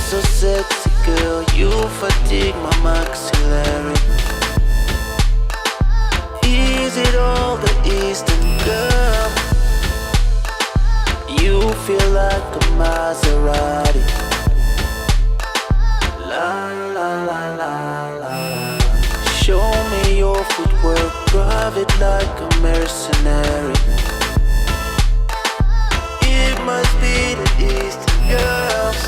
so sexy, girl. You fatigue my maxillary. Is it all the Eastern girl? You feel like a Maserati. La la la la la. Show me your footwork, drive it like a mercenary. It must be the Eastern girls.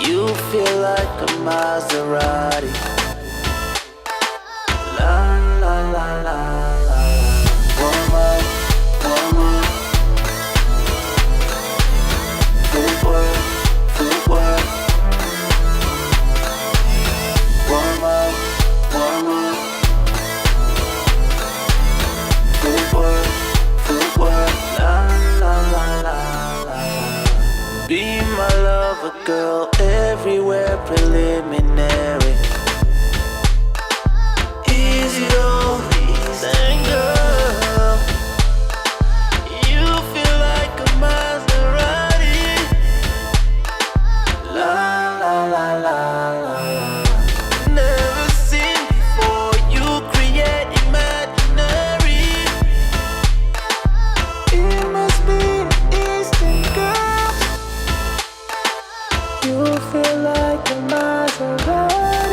You feel like a Maserati. La la la la la. Warm up, warm up. Footwork, footwork. Warm up, warm up. Footwork, footwork. La la la la la. Be my lover, girl. Everywhere preliminary. Is it all Eastern girl? You feel like a Maserati. La la la la la. Never seen before. You create imaginary. It must be the Eastern girl. You feel like a Maserati.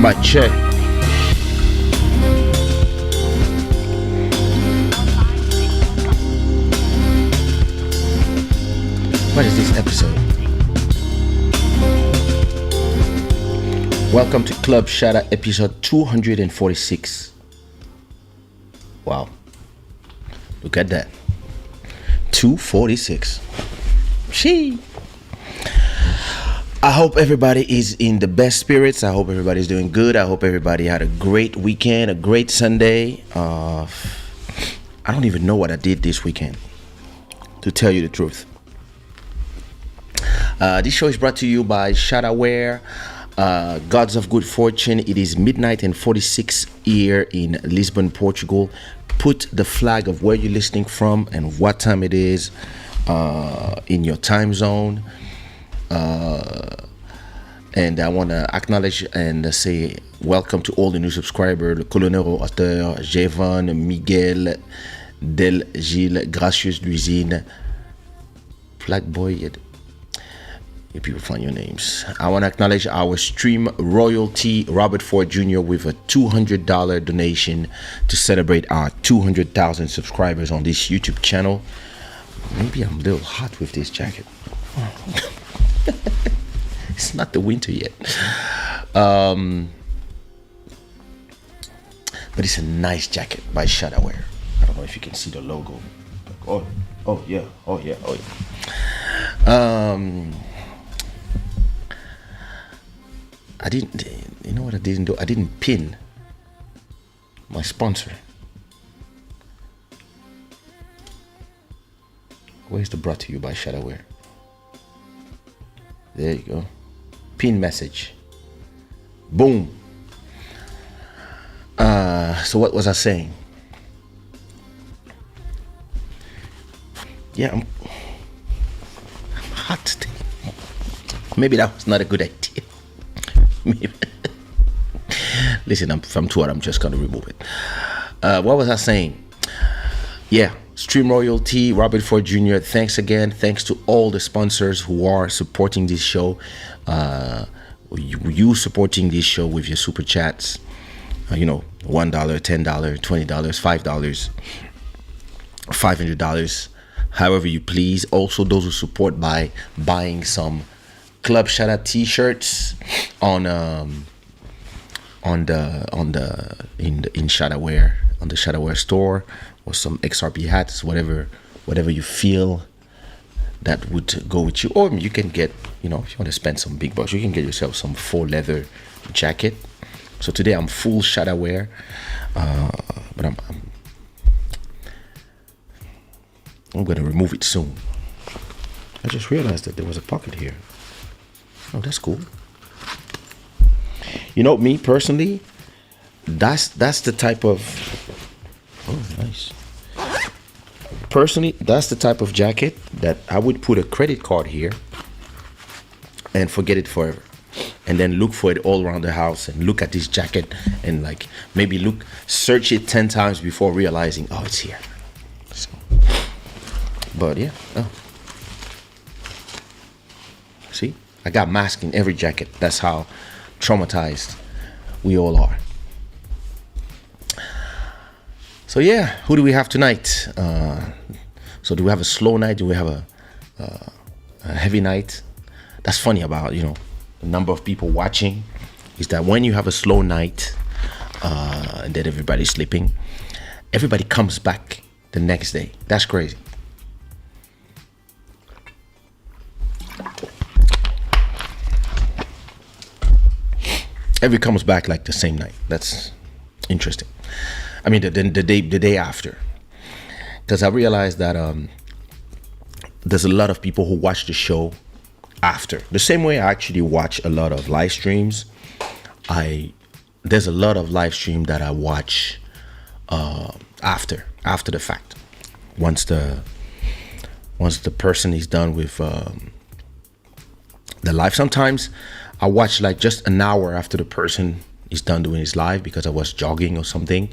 Mic check. What is this episode? Welcome to Club Shada episode 246. Wow. Look at that. 246. She. I hope everybody is in the best spirits. I hope everybody's doing good. I hope everybody had a great weekend, a great Sunday. I don't even know what I did this weekend, to tell you the truth. This show is brought to you by Shada, Gods of Good Fortune. It is midnight and 46 here in Lisbon, Portugal. Put the flag of where you're listening from and what time it is in your time zone. And I want to acknowledge and say welcome to all the new subscribers, le colonel auteur, Jevon, Miguel, Del Gilles, Gracieuse Luisine, Black Boy. You people find your names. I want to acknowledge our stream royalty, Robert Ford Jr. with a $200 donation to celebrate our 200,000 subscribers on this YouTube channel. Maybe I'm a little hot with this jacket. It's not the winter yet. But it's a nice jacket by Shada. I don't know if you can see the logo. Oh yeah. I didn't, you know what I didn't do? I didn't pin my sponsor. Where's the brought to you by Shada? There you go. Pin message. Boom. So what was I saying? Yeah, I'm hot today. Maybe that was not a good idea. Maybe. Listen, I'm too hot. I'm just gonna remove it. What was I saying? Yeah. Stream royalty, Robert Ford Jr. Thanks again. Thanks to all the sponsors who are supporting this show. You supporting this show with your super chats. $1, $10, $20, $5, $500, however you please. Also, those who support by buying some Club Shada t-shirts in Shada on the Shada store. Or some XRP hats, whatever you feel that would go with you. Or you can get, if you want to spend some big bucks, you can get yourself some faux leather jacket. So today I'm full Shada wear, but I'm going to remove it soon. I just realized that there was a pocket here. Oh, that's cool. Me personally, that's the type of, oh, nice. Personally, that's the type of jacket that I would put a credit card here and forget it forever. And then look for it all around the house and look at this jacket and like maybe search it 10 times before realizing, oh, it's here. So, but yeah, see, I got mask in every jacket. That's how traumatized we all are. So yeah, who do we have tonight? So do we have a slow night? Do we have a heavy night? That's funny about, the number of people watching is that when you have a slow night and then everybody's sleeping, everybody comes back the next day. That's crazy. Everybody comes back like the same night. That's interesting. I mean, the day after, because I realized that there's a lot of people who watch the show after. The same way I actually watch a lot of live streams. There's a lot of live stream that I watch after the fact. Once the person is done with the live, sometimes I watch like just an hour after the person is done doing his live because I was jogging or something.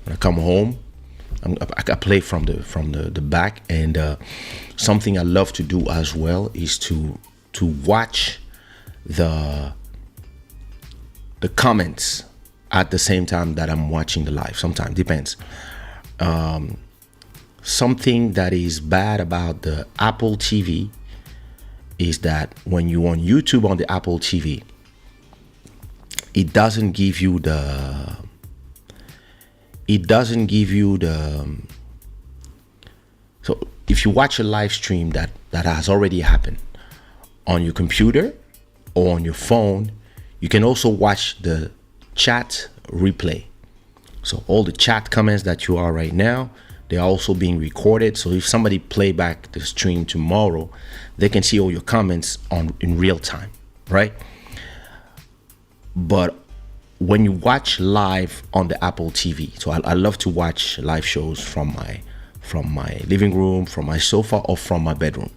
When I come home, I play from the back, and something I love to do as well is to watch the comments at the same time that I'm watching the live. Sometimes depends. Something that is bad about the Apple TV is that when you're on YouTube on the Apple TV, it doesn't give you the so if you watch a live stream that has already happened on your computer or on your phone, you can also watch the chat replay. So all the chat comments that you are right now, they're also being recorded. So if somebody play back the stream tomorrow, they can see all your comments in real time, right? But when you watch live on the Apple TV, so I love to watch live shows from my living room, from my sofa, or from my bedroom.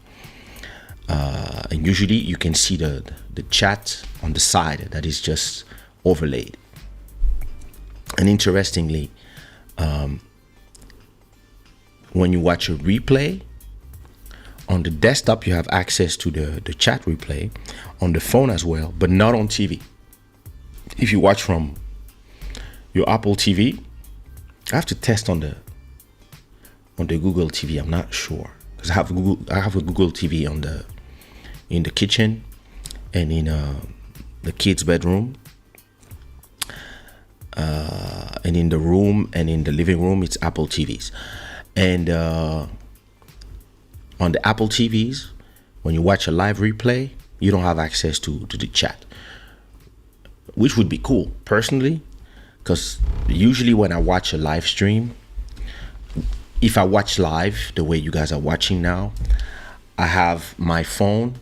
And usually you can see the chat on the side that is just overlaid. And interestingly, when you watch a replay on the desktop, you have access to the chat replay on the phone as well, but not on TV. If you watch from your Apple TV, I have to test on the Google TV. I'm not sure because I have a Google TV in the kitchen and in the kids' bedroom, and in the room and in the living room. It's Apple TVs, and on the Apple TVs, when you watch a live replay, you don't have access to the chat, which would be cool personally, because usually when I watch a live stream, if I watch live the way you guys are watching now, I have my phone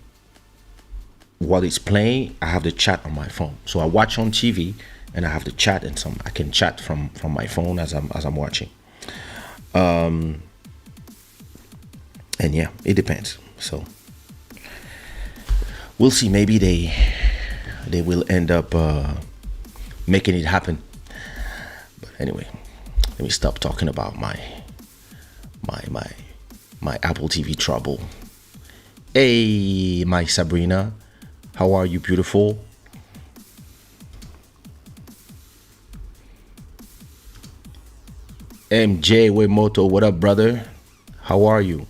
while it's playing. I have the chat on my phone, so I watch on TV and I have the chat, and I can chat from my phone as I'm watching. And yeah, it depends. So we'll see. Maybe they will end up making it happen. But anyway, let me stop talking about my Apple TV trouble. Hey, my Sabrina, how are you, beautiful? MJ Wemoto, what up, brother? How are you?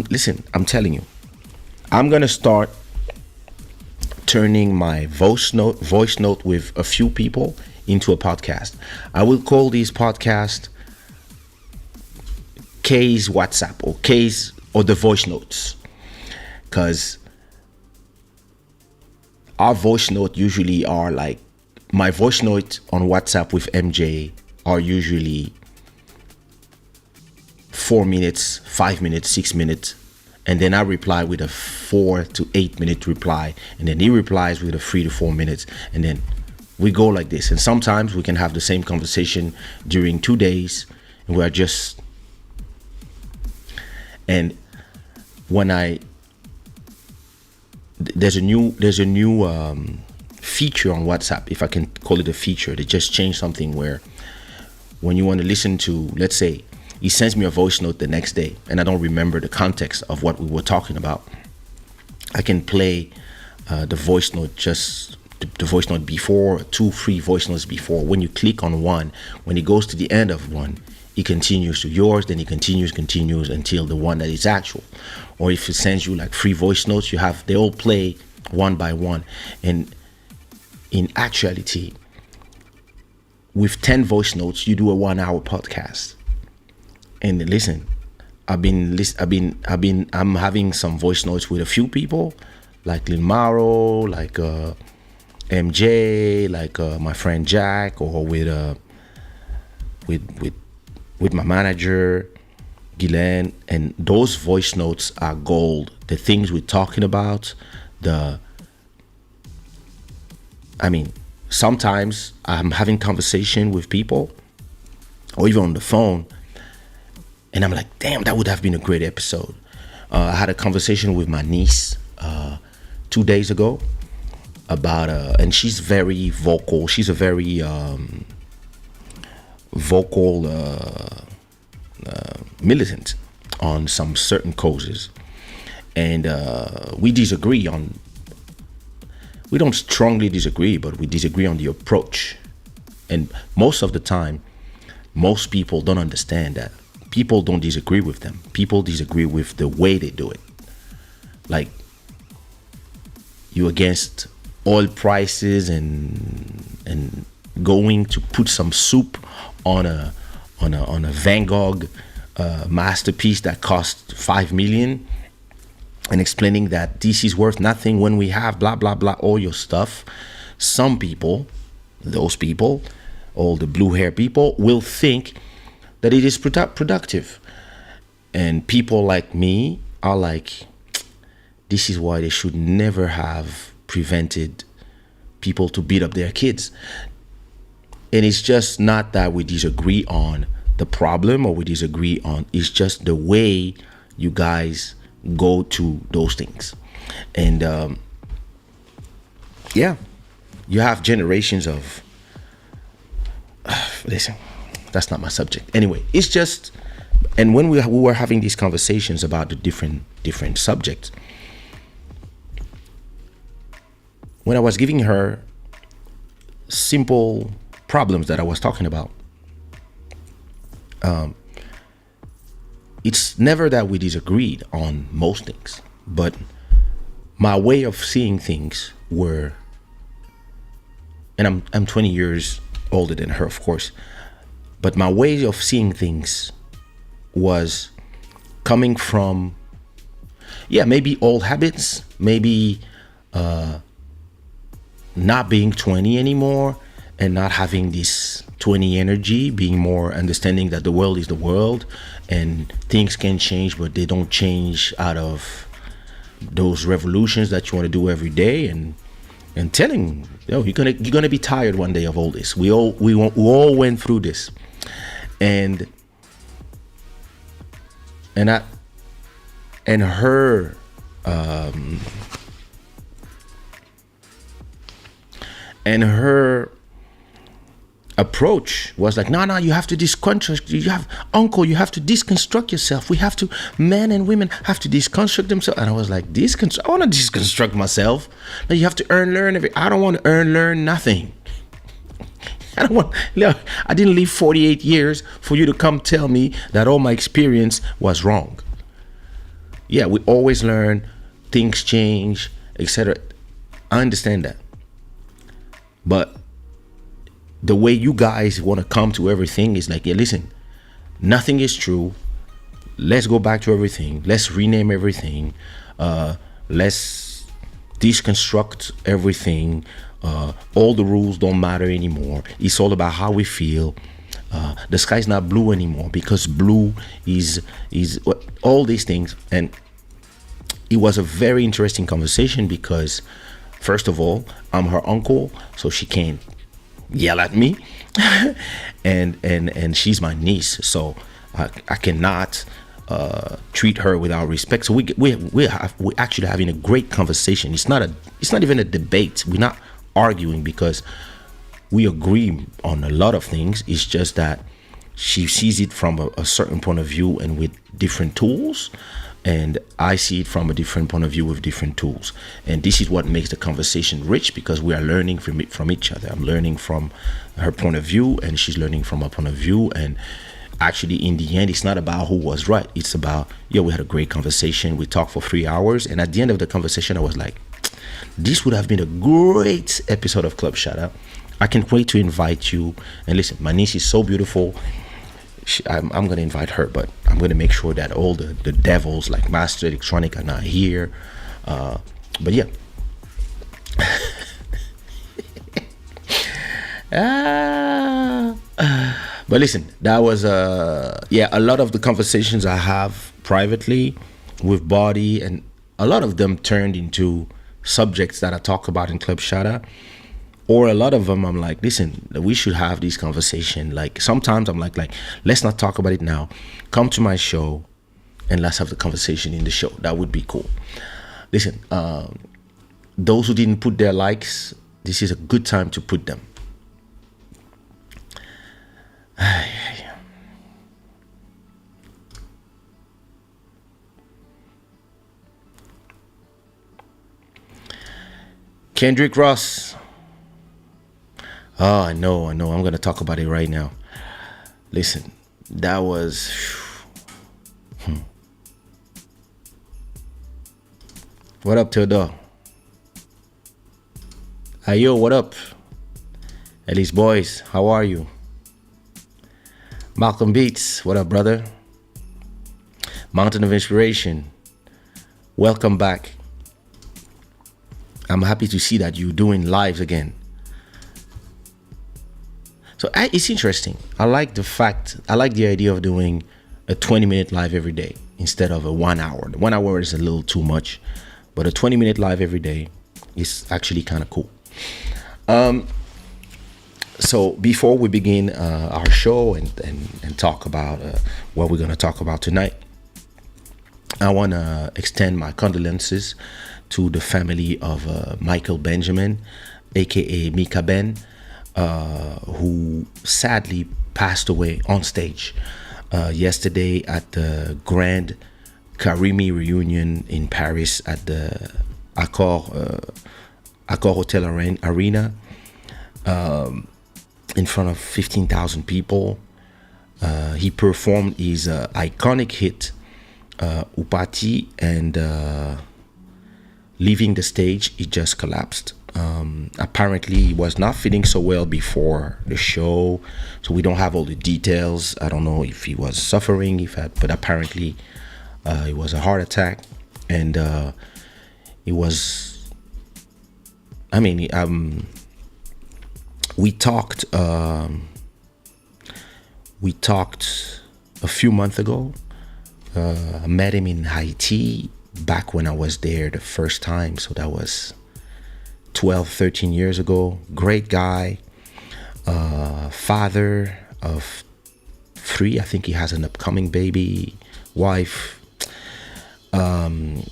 Listen, I'm telling you, I'm gonna start turning my voice note with a few people into a podcast. I will call these podcasts Kay's WhatsApp or Kay's or the voice notes. because our voice note usually are like, my voice note on WhatsApp with MJ are usually 4 minutes, 5 minutes, 6 minutes. And then I reply with a 4 to 8 minute reply. And then he replies with a 3 to 4 minutes. And then we go like this. And sometimes we can have the same conversation during 2 days. And we're just, and when there's a new feature on WhatsApp, if I can call it a feature. They just changed something where when you want to listen to, let's say, he sends me a voice note the next day and I don't remember the context of what we were talking about, I can play the voice note, just the voice note before, 2, 3 voice notes before. When you click on one, when it goes to the end of one, it continues to yours, then it continues until the one that is actual. Or if it sends you like 3 voice notes, they all play one by one. And in actuality, with 10 voice notes, you do a 1-hour podcast. And listen, I'm having some voice notes with a few people, like Lil Maro, like MJ, like my friend Jack, or with my manager, Guylaine, and those voice notes are gold. The things we're talking about, sometimes I'm having conversation with people, or even on the phone, and I'm like, damn, that would have been a great episode. I had a conversation with my niece 2 days ago about, and she's very vocal. She's a very vocal militant on some certain causes. And we don't strongly disagree, but we disagree on the approach. And most of the time, most people don't understand that. People don't disagree with them. People disagree with the way they do it. Like, you against oil prices and going to put some soup on a Van Gogh masterpiece that cost $5 million, and explaining that this is worth nothing when we have blah blah blah, all your stuff. Some people, those people, all the blue hair people, will think that it is productive. And people like me are like, this is why they should never have prevented people to beat up their kids. And it's just not that we disagree on the problem, or we disagree on, it's just the way you guys go to those things. And you have generations of listen, that's not my subject. Anyway, it's just, and when we were having these conversations about the different subjects, when I was giving her simple problems that I was talking about, it's never that we disagreed on most things, but my way of seeing things were, and I'm 20 years older than her, of course, but my way of seeing things was coming from, maybe old habits, maybe not being 20 anymore and not having this 20 energy, being more understanding that the world is the world and things can change, but they don't change out of those revolutions that you want to do every day, and telling, you're gonna be tired one day of all this. We all went through this, and her approach was like, no, you have to deconstruct. You have to deconstruct yourself. Men and women have to deconstruct themselves. And I was like, I want to deconstruct myself. No, you have to learn I don't want to learn nothing. I didn't live 48 years for you to come tell me that all my experience was wrong. Yeah, we always learn, things change, etc. I understand that. But the way you guys want to come to everything is like, listen, nothing is true. Let's go back to everything. Let's rename everything. let's deconstruct everything. All the rules don't matter anymore. It's all about how we feel. The sky's not blue anymore, because blue is all these things. And it was a very interesting conversation because, first of all, I'm her uncle, so she can't yell at me, and she's my niece, so I cannot treat her without respect. So we're actually having a great conversation. It's not even a debate. We're not arguing because we agree on a lot of things. It's just that she sees it from a certain point of view and with different tools, and I see it from a different point of view with different tools. And this is what makes the conversation rich, because we are learning from each other. I'm learning from her point of view, and she's learning from my point of view. And actually, in the end, it's not about who was right. It's about, we had a great conversation. We talked for 3 hours, and at the end of the conversation, I was like, this would have been a great episode of Club Shada. I can't wait to invite you. And listen, my niece is so beautiful. I'm going to invite her, but I'm going to make sure that all the devils like Master Electronic are not here. But yeah. But listen, that was a lot of the conversations I have privately with Body, and a lot of them turned into subjects that I talk about in Club Shada. Or a lot of them, I'm like, listen, we should have this conversation. Like, sometimes I'm like, let's not talk about it now. Come to my show and let's have the conversation in the show. That would be cool. Listen, those who didn't put their likes, this is a good time to put them. Kendrick Ross. Oh, I know. I'm going to talk about it right now. Listen, that was... What up, Theodore? Hey, yo, what up? Ellis Boys, how are you? Malcolm Beats, what up, brother? Mountain of Inspiration, welcome back. I'm happy to see that you're doing lives again. So it's interesting. I like the idea of doing a 20-minute live every day instead of a 1 hour. The 1 hour is a little too much, but a 20-minute live every day is actually kind of cool. So before we begin our show and talk about what we're going to talk about tonight, I want to extend my condolences to the family of Michael Benjamin, aka Mika Ben, who sadly passed away on stage yesterday at the Grand Karimi reunion in Paris at the Accor Hotel Arena, in front of 15,000 people. He performed his iconic hit Upati, and leaving the stage, he just collapsed. Apparently he was not feeling so well before the show, so we don't have all the details. I don't know if he was suffering, but apparently it was a heart attack, and it was, we talked a few months ago. I met him in Haiti back when I was there the first time, so that was 13 years ago. Great guy, father of 3. I think he has an upcoming baby, wife. It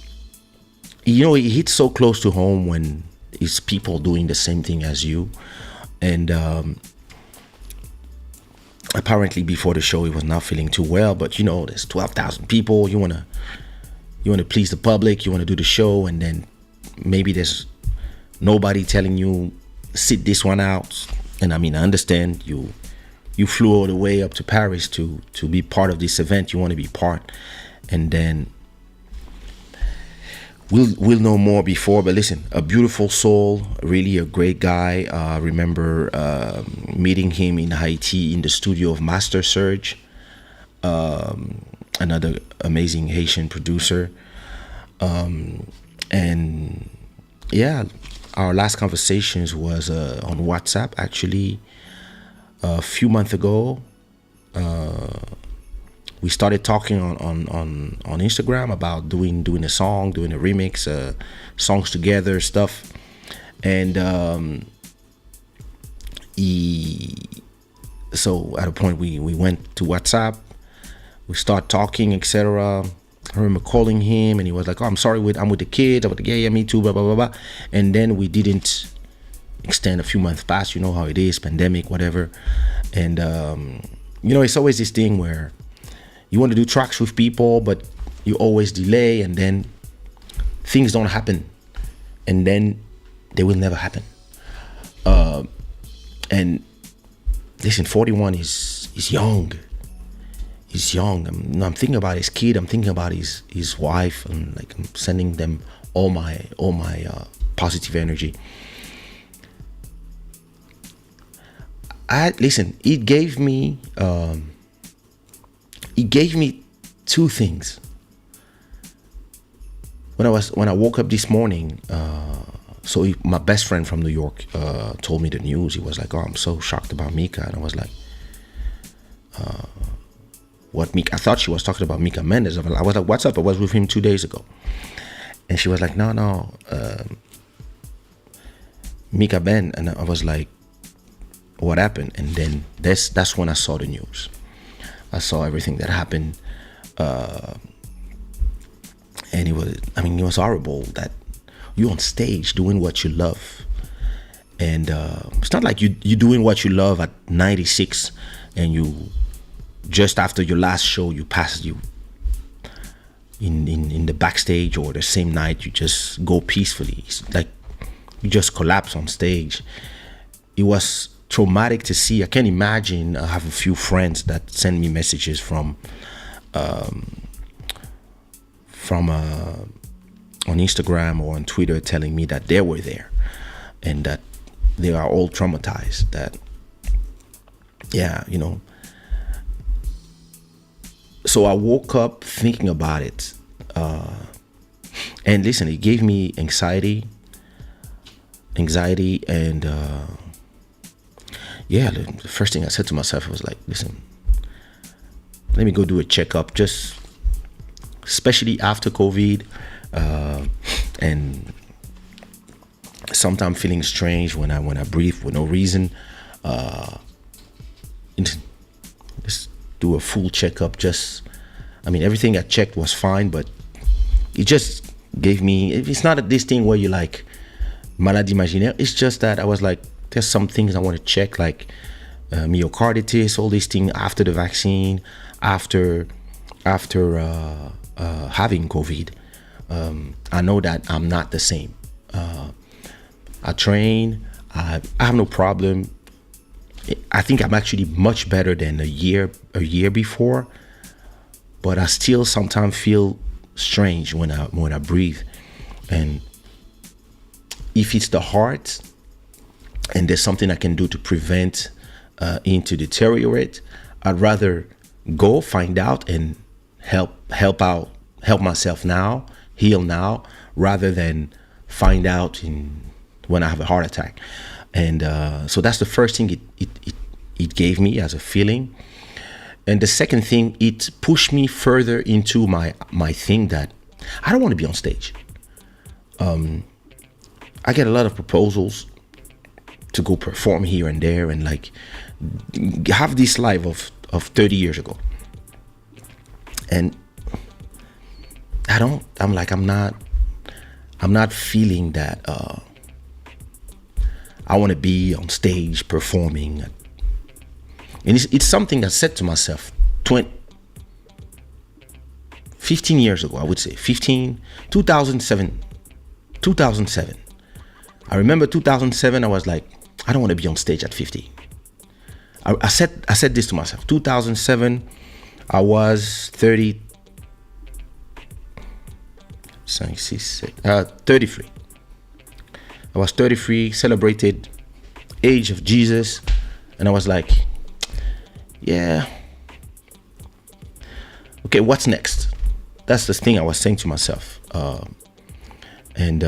hits so close to home when it's people doing the same thing as you. And apparently before the show he was not feeling too well, but there's 12,000 people. You want to please the public, you want to do the show, and then maybe there's nobody telling you sit this one out. And I understand you flew all the way up to Paris to be part of this event. You want to be part, and then we'll know more before. But listen, a beautiful soul, really a great guy. I remember meeting him in Haiti in the studio of Master Surge, another amazing Haitian producer. And yeah, our last conversations was on WhatsApp actually a few months ago. We started talking on Instagram about doing a song, doing a remix, songs together, stuff. And so at a point we went to WhatsApp, we start talking, etc. I remember calling him and he was like, "Oh, I'm sorry, I'm with the kids." I was like, "Yeah, me too, blah, blah, blah, blah." And then we didn't extend. A few months past, you know how it is, pandemic, whatever. And it's always this thing where you want to do tracks with people, but you always delay, and then things don't happen, and then they will never happen. And listen, 41 is young. He's young. I'm thinking about his kid. I'm thinking about his wife, and like I'm sending them all my positive energy. Listen. It gave me two things. When I woke up this morning, my best friend from New York told me the news. He was like, "Oh, I'm so shocked about Mika," and I was like, "What Mika?" I thought she was talking about Mika Mendes. I was like, "What's up?" I was with him 2 days ago, and she was like, "No, Mika Ben," and I was like, "What happened?" And then that's when I saw the news. I saw everything that happened, and it was horrible that you're on stage doing what you love, and it's not like you're doing what you love at 96, and you just after your last show you in the backstage, or the same night you just go peacefully. It's like you just collapse on stage. It was traumatic to see. I can't imagine. I have a few friends that send me messages from on Instagram or on Twitter telling me that they were there and that they are all traumatized. That So I woke up thinking about it, and listen, it gave me anxiety, and the first thing I said to myself was like, listen, let me go do a checkup, just especially after COVID, and sometimes feeling strange when I breathe with no reason. Just do a full checkup. Everything I checked was fine, but it just gave me, it's not this thing where you like maladie imaginaire. It's just that I was like, there's some things I want to check, like myocarditis, all these things after the vaccine, after having COVID. I know that I'm not the same. I train. I have no problem. I think I'm actually much better than a year before, but I still sometimes feel strange when I breathe. And if it's the heart, and there's something I can do to prevent it to deteriorate, I'd rather go find out and help myself now, heal now, rather than find out when I have a heart attack. And so that's the first thing it gave me as a feeling. And the second thing, it pushed me further into my thing that I don't want to be on stage. I get a lot of proposals to go perform here and there and like have this life of 30 years ago. And I'm not feeling that I want to be on stage performing. And it's something I said to myself 15 years ago, I would say 2007. I remember 2007, I was like, I don't want to be on stage at 50. I said this to myself. 2007, I was 33. I was 33, celebrated age of Jesus, and I was like, yeah, okay, what's next? That's the thing I was saying to myself. And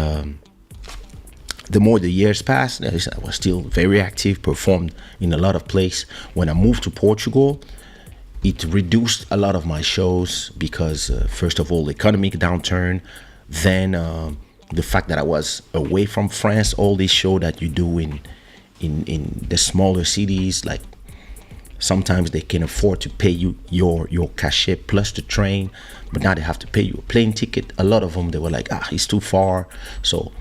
the more the years passed, I was still very active, performed in a lot of places. When I moved to Portugal, it reduced a lot of my shows because, first of all, economic downturn, then the fact that I was away from France, all these shows that you do in the smaller cities, like sometimes they can afford to pay you your cachet plus the train, but now they have to pay you a plane ticket. A lot of them, they were like, it's too far. So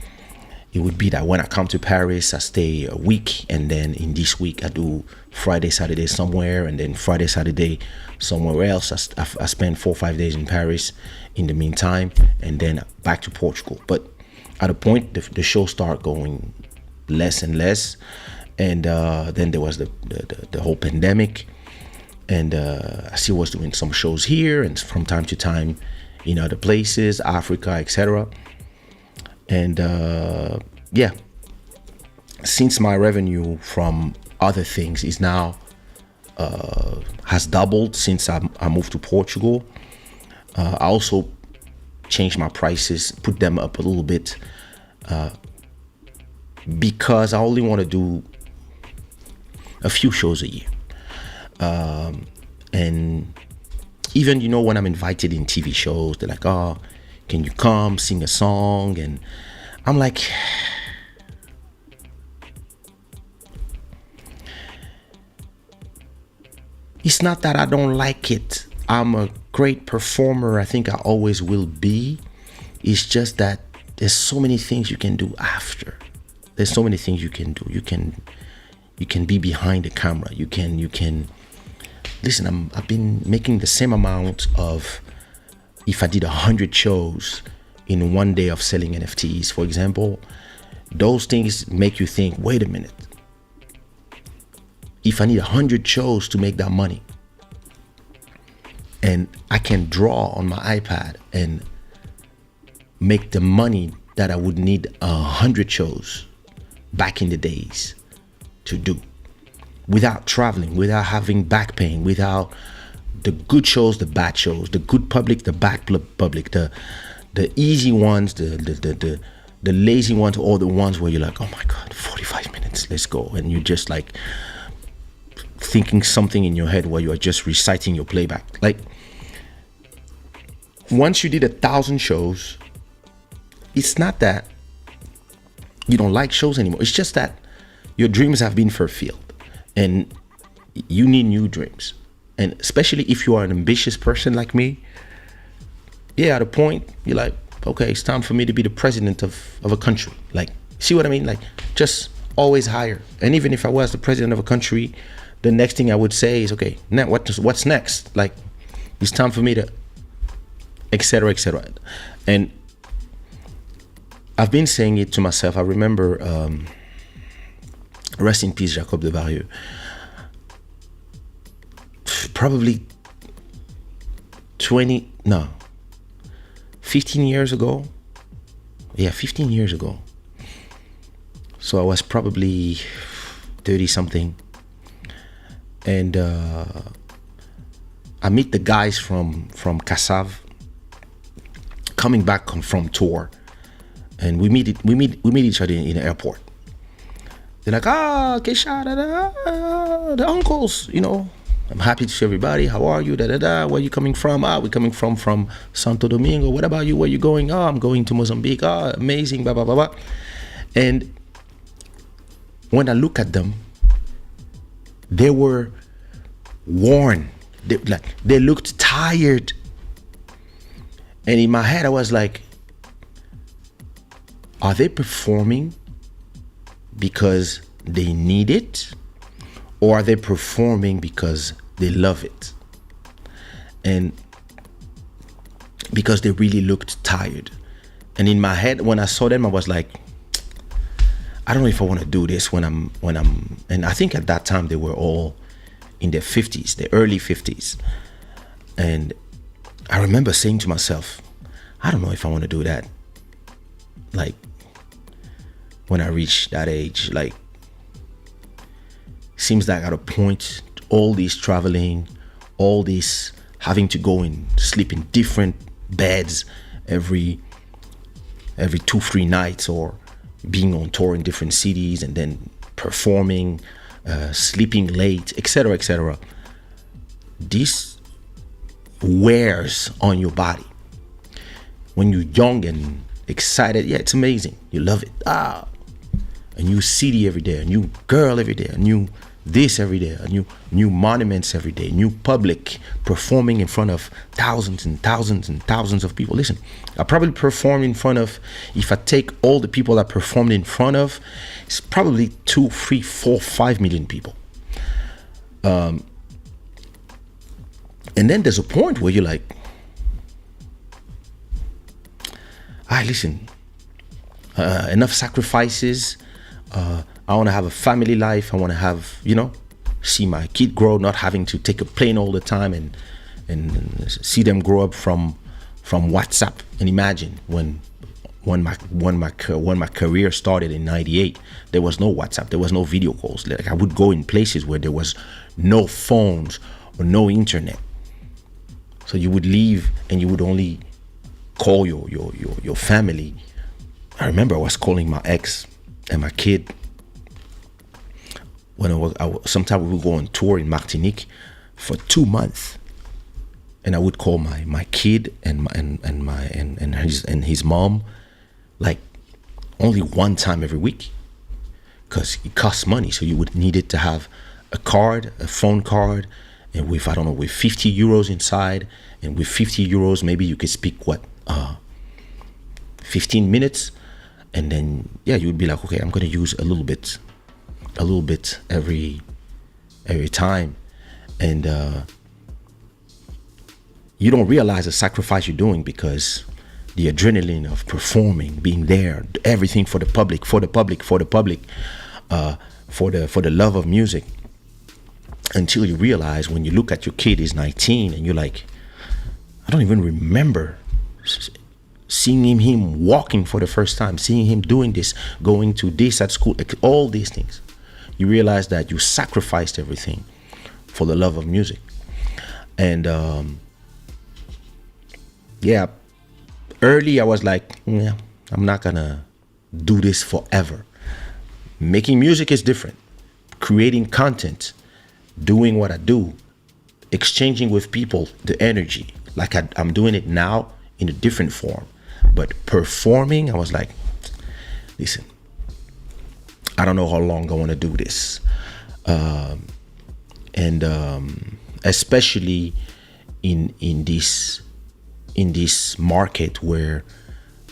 it would be that when I come to Paris, I stay a week, and then in this week I do Friday, Saturday somewhere, and then Friday, Saturday somewhere else. I spend 4 or 5 days in Paris in the meantime, and then back to Portugal. But at a point, the show start going less and less, and then there was the whole pandemic, and I still was doing some shows here and from time to time in other places, Africa, etc. And since my revenue from other things is now has doubled since I moved to Portugal, I also changed my prices, put them up a little bit, because I only want to do a few shows a year. And even, when I'm invited in TV shows, they're like, can you come sing a song? And I'm like, it's not that I don't like it. I'm a great performer. I think I always will be. It's just that there's so many things you can do after. There's so many things you can do. You can be behind the camera. You can listen. I've been making the same amount of, if I did 100 shows in one day of selling NFTs, for example. Those things make you think, wait a minute. If I need 100 shows to make that money, and I can draw on my iPad and make the money that I would need 100 shows back in the days to do, without traveling, without having back pain, without the good shows, the bad shows, the good public, the bad public, the easy ones, the lazy ones, or the ones where you're like, oh my God, 45 minutes, let's go. And you're just like thinking something in your head while you are just reciting your playback. Like, once you did 1,000 shows, it's not that you don't like shows anymore. It's just that your dreams have been fulfilled and you need new dreams. And especially if you are an ambitious person like me, at a point you're like, okay, it's time for me to be the president of a country. Like, see what I mean? Like, just always higher. And even if I was the president of a country, the next thing I would say is, okay, now what's next? Like, it's time for me to, etc., etc. And I've been saying it to myself. I remember, rest in peace, Jacob de Varieux. Probably 15 years ago. Yeah, 15 years ago. So I was probably 30 something. And I meet the guys from Kassav coming back from tour. And we meet each other in the airport. They're like, Kaysha, the uncles, I'm happy to see everybody. How are you? Where are you coming from? We're coming from Santo Domingo. What about you? Where are you going? I'm going to Mozambique. Amazing, blah, blah, blah, blah. And when I look at them, they were worn. They looked tired. And in my head, I was like, are they performing because they need it? Or are they performing because they love it? And because they really looked tired. And in my head, when I saw them, I was like, I don't know if I want to do this when I'm, and I think at that time they were all in their 50s, their early 50s. And I remember saying to myself, I don't know if I want to do that. Like, when I reach that age, like, seems like at a point, all this traveling, all this having to go and sleep in different beds every every 2-3 nights, or being on tour in different cities and then performing, sleeping late, etc., etc. This wears on your body. When you're young and excited, yeah, it's amazing. You love it. A new city every day, a new girl every day, a new this every day, a new monuments every day, new public, performing in front of thousands and thousands and thousands of people. Listen, I probably performed in front of, if I take all the people I performed in front of, it's probably 2, 3, 4, 5 million people. And then there's a point where you're like, listen, enough sacrifices. I want to have a family life. I want to have, see my kid grow, not having to take a plane all the time and see them grow up from WhatsApp. And imagine when my career started in '98, there was no WhatsApp, there was no video calls. Like, I would go in places where there was no phones or no internet. So you would leave and you would only call your family. I remember I was calling my ex and my kid when sometimes we would go on tour in Martinique for 2 months, and I would call my kid and his mom like only one time every week, because it costs money. So you would need it to have a phone card, and with 50 euros inside, and with 50 euros maybe you could speak 15 minutes. And then, you would be like, okay, I'm going to use a little bit every time. And you don't realize the sacrifice you're doing, because the adrenaline of performing, being there, everything for the public, for the love of music, until you realize, when you look at your kid is 19 and you're like, I don't even remember seeing him walking for the first time, seeing him doing this, going to this at school, all these things. You realize that you sacrificed everything for the love of music. And early I was like, I'm not gonna do this forever. Making music is different. Creating content, doing what I do, exchanging with people the energy, like I'm doing it now in a different form. But performing, I was like, listen, I don't know how long I want to do this. And especially in this market, where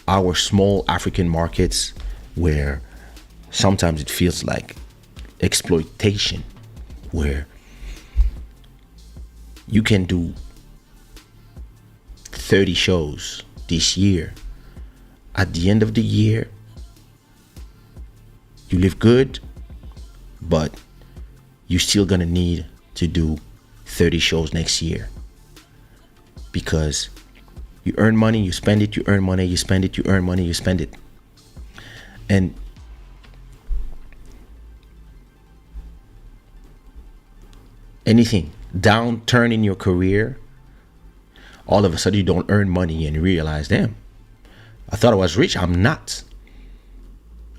our small African markets, where sometimes it feels like exploitation, where you can do 30 shows this year. At the end of the year, you live good, but you're still gonna need to do 30 shows next year, because you earn money, you spend it, you earn money, you spend it, you earn money, you spend it. And anything downturn in your career, all of a sudden you don't earn money and you realize, damn, I thought I was rich, I'm not.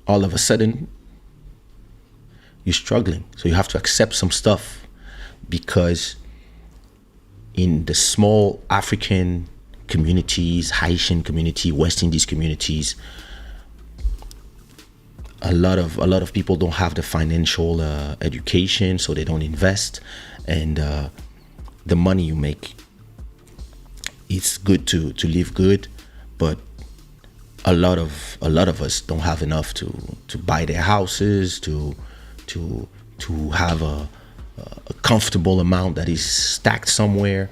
All of a sudden you're struggling. So you have to accept some stuff, because in the small African communities, Haitian community, West Indies communities, a lot of people don't have the financial education, so they don't invest. And the money you make, it's good to live good, but a lot of us don't have enough to buy their houses, to have a comfortable amount that is stacked somewhere.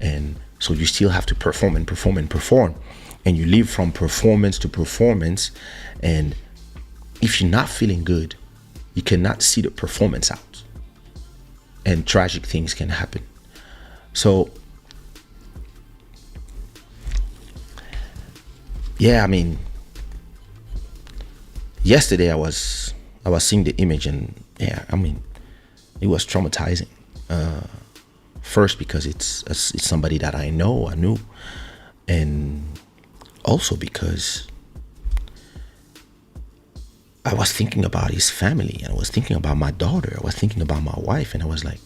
And so you still have to perform, and you live from performance to performance. And if you're not feeling good, you cannot see the performance out, and tragic things can happen. So yesterday I was seeing the image, and it was traumatizing. First, because it's somebody that I knew, and also because I was thinking about his family, and I was thinking about my daughter. I was thinking about my wife, and I was like,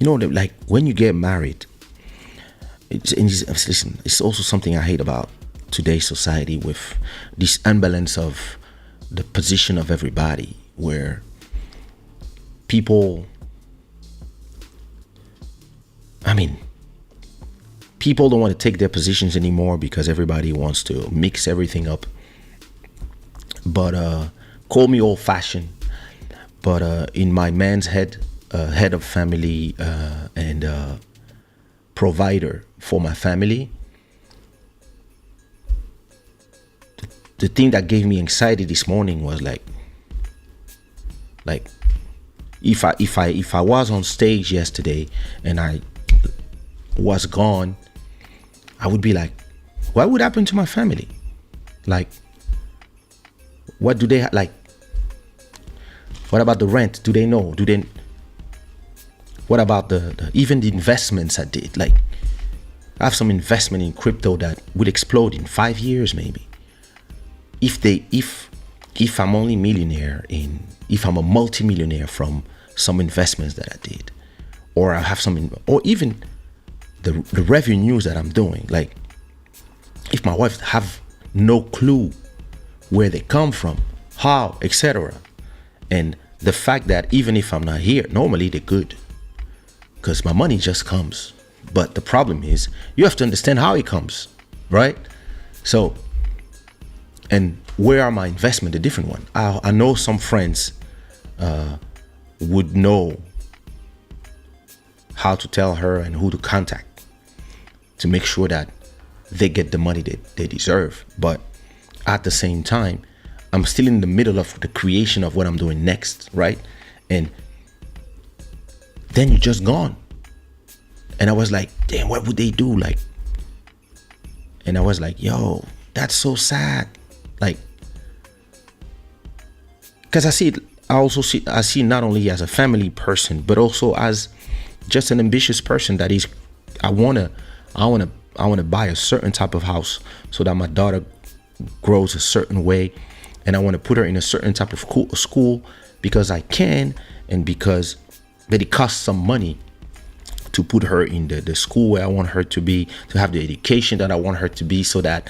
like when you get married, listen, it's also something I hate about today's society with this unbalance of the position of everybody, where people don't want to take their positions anymore because everybody wants to mix everything up. But call me old-fashioned, but in my man's head of family and provider for my family, the thing that gave me anxiety this morning was like if I was on stage yesterday and I was gone, I would be like, what would happen to my family? Like, what do they like? What about the rent? Do they know? What about the even the investments I did? Like, I have some investment in crypto that would explode in 5 years maybe. If I'm only if I'm a multimillionaire from some investments that I did, or I have or even the revenues that I'm doing, like if my wife have no clue where they come from, how, etc. And the fact that even if I'm not here, normally they're good because my money just comes. But the problem is you have to understand how it comes, right? So, and where are my investment? A different one. I know some friends would know how to tell her and who to contact to make sure that they get the money that they deserve. But at the same time, I'm still in the middle of the creation of what I'm doing next, right? And then you're just gone. And I was like, damn, what would they do? Like, and I was like, yo, that's so sad. Like, because I see not only as a family person, but also as just an ambitious person that is, I wanna buy a certain type of house so that my daughter grows a certain way, and I want to put her in a certain type of school because I can, and because that it costs some money to put her in the school where I want her to be, to have the education that I want her to be, so that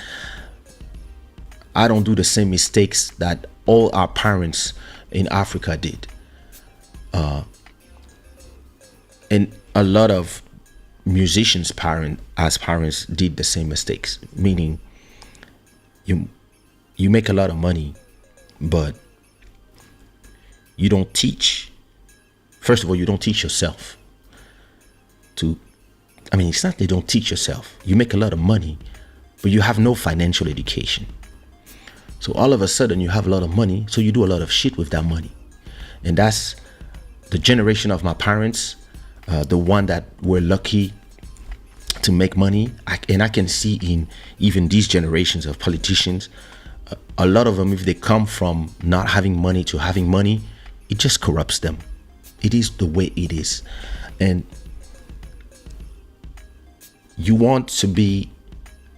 I don't do the same mistakes that all our parents in Africa did. And a lot of musicians' parents did the same mistakes, meaning you make a lot of money, but you don't teach. First of all, you don't teach yourself it's not they don't teach yourself. You make a lot of money, but you have no financial education. So all of a sudden you have a lot of money, so you do a lot of shit with that money. And that's the generation of my parents, the one that were lucky to make money. And I can see in even these generations of politicians, a lot of them, if they come from not having money to having money, it just corrupts them. It is the way it is. And you want to be,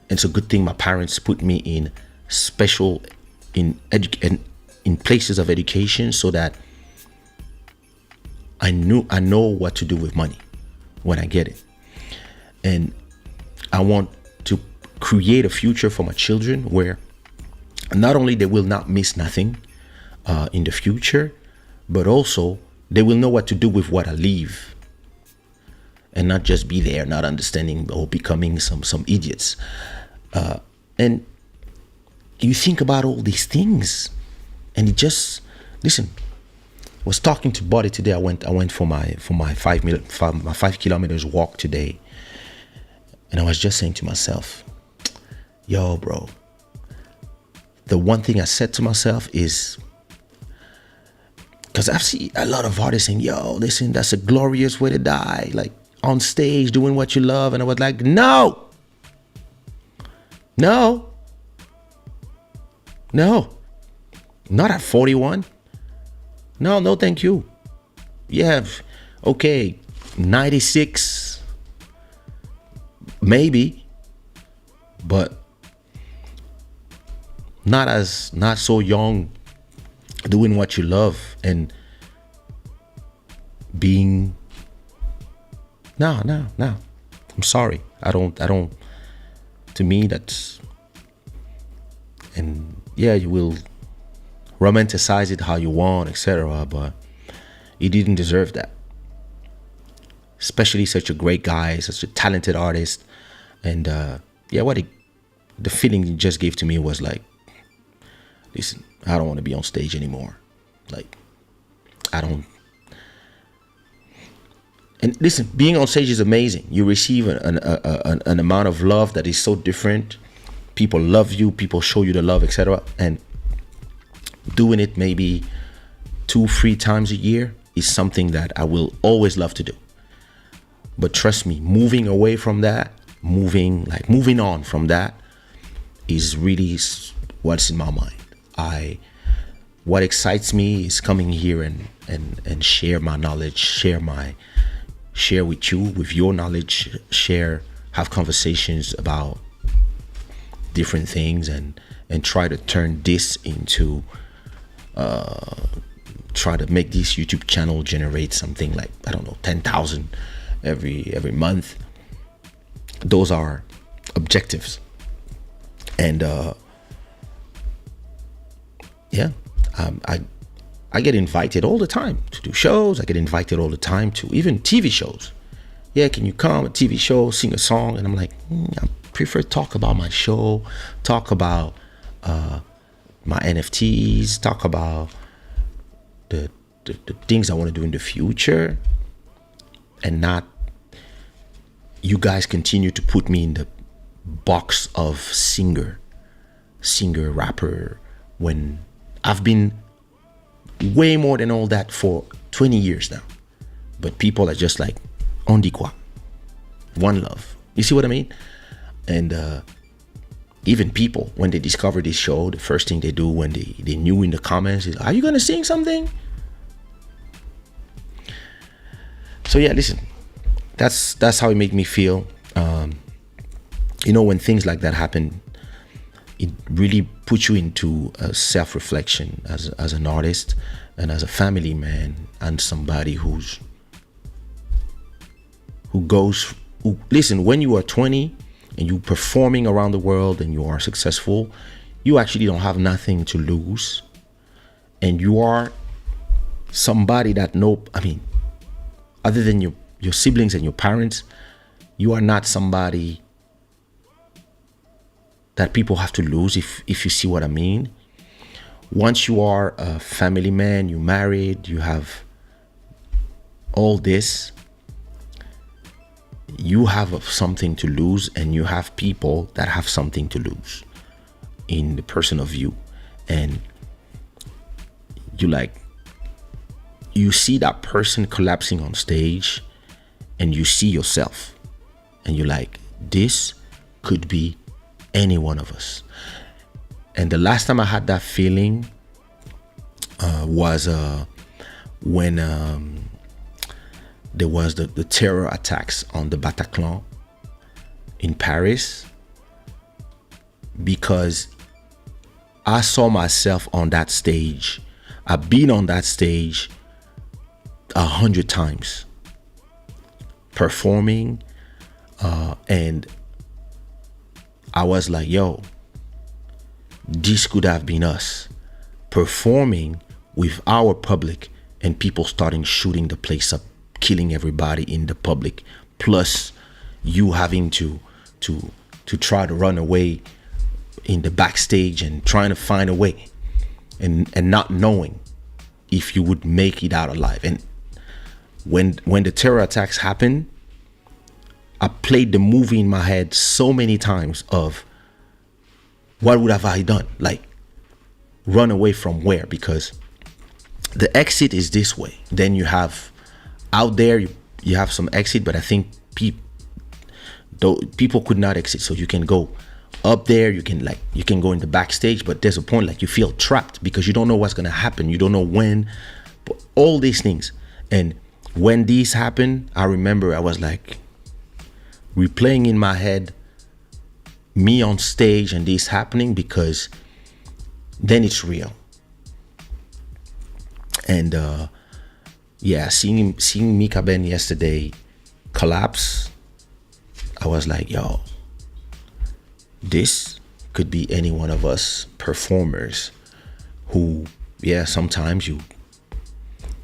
and it's a good thing my parents put me in in places of education, so that I know what to do with money when I get it. And I want to create a future for my children where not only they will not miss nothing in the future, but also they will know what to do with what I leave, and not just be there not understanding or becoming some idiots. And you think about all these things, and it just, listen, I was talking to Buddy today. I went for my 5 kilometers walk today, and I was just saying to myself, yo, bro, the one thing I said to myself is, because I've seen a lot of artists saying, yo, listen, that's a glorious way to die, like on stage doing what you love. And I was like, no, not at 41. No, thank you. Yeah, okay, 96, maybe, but not so young, doing what you love and being no. I'm sorry. I don't to me that's, and yeah, you will romanticize it how you want, etc., but he didn't deserve that. Especially such a great guy, such a talented artist. And the feeling he just gave to me was like, listen, I don't want to be on stage anymore. Like, I don't. And listen, being on stage is amazing. You receive an amount of love that is so different. People love you, people show you the love, etc. And doing it maybe 2-3 times a year is something that I will always love to do. But trust me, moving away from that, moving on from that is really what's in my mind. What excites me is coming here and share my knowledge, share with you, with your knowledge, have conversations about different things and try to turn this into try to make this YouTube channel generate something like, I don't know, 10,000 every month. Those are objectives. And I get invited all the time to do shows. I get invited all the time to even TV shows. Yeah, can you come, a TV show, sing a song? And I'm like, I prefer talk about my show, talk about my NFTs, talk about the things I want to do in the future, and not you guys continue to put me in the box of singer, rapper, when I've been way more than all that for 20 years now. But people are just like, on dit quoi? One love. You see what I mean? And even people, when they discover this show, the first thing they do when they knew in the comments is, are you gonna sing something? So yeah, listen, that's how it made me feel. When things like that happen, it really puts you into a self-reflection as an artist and as a family man and somebody who listen, when you are 20 and you performing around the world and you are successful, you actually don't have nothing to lose. And you are somebody that other than your siblings and your parents, you are not somebody that people have to lose, if you see what I mean. Once you are a family man, you married, you have all this, you have something to lose, and you have people that have something to lose in the person of you. And you see that person collapsing on stage, and you see yourself, and you're like, this could be any one of us. And the last time I had that feeling was when there was the terror attacks on the Bataclan in Paris, because I saw myself on that stage. I've been on that stage 100 times performing, and I was like, yo, this could have been us performing with our public, and people starting shooting the place up, killing everybody in the public, plus you having to try to run away in the backstage and trying to find a way, and not knowing if you would make it out alive. And when the terror attacks happened, I played the movie in my head so many times of what would have I done? Like, run away from where? Because the exit is this way. Then you have out there, you have some exit, but I think people could not exit. So you can go up there, you can go in the backstage, but there's a point like you feel trapped because you don't know what's gonna happen. You don't know when, but all these things. And when these happen, I remember I was like replaying in my head me on stage and this happening, because then it's real. And yeah, seeing Mika Ben yesterday collapse, I was like, yo, this could be any one of us performers who, yeah, sometimes you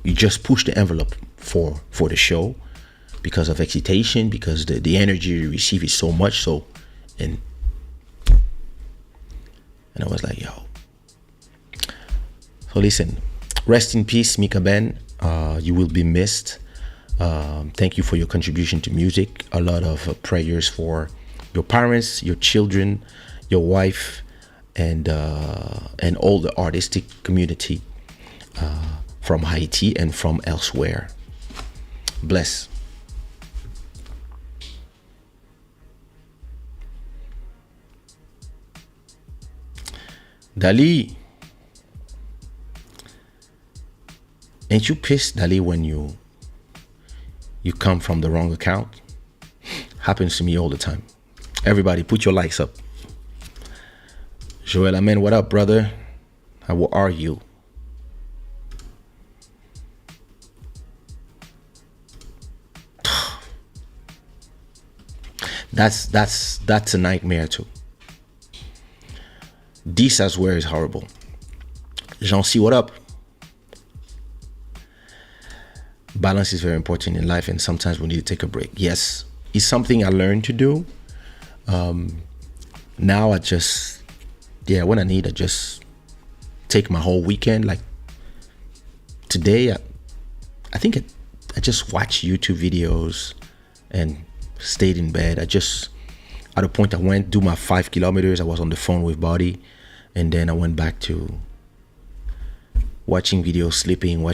just push the envelope for the show because of excitation, because the energy you receive is so much. So, and I was like, yo. So listen, rest in peace, Mika Ben. You will be missed. Thank you for your contribution to music. A lot of prayers for your parents, your children, your wife, and all the artistic community from Haiti and from elsewhere. Bless. Dali, ain't you pissed, Dali, when you come from the wrong account? Happens to me all the time. Everybody, put your likes up. Joel Amen, what up, brother? How are you? That's a nightmare too. This as where is horrible. Jean C, what up? Balance is very important in life, and sometimes we need to take a break. Yes, it's something I learned to do. Now I just, when I need, I just take my whole weekend. Like today, I think I just watched YouTube videos and stayed in bed. I just, at a point I went do my 5 kilometers. I was on the phone with Body, and then I went back to watching videos, sleeping.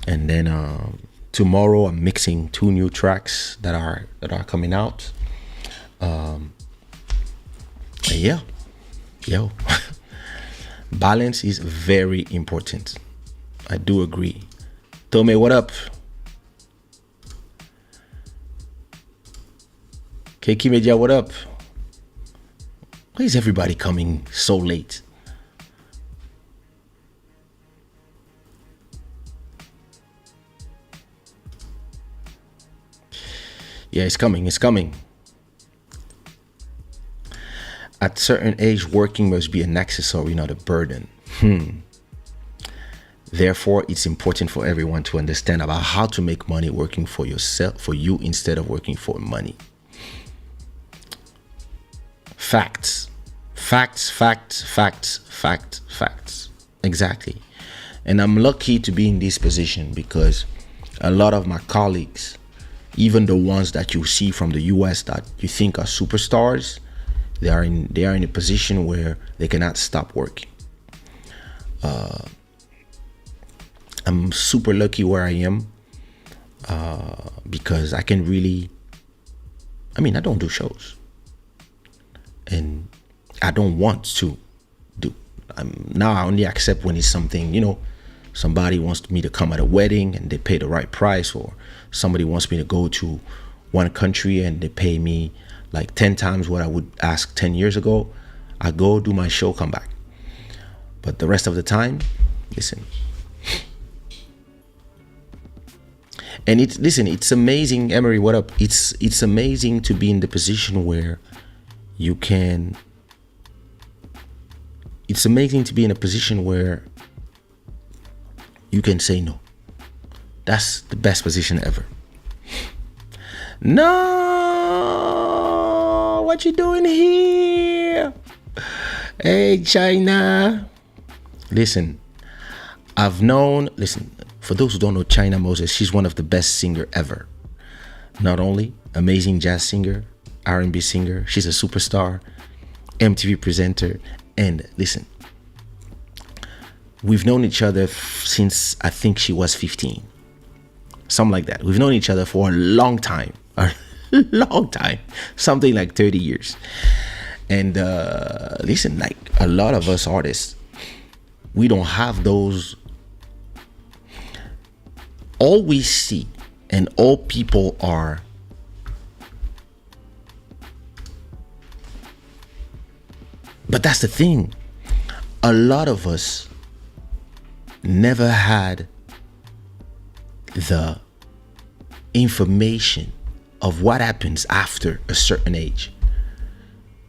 And then tomorrow I'm mixing 2 new tracks that are coming out. Yeah, yo, balance is very important. I do agree. Tome, what up? Keiki Media, what up? Why is everybody coming so late? Yeah, it's coming. At certain age, working must be an accessory, not a burden. Therefore, it's important for everyone to understand about how to make money working for yourself, for you, instead of working for money. Facts. Exactly. And I'm lucky to be in this position because a lot of my colleagues, even the ones that you see from the US that you think are superstars, they are in a position where they cannot stop working. I'm super lucky where I am because I can really, I don't do shows, and I don't want to do. Now I only accept when it's something, somebody wants me to come at a wedding and they pay the right price, or somebody wants me to go to one country and they pay me like 10 times what I would ask 10 years ago. I go do my show, come back. But the rest of the time, listen. And it's amazing, Emery, what up? It's amazing to be in the position where you can. It's amazing to be in a position where you can say no. That's the best position ever. No, what you doing here? Hey, China. Listen, for those who don't know China Moses, she's one of the best singer ever. Not only amazing jazz singer, R&B singer, she's a superstar, MTV presenter, and listen, we've known each other since I think she was 15. Something like that. We've known each other for a long time. Something like 30 years. And listen, like a lot of us artists, we don't have those. All we see and all people are But that's the thing. A lot of us never had the information of what happens after a certain age.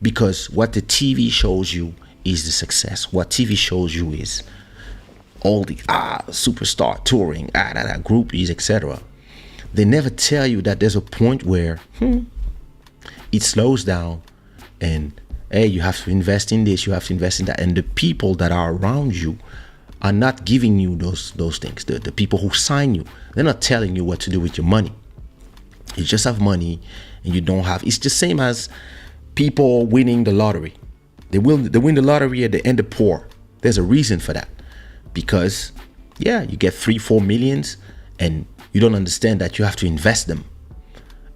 Because what the TV shows you is the success. What TV shows you is all the superstar touring, groupies, etc. They never tell you that there's a point where it slows down, and hey, you have to invest in this, you have to invest in that, and the people that are around you are not giving you those things. The people who sign you, they're not telling you what to do with your money. You just have money, and you don't have. It's the same as people winning the lottery. They win the lottery and they end up poor. There's a reason for that. Because, yeah, you get 3-4 millions and you don't understand that you have to invest them.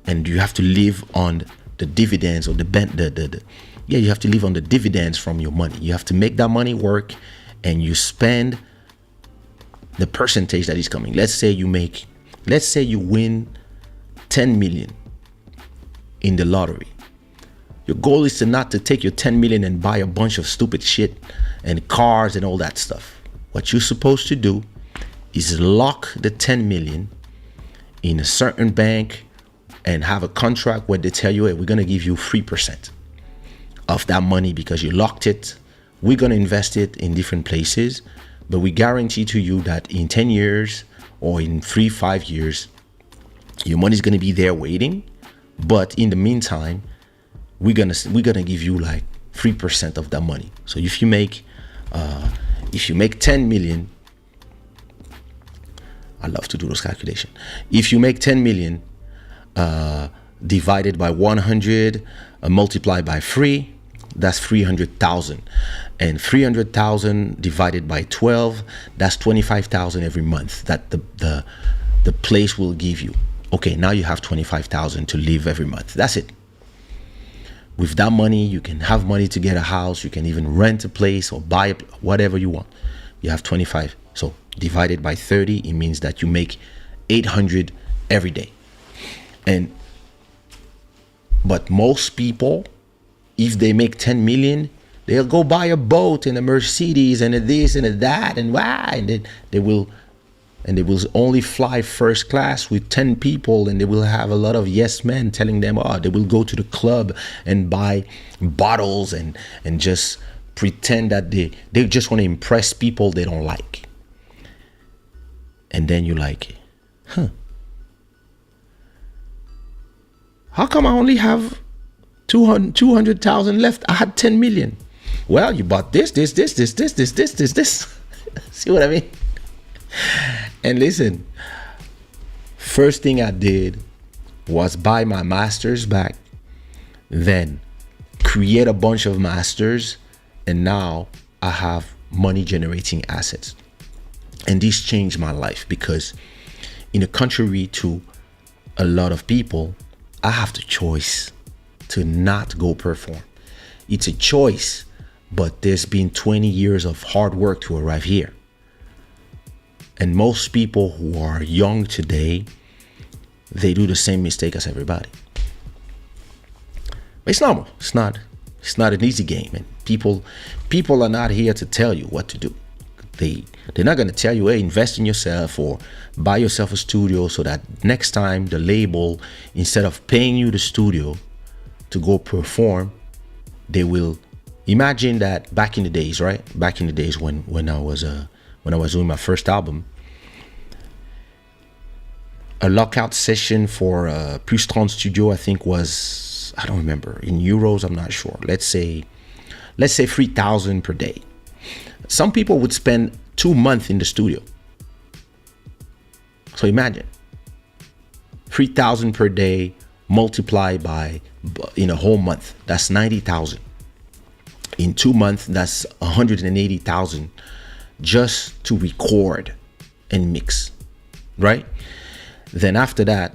And you have to live on the dividends or you have to live on the dividends from your money. You have to make that money work, and you spend the percentage that is coming. Let's say you win 10 million in the lottery. Your goal is not to take your 10 million and buy a bunch of stupid shit and cars and all that stuff. What you're supposed to do is lock the 10 million in a certain bank and have a contract where they tell you, hey, we're going to give you 3% of that money because you locked it. We're going to invest it in different places, but we guarantee to you that in 10 years or in 3-5 years, your money is going to be there waiting. But in the meantime, we're gonna give you like 3% of that money. So if you make 10 million, I love to do those calculations. If you make 10 million divided by 100 multiplied by 3, that's 300,000. And 300,000 divided by 12, that's 25,000 every month that the place will give you. Okay, now you have 25,000 to live every month. That's it. With that money, you can have money to get a house. You can even rent a place or buy whatever you want. You have 25. So divided by 30, it means that you make 800 every day. But most people, if they make 10 million, they'll go buy a boat and a Mercedes and a this and a that and then they will only fly first class with 10 people, and they will have a lot of yes men telling them, they will go to the club and buy bottles and just pretend that they just want to impress people they don't like. And then you're like, how come I only have 200,000 left? I had 10 million. Well, you bought this. See what I mean? And listen, first thing I did was buy my masters back, then create a bunch of masters, and now I have money generating assets. And this changed my life because, in the contrary to a lot of people, I have the choice to not go perform. It's a choice, but there's been 20 years of hard work to arrive here. And most people who are young today, they do the same mistake as everybody. But it's normal. It's not an easy game. And people are not here to tell you what to do. They're not going to tell you, hey, invest in yourself or buy yourself a studio so that next time the label, instead of paying you the studio to go perform, they will imagine that back in the days, right? Back in the days when I was doing my first album, a lockout session for Plus 30 Studio, I think was, I don't remember, in euros, I'm not sure. Let's say 3,000 per day. Some people would spend 2 months in the studio. So imagine 3,000 per day multiplied by, in a whole month, that's 90,000. In 2 months, that's 180,000 just to record and mix, right? Then after that,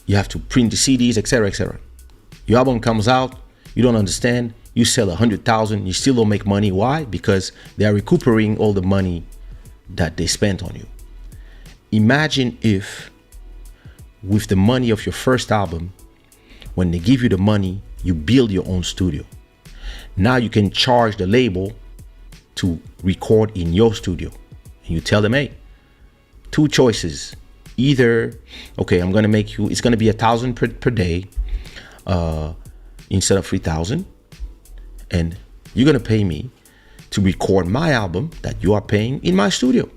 you have to print the CDs, etc., etc. Your album comes out, you don't understand, you sell 100,000, you still don't make money. Why? Because they are recuperating all the money that they spent on you. Imagine if, with the money of your first album, when they give you the money, you build your own studio. Now you can charge the label to record in your studio. And you tell them, hey, two choices. Either, okay, I'm gonna make you, it's gonna be $1,000 per day instead of 3,000. And you're gonna pay me to record my album that you are paying in my studio.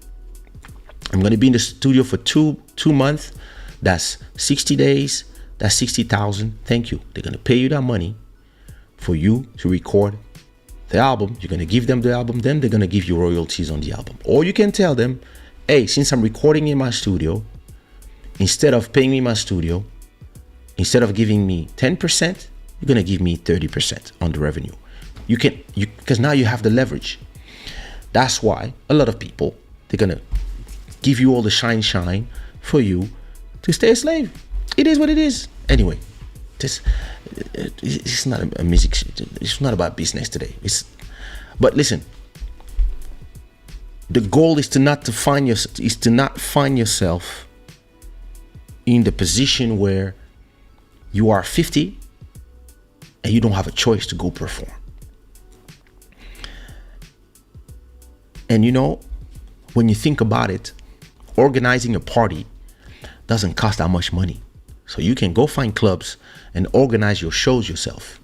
I'm gonna be in the studio for two months. That's 60 days. That's 60,000. Thank you. They're gonna pay you that money for you to record the album. You're gonna give them the album, then they're gonna give you royalties on the album. Or you can tell them, hey, since I'm recording in my studio, instead of paying me my studio, instead of giving me 10%, you're gonna give me 30% on the revenue. Because now you have the leverage. That's why a lot of people, they're gonna give you all the shine for you to stay a slave. It is what it is. Anyway, it's not a music. It's not about business today. But listen, the goal is to not find yourself in the position where you are 50 and you don't have a choice to go perform. And you know, when you think about it, organizing a party doesn't cost that much money. So you can go find clubs and organize your shows yourself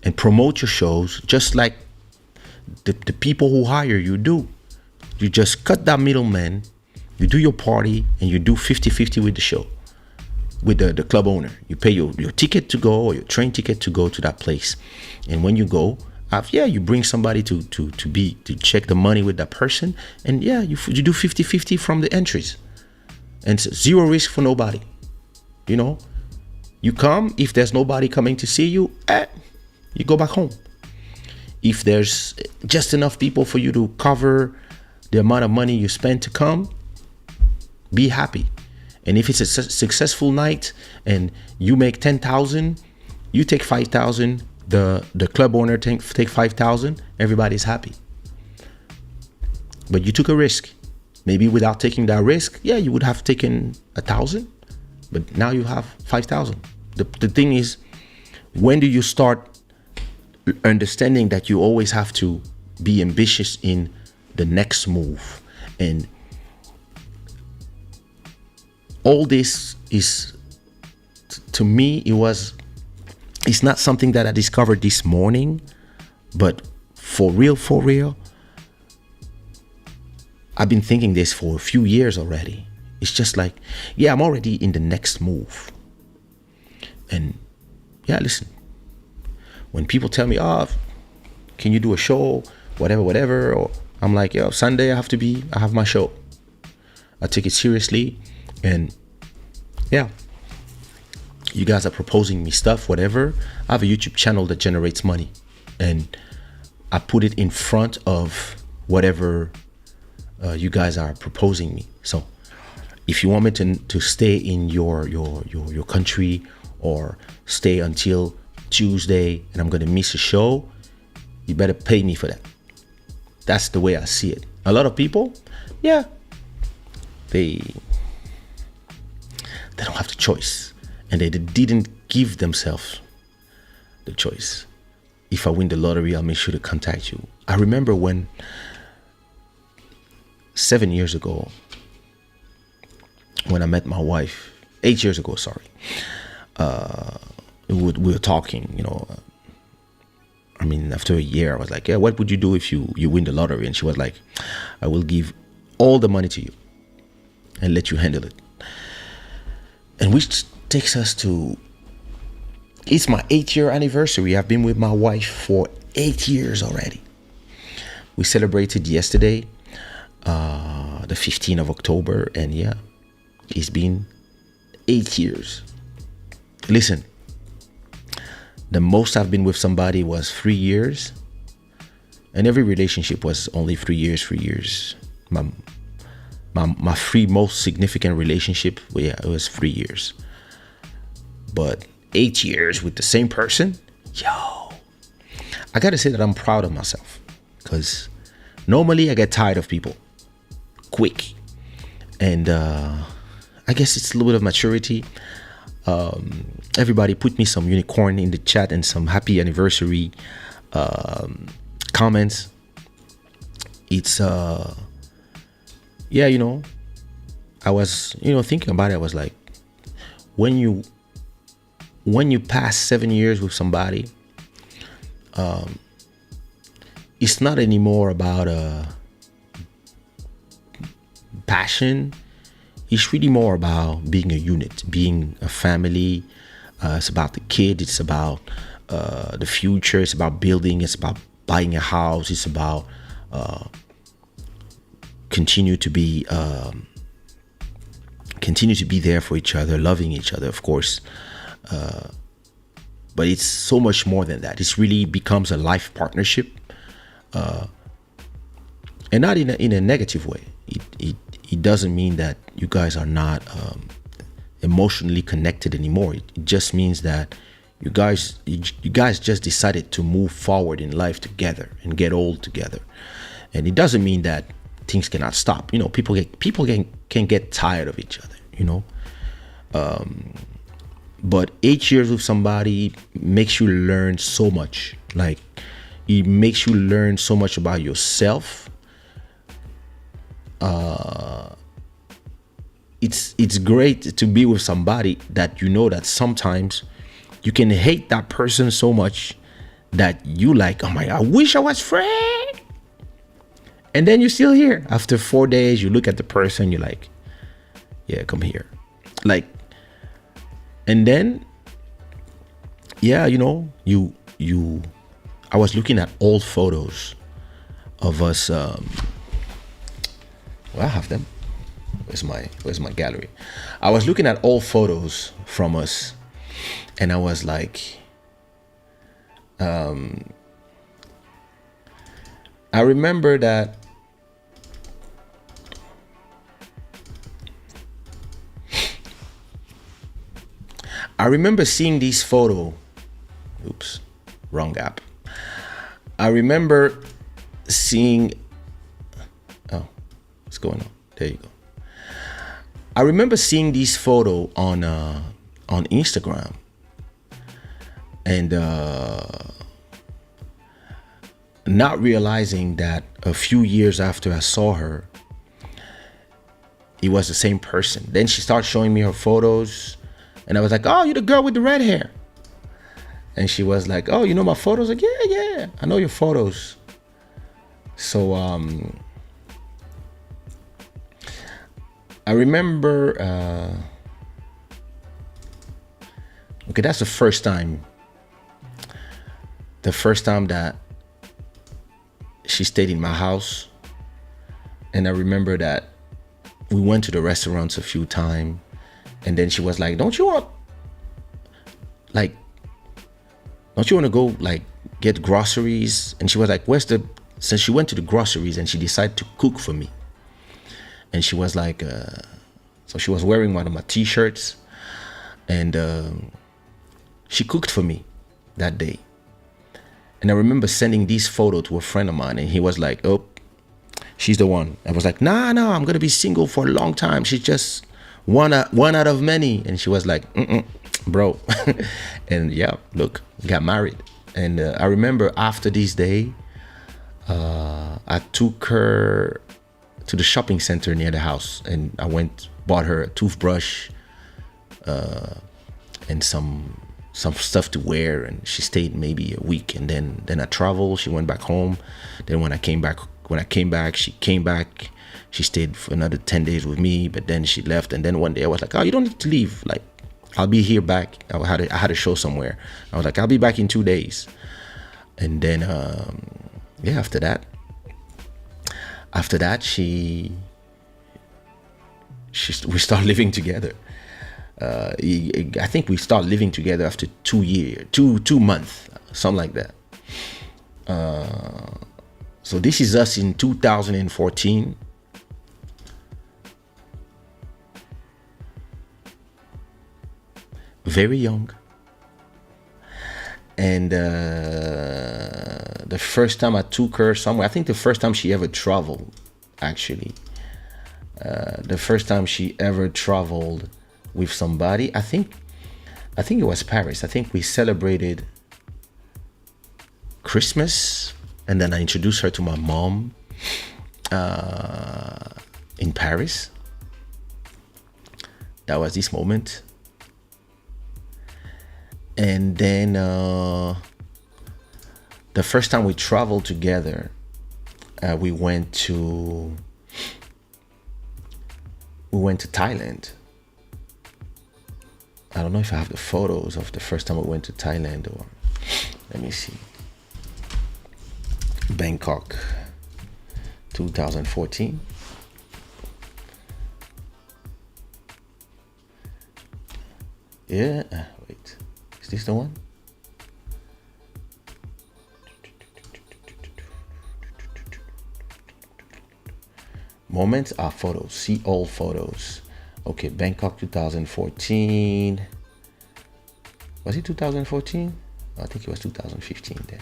and promote your shows just like the people who hire you do. You just cut that middleman, you do your party, and you do 50-50 with the show, with the club owner. You pay your ticket to go, or your train ticket to go to that place. And when you go, you bring somebody to check the money with that person. And you do 50-50 from the entries. And it's zero risk for nobody. You know, you come, if there's nobody coming to see you, you go back home. If there's just enough people for you to cover the amount of money you spend to come, be happy. And if it's a successful night and you make 10,000, you take 5,000, the club owner take 5,000, everybody's happy. But you took a risk. Maybe without taking that risk, you would have taken 1,000, but now you have 5,000. The thing is, when do you start understanding that you always have to be ambitious in the next move? And all this is, to me, it's not something that I discovered this morning, but for real, I've been thinking this for a few years already. It's just like, I'm already in the next move. And listen, when people tell me, can you do a show, whatever, or I'm like, Sunday I have my show. I take it seriously. And you guys are proposing me stuff, whatever. I have a YouTube channel that generates money, and I put it in front of whatever you guys are proposing me. So if you want me to stay in your country, or stay until Tuesday and I'm gonna miss a show, you better pay me for that. That's the way I see it. A lot of people, they don't have the choice, and they didn't give themselves the choice. If I win the lottery, I'll make sure to contact you. I remember when 7 years ago, when I met my wife, 8 years ago, sorry, we were talking, after a year, I was like, what would you do if you win the lottery? And she was like, I will give all the money to you and let you handle it. And which takes us to, it's my 8-year anniversary. I've been with my wife for 8 years already. We celebrated yesterday, the 15th of October, and it's been 8 years. Listen, the most I've been with somebody was 3 years, and every relationship was only 3 years. My three most significant relationship, it was 3 years. But 8 years with the same person, I gotta say that I'm proud of myself, because normally I get tired of people quick, and I guess it's a little bit of maturity. Everybody put me some unicorn in the chat and some happy anniversary comments. It's yeah, I was thinking about it. I was like, when you pass 7 years with somebody, it's not anymore about passion. It's really more about being a unit, being a family. It's about the kid. It's about the future. It's about building. It's about buying a house. It's about continue to be there for each other, loving each other, of course. But it's so much more than that. It really becomes a life partnership, and not in a negative way. It doesn't mean that you guys are not emotionally connected anymore. It just means that you guys just decided to move forward in life together and get old together. And it doesn't mean that things cannot stop. People can get tired of each other. But 8 years with somebody makes you learn so much. Like, it makes you learn so much about yourself. It's great to be with somebody that that sometimes you can hate that person so much that you like, oh my, I wish I was Fred. And then you're still here. After 4 days, you look at the person, you're like, yeah, come here. Like, and then, yeah, I was looking at old photos of us. Well, I have them. Where's my gallery? I was looking at old photos from us, and I was like, I remember that I remember seeing these photo. Oops, wrong app. I remember seeing. Oh, what's going on? There you go. I remember seeing these photo on Instagram, and not realizing that a few years after I saw her, it was the same person. Then she started showing me her photos, and I was like, "Oh, you're the girl with the red hair." And she was like, "Oh, you know my photos?" Like, yeah, I know your photos. So I remember, okay, that's the first time that she stayed in my house. And I remember that we went to the restaurants a few times, and then she was like, don't you want to go like get groceries? And she was like, so she went to the groceries and she decided to cook for me. And she was like, so she was wearing one of my t-shirts, and she cooked for me that day. And I remember sending these photos to a friend of mine, and he was like, "Oh, she's the one." I was like, "Nah, I'm gonna be single for a long time. She's just one out of many." And she was like, "Bro," and yeah, look, got married. And I remember after this day, I took her to the shopping center near the house, and I bought her a toothbrush and some stuff to wear, and she stayed maybe a week, and then I traveled. She went back home. Then when I came back, she came back. She stayed for another 10 days with me, but then she left. And then one day I was like, "Oh, you don't need to leave. Like, I'll be here back." I had a show somewhere. I was like, "I'll be back in 2 days." And then yeah, after that, we started living together. I think we started living together after 2 months, something like that. So this is us in 2014. Very young. And the first time I took her somewhere, I think the first time she ever traveled, actually. The first time she ever traveled with somebody, I think it was Paris. I think we celebrated Christmas, and then I introduced her to my mom in Paris. That was this moment. And then the first time we traveled together, we went to Thailand. I don't know if I have the photos of the first time we went to Thailand, or let me see. Bangkok, 2014. Yeah, wait, is this the one? Moments are photos. See all photos. Okay, Bangkok 2014. Was it 2014? I think it was 2015 then.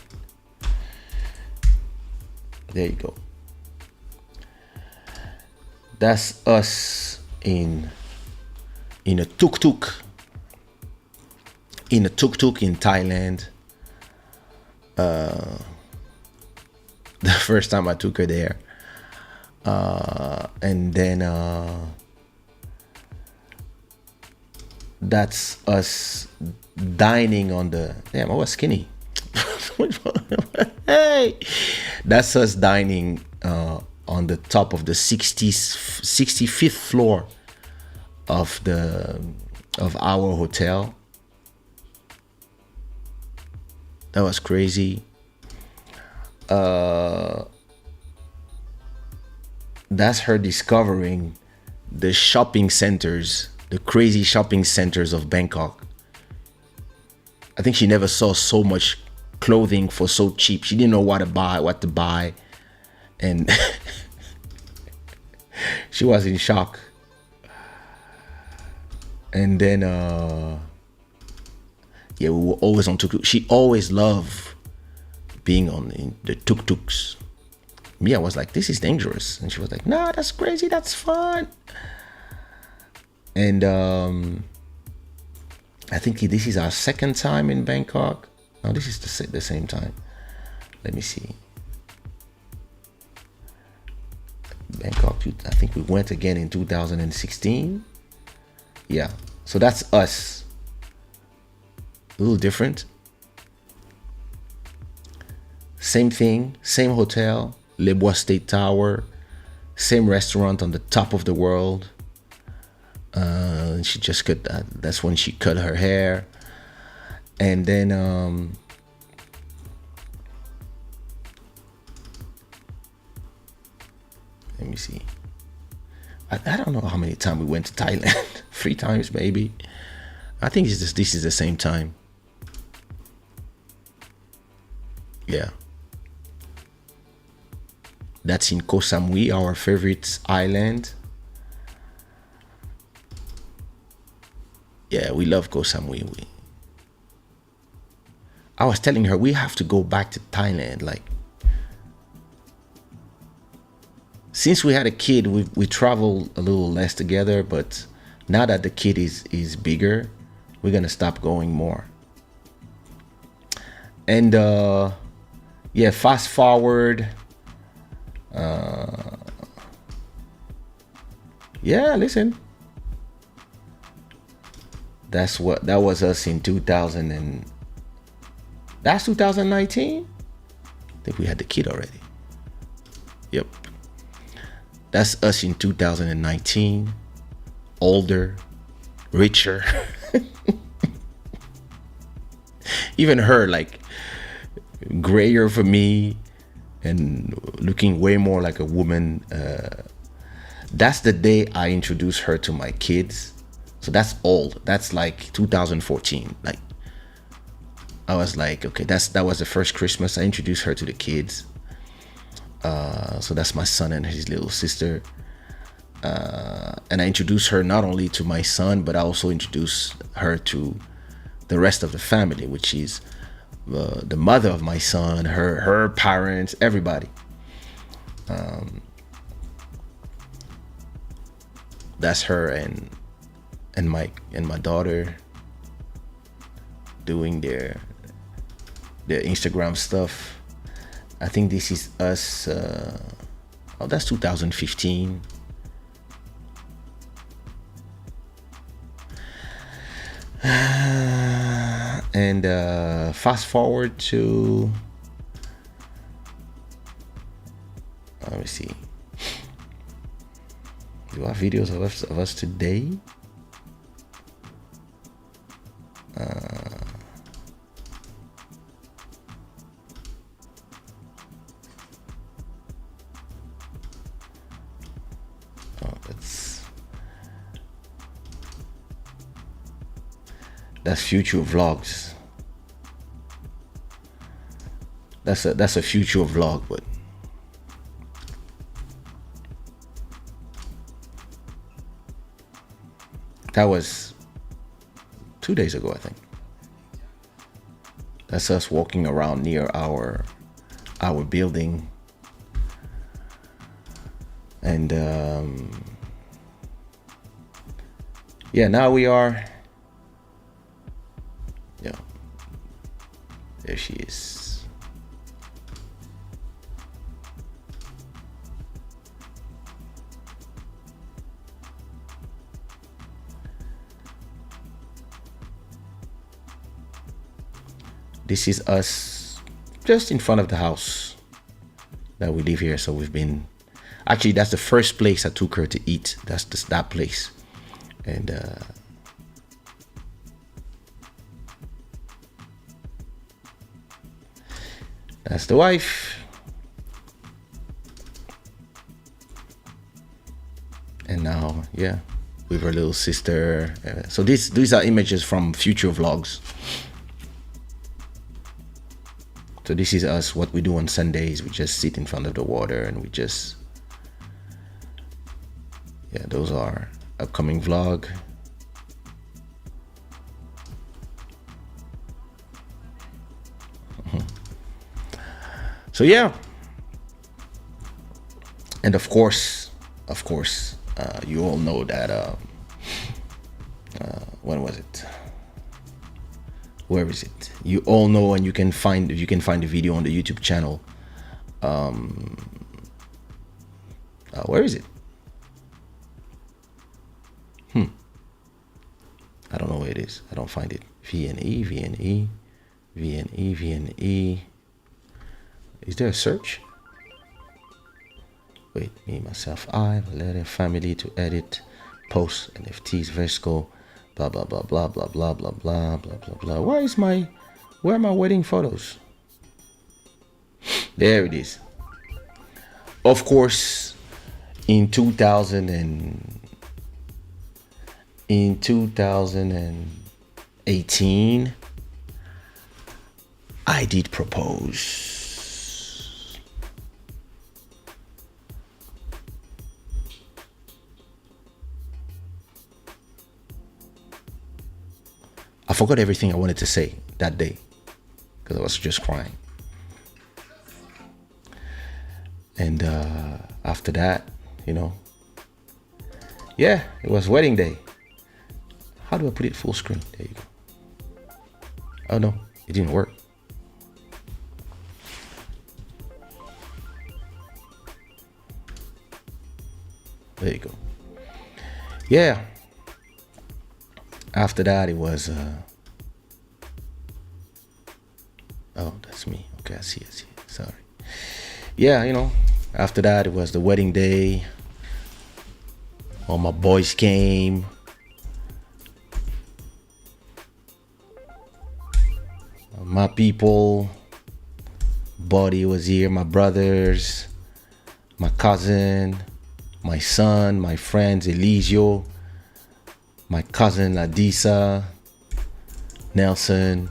There you go. That's us in a tuk-tuk. In a tuk-tuk in Thailand. The first time I took her there. And then that's us dining on the, damn, I was skinny. Hey, that's us dining on the top of the 65th floor of our hotel. That was crazy. That's her discovering the shopping centers, the crazy shopping centers of Bangkok. I think she never saw so much clothing for so cheap. She didn't know what to buy. And she was in shock. And then, we were always on tuk-tuk. She always loved being on the tuk-tuks. Me, I was like, this is dangerous. And she was like, nah, that's crazy, that's fun. And I think this is our second time in Bangkok. No, this is the same time. Let me see. Bangkok, I think we went again in 2016. Yeah, so that's us. A little different. Same thing, same hotel, Les Bois State Tower, same restaurant on the top of the world. She just cut that. That's when she cut her hair. And then let me see. I don't know how many times we went to Thailand. 3 times maybe. I think this is the same time. Yeah. That's in Koh Samui, our favorite island. Yeah, we love Koh Samui. I was telling her we have to go back to Thailand. Like, since we had a kid, we travel a little less together, but now that the kid is bigger, we're gonna stop going more. And fast forward. Listen. That was us in 2000 and that's 2019. I think we had the kid already. Yep. That's us in 2019. Older, richer. Even her, like, grayer for me and looking way more like a woman. That's the day I introduced her to my kids. So that's old. That's like 2014. Like, I was like, okay, that was the first Christmas I introduced her to the kids. So that's my son and his little sister. And I introduced her not only to my son, but I also introduced her to the rest of the family, which is the mother of my son, her parents, everybody. That's her and my daughter doing their Instagram stuff. I think this is us. Oh, that's 2015. And fast forward to, let me see. Do I have videos of us today? That's future vlogs. That's a future vlog, but that was 2 days ago, I think. That's us walking around near our building, and yeah, now we are. Yeah, there she is. This is us just in front of the house that we live here. So we've been, actually that's the first place I took her to eat. That's that place. And that's the wife. And now, yeah, with her little sister. So these are images from future vlogs. So this is us, what we do on Sundays. We just sit in front of the water and we just, yeah, those are upcoming vlog. So yeah, and of course, you all know that. When was it? Where is it? You all know, and you can find the video on the YouTube channel. Where is it? I don't know where it is. I don't find it. VNE. Is there a search? Wait, me, myself, I, Valeria, family to edit, post, NFTs, Vesco, blah, blah, blah, blah, blah, blah, blah, blah, blah, blah, blah. Where are my wedding photos? There it is. Of course, in 2018, I did propose. I forgot everything I wanted to say that day because I was just crying. And after that, yeah, it was wedding day. How do I put it full screen? There you go. Oh no, it didn't work. There you go. Yeah. After that, it was. Oh, that's me. Okay, I see. Sorry. Yeah, after that, it was the wedding day. All my boys came. My people. Buddy was here. My brothers. My cousin. My son. My friends. Elisio. My cousin Adisa, Nelson.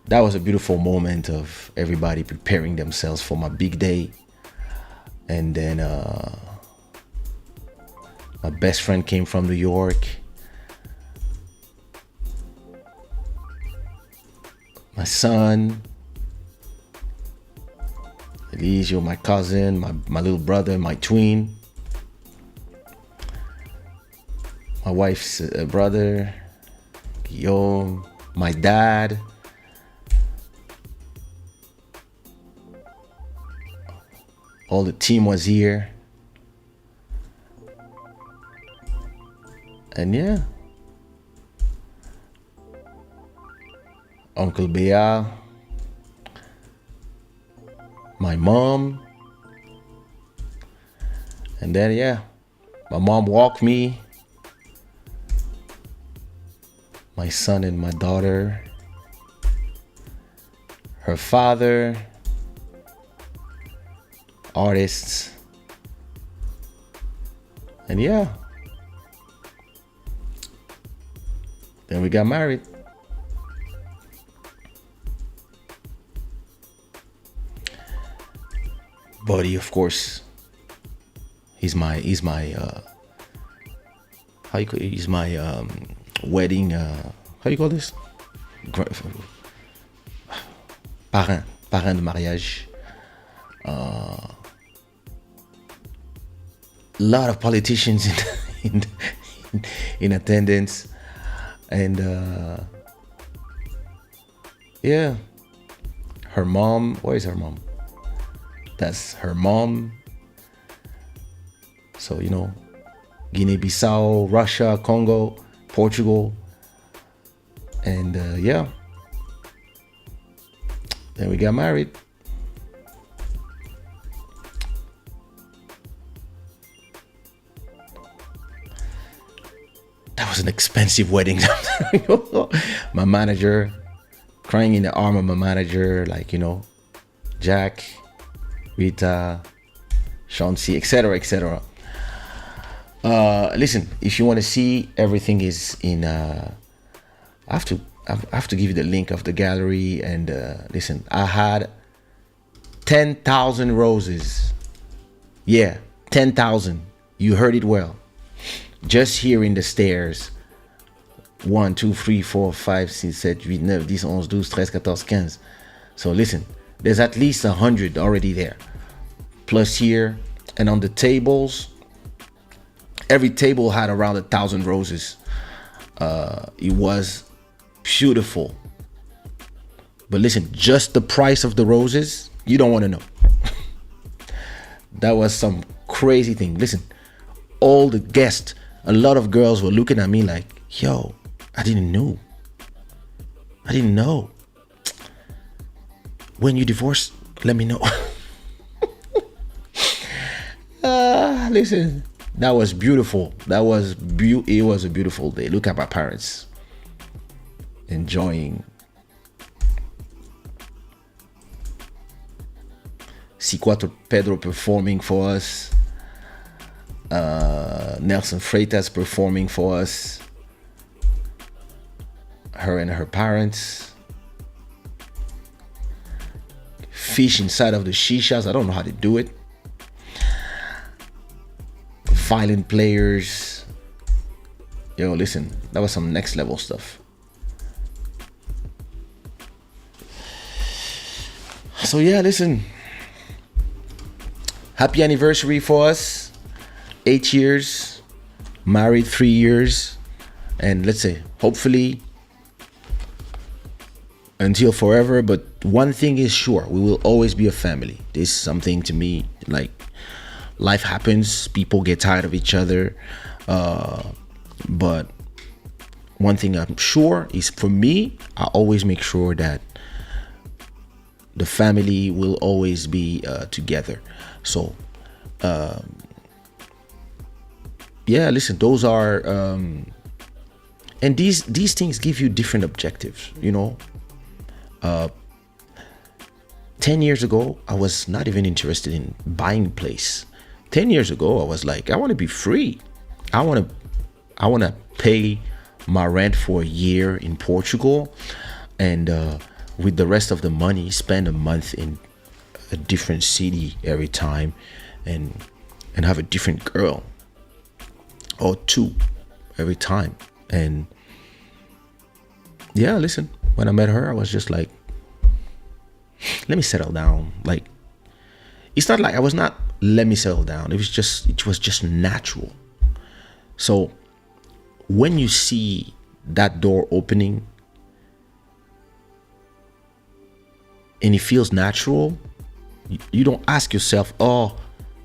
That was a beautiful moment of everybody preparing themselves for my big day. And then my best friend came from New York. My son, Elisio, my cousin, my little brother, my twin. My wife's brother, Guillaume, my dad, All the team was here. And yeah, Uncle Bea, my mom, and then yeah, my mom walked me, my son and my daughter, her father, artists, and yeah, then we got married. Buddy, of course, he's my how you call, he's my wedding how you call this, parrain de mariage. A lot of politicians in attendance, and yeah, her mom. Where is her mom? That's her mom. So, you know, Guinea-Bissau, Russia, Congo, Portugal. And yeah. Then we got married. That was an expensive wedding. My manager, crying in the arm of my manager, like, you know, Jack, Rita, Chauncey, etc., etc. Listen, if you want to see, everything is in. I have to give you the link of the gallery. And listen, I had 10,000 roses. Yeah, 10,000. You heard it well. Just here in the stairs. 1, 2, 3, 4, 5, 6, 7, 8, 9, 10, 11, 12, 13, 14, 15. So listen, there's at least 100 already there. Plus here, and on the tables, every table had around 1,000 roses. It was beautiful. But listen, just the price of the roses, you don't want to know. That was some crazy thing. Listen, all the guests, a lot of girls were looking at me like, yo, I didn't know. When you divorce, let me know. Listen, that was beautiful. It was a beautiful day. Look at my parents enjoying. Ciquato Pedro performing for us. Nelson Freitas performing for us. Her and her parents. Fish inside of the shishas. I don't know how to do it. Violin players. Yo, listen, that was some next level stuff. So yeah, listen. Happy anniversary for us. 8 years. Married 3 years. And let's say, hopefully, until forever. But one thing is sure, we will always be a family. This is something to me, like, life happens, people get tired of each other, but one thing I'm sure is, for me, I always make sure that the family will always be together. So yeah, listen, those are and these things give you different objectives, you know. 10 years ago, I was not even interested in buying a place. 10 years ago, I was like, I want to be free. I want to pay my rent for a year in Portugal, and with the rest of the money, spend a month in a different city every time, and have a different girl or two every time. And yeah, listen, when I met her, I was just like, let me settle down. Like, it's not like I was not, let me settle down. It was just natural. So when you see that door opening and it feels natural, You don't ask yourself, oh,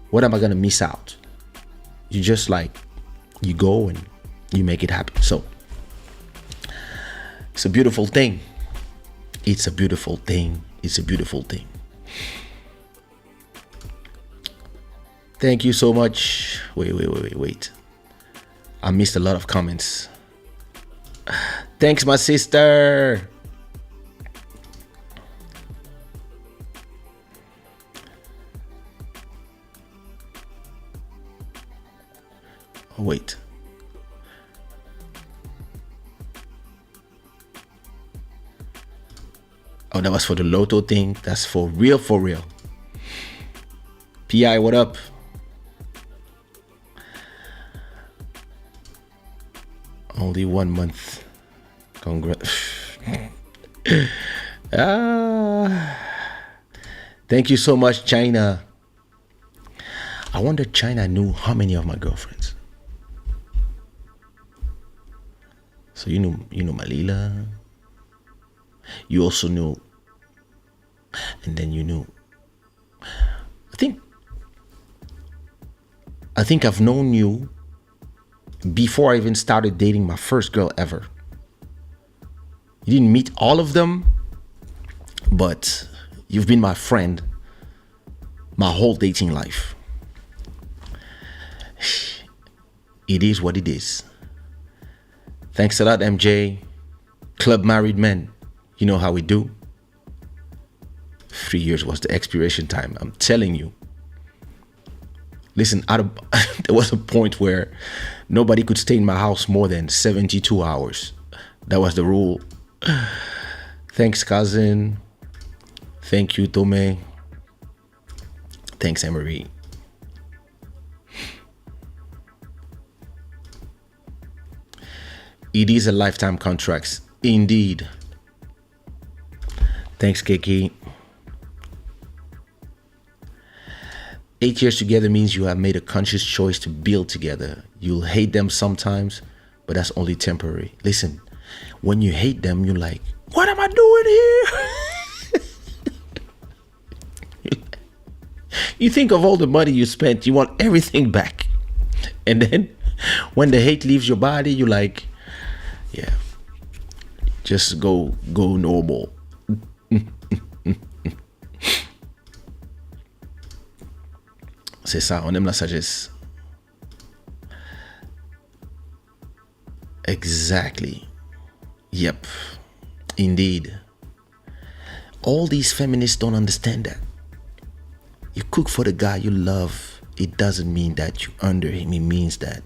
what am I gonna miss out? You just like, you go and you make it happen. So it's a beautiful thing. It's a beautiful thing. It's a beautiful thing. Thank you so much. Wait. I missed a lot of comments. Thanks, my sister. Oh, wait. Oh, that was for the Lotto thing. That's for real, for real. PI, what up? Only 1 month. Congrats. Thank you so much, China. I wonder China knew how many of my girlfriends. So you knew Malila. You also knew, and then you knew. I think I've known you before I even started dating my first girl ever. You didn't meet all of them, but you've been my friend my whole dating life. It is what it is. Thanks a lot, MJ. Club Married Men. You know how we do. 3 years was the expiration time. I'm telling you. Listen, there was a point where nobody could stay in my house more than 72 hours. That was the rule. Thanks, cousin. Thank you, Tome. Thanks, Emery. It is a lifetime contract. Indeed. Thanks, Kiki. 8 years together means you have made a conscious choice to build together. You'll hate them sometimes, but that's only temporary. Listen, when you hate them, you're like, what am I doing here? You think of all the money you spent, you want everything back. And then when the hate leaves your body, you're like, yeah, just go normal. C'est ça, on aime la sagesse. Exactly. Yep. Indeed. All these feminists don't understand that. You cook for the guy you love. It doesn't mean that you're under him. It means that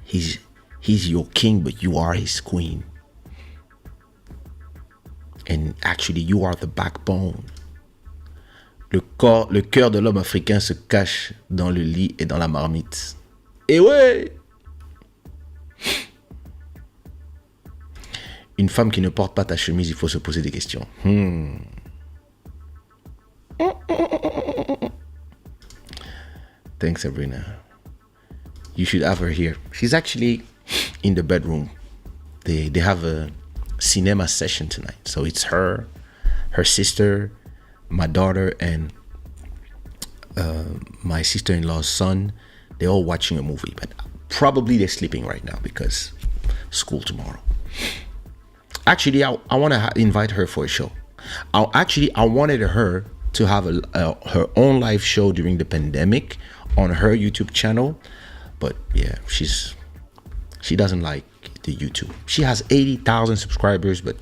he's your king, but you are his queen. And actually, you are the backbone. Le cœur de l'homme africain se cache dans le lit et dans la marmite. Et ouais! Une femme qui ne porte pas ta chemise, il faut se poser des questions. Thanks, Sabrina. You should have her here. She's actually in the bedroom. They have a cinema session tonight. So it's her sister, my daughter, and my sister-in-law's son. They're all watching a movie, but probably they're sleeping right now because school tomorrow. Actually, I want to invite her for a show. I wanted her to have her own live show during the pandemic on her YouTube channel, but yeah, she doesn't like the YouTube. She has 80,000 subscribers, but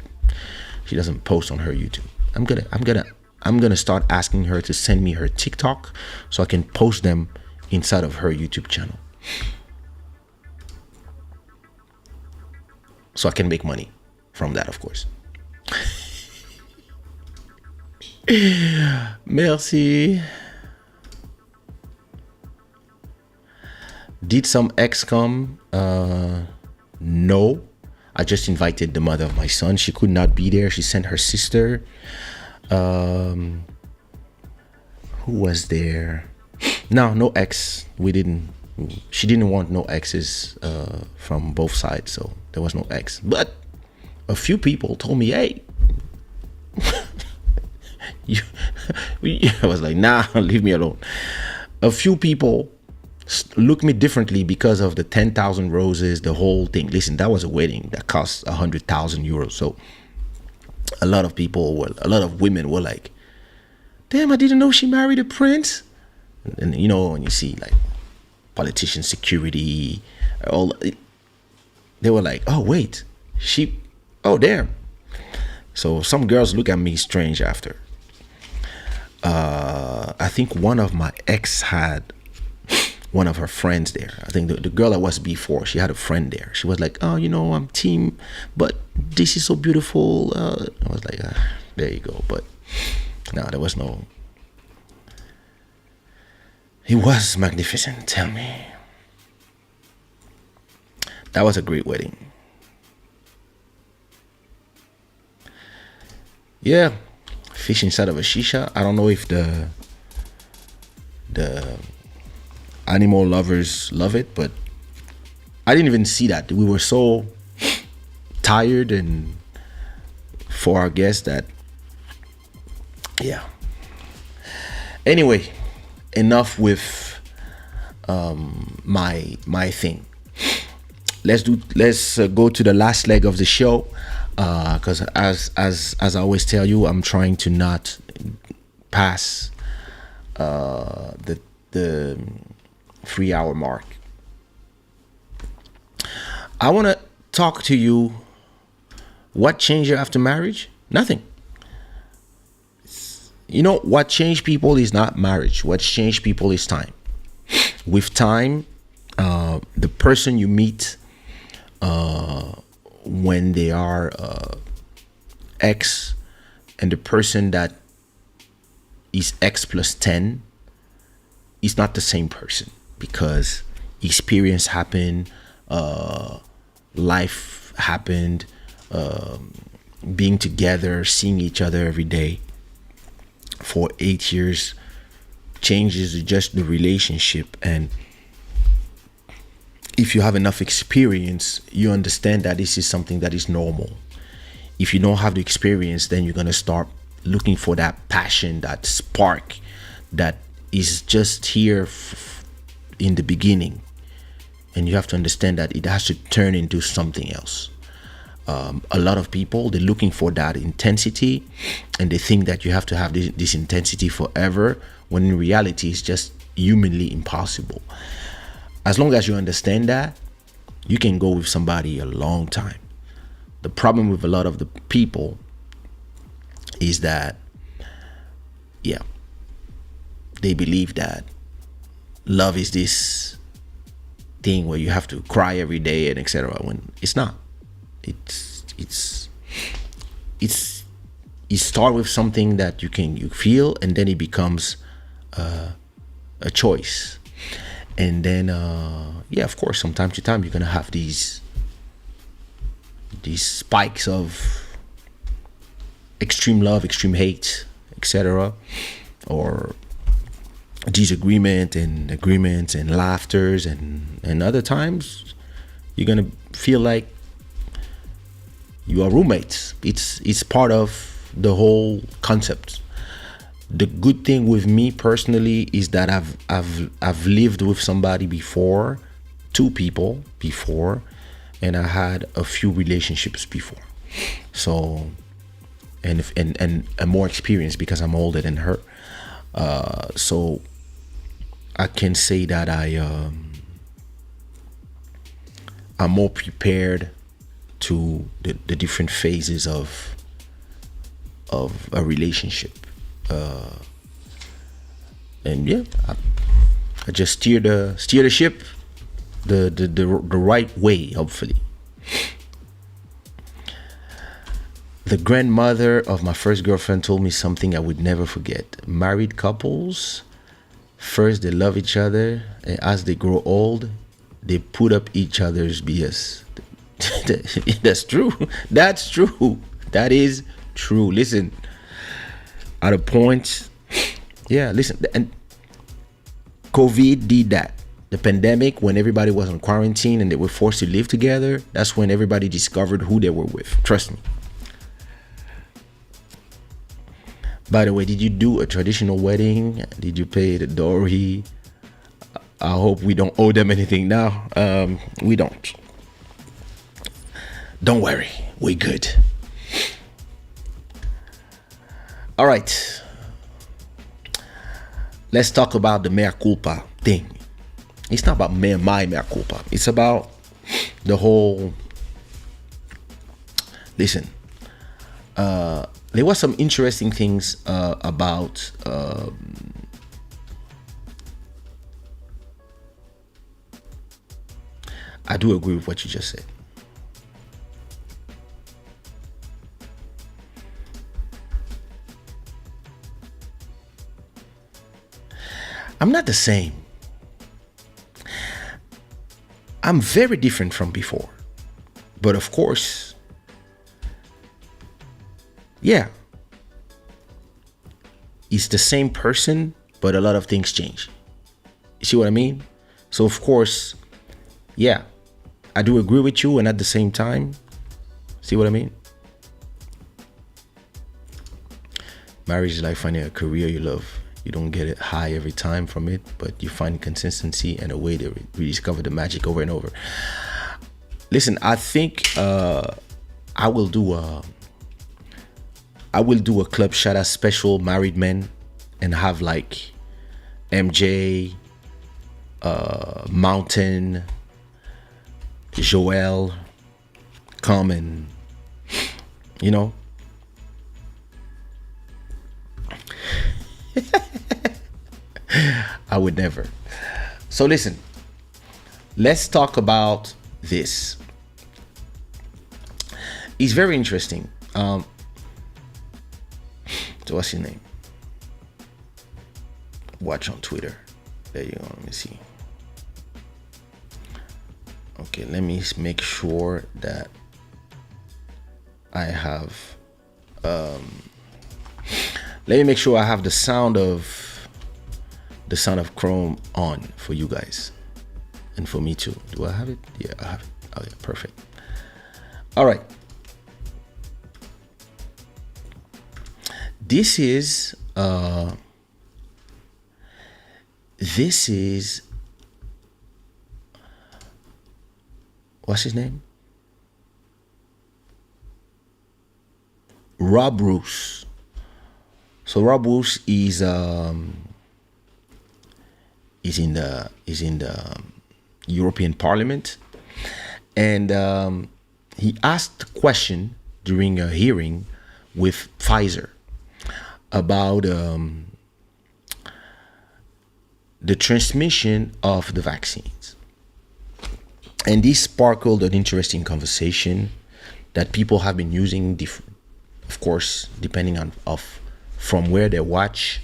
she doesn't post on her YouTube. I'm gonna start asking her to send me her TikTok so I can post them inside of her YouTube channel, so I can make money from that, of course. Merci. Did some ex come? No. I just invited the mother of my son. She could not be there. She sent her sister. Who was there? No ex. She didn't want no exes from both sides, so there was no ex. But a few people told me, hey, I was like, nah, leave me alone. A few people look me differently because of the 10,000 roses, the whole thing. Listen, that was a wedding that cost 100,000 euros. So a lot of women were like, damn, I didn't know she married a prince. And you know, when you see like politician security, they were like, oh wait, oh damn. So some girls look at me strange after. I think one of my ex had one of her friends there. I think the girl I was before, she had a friend there. She was like, oh, I'm team, but this is so beautiful. I was like, there you go. But no, there was no. It was magnificent, tell me. That was a great wedding. Yeah, fish inside of a shisha. I don't know if the animal lovers love it, but I didn't even see that. We were so tired and for our guests that, yeah. Anyway, enough with my thing. Let's go to the last leg of the show, because as I always tell you, I'm trying to not pass the 3-hour mark. I want to talk to you. What changed you after marriage? Nothing. What changed people is not marriage. What's changed people is time. With time, the person you meet when they are X and the person that is X plus 10 is not the same person, because experience happened, life happened, being together, seeing each other every day for 8 years changes just the relationship. And if you have enough experience, you understand that this is something that is normal. If you don't have the experience, then you're going to start looking for that passion, that spark that is just here in the beginning. And you have to understand that it has to turn into something else. A lot of people, they're looking for that intensity, and they think that you have to have this intensity forever, when in reality it's just humanly impossible. As long as you understand that, you can go with somebody a long time. The problem with a lot of the people is that, yeah, they believe that love is this thing where you have to cry every day and etc. When it's not. You start with something that you feel, and then it becomes a choice. And then of course, from time to time you're gonna have these spikes of extreme love, extreme hate, etc., or disagreement and agreements and laughters, and other times you're gonna feel like you are roommates. It's part of the whole concept. The good thing with me personally is that I've lived with somebody before, 2 people before, and I had a few relationships before. So and more experience because I'm older than her. So I can say that I'm more prepared to the different phases of a relationship. And yeah, I just steer the ship the right way, hopefully. The grandmother of my first girlfriend told me something I would never forget. Married couples, first they love each other, and as they grow old, they put up each other's BS. That's true. That's true. That is true. Listen, at a point, yeah, listen, and COVID did that. The pandemic, when everybody was on quarantine and they were forced to live together, that's when everybody discovered who they were with. Trust me. By the way, did you do a traditional wedding? Did you pay the dowry? I hope we don't owe them anything now. We don't. Don't worry, we're good. All right. Let's talk about the Mea Culpa thing. It's not about my Mea Culpa. It's about the whole... Listen, there was some interesting things about... I do agree with what you just said. I'm not the same. I'm very different from before. But of course, yeah, it's the same person, but a lot of things change. You see what I mean? So of course, yeah, I do agree with you, and at the same time, see what I mean? Marriage is like finding a career you love. You don't get it high every time from it, but you find consistency and a way to rediscover the magic over and over. Listen, I think I will do a Club Shada special married men and have like MJ, Mountain, Joel come and, you know. I would never. So listen, let's talk about this. It's very interesting. So what's your name? Watch on Twitter. There you go. Let me see. Okay, let me make sure that I have let me make sure I have the sound of Chrome on for you guys and for me too. Do I have it? Yeah, I have it. Oh yeah, perfect. All right. This is what's his name? Rob Roos. So Rob Roos is in the European Parliament, and he asked a question during a hearing with Pfizer about the transmission of the vaccines, and this sparkled an interesting conversation that people have been using, of course, depending on from where they watch,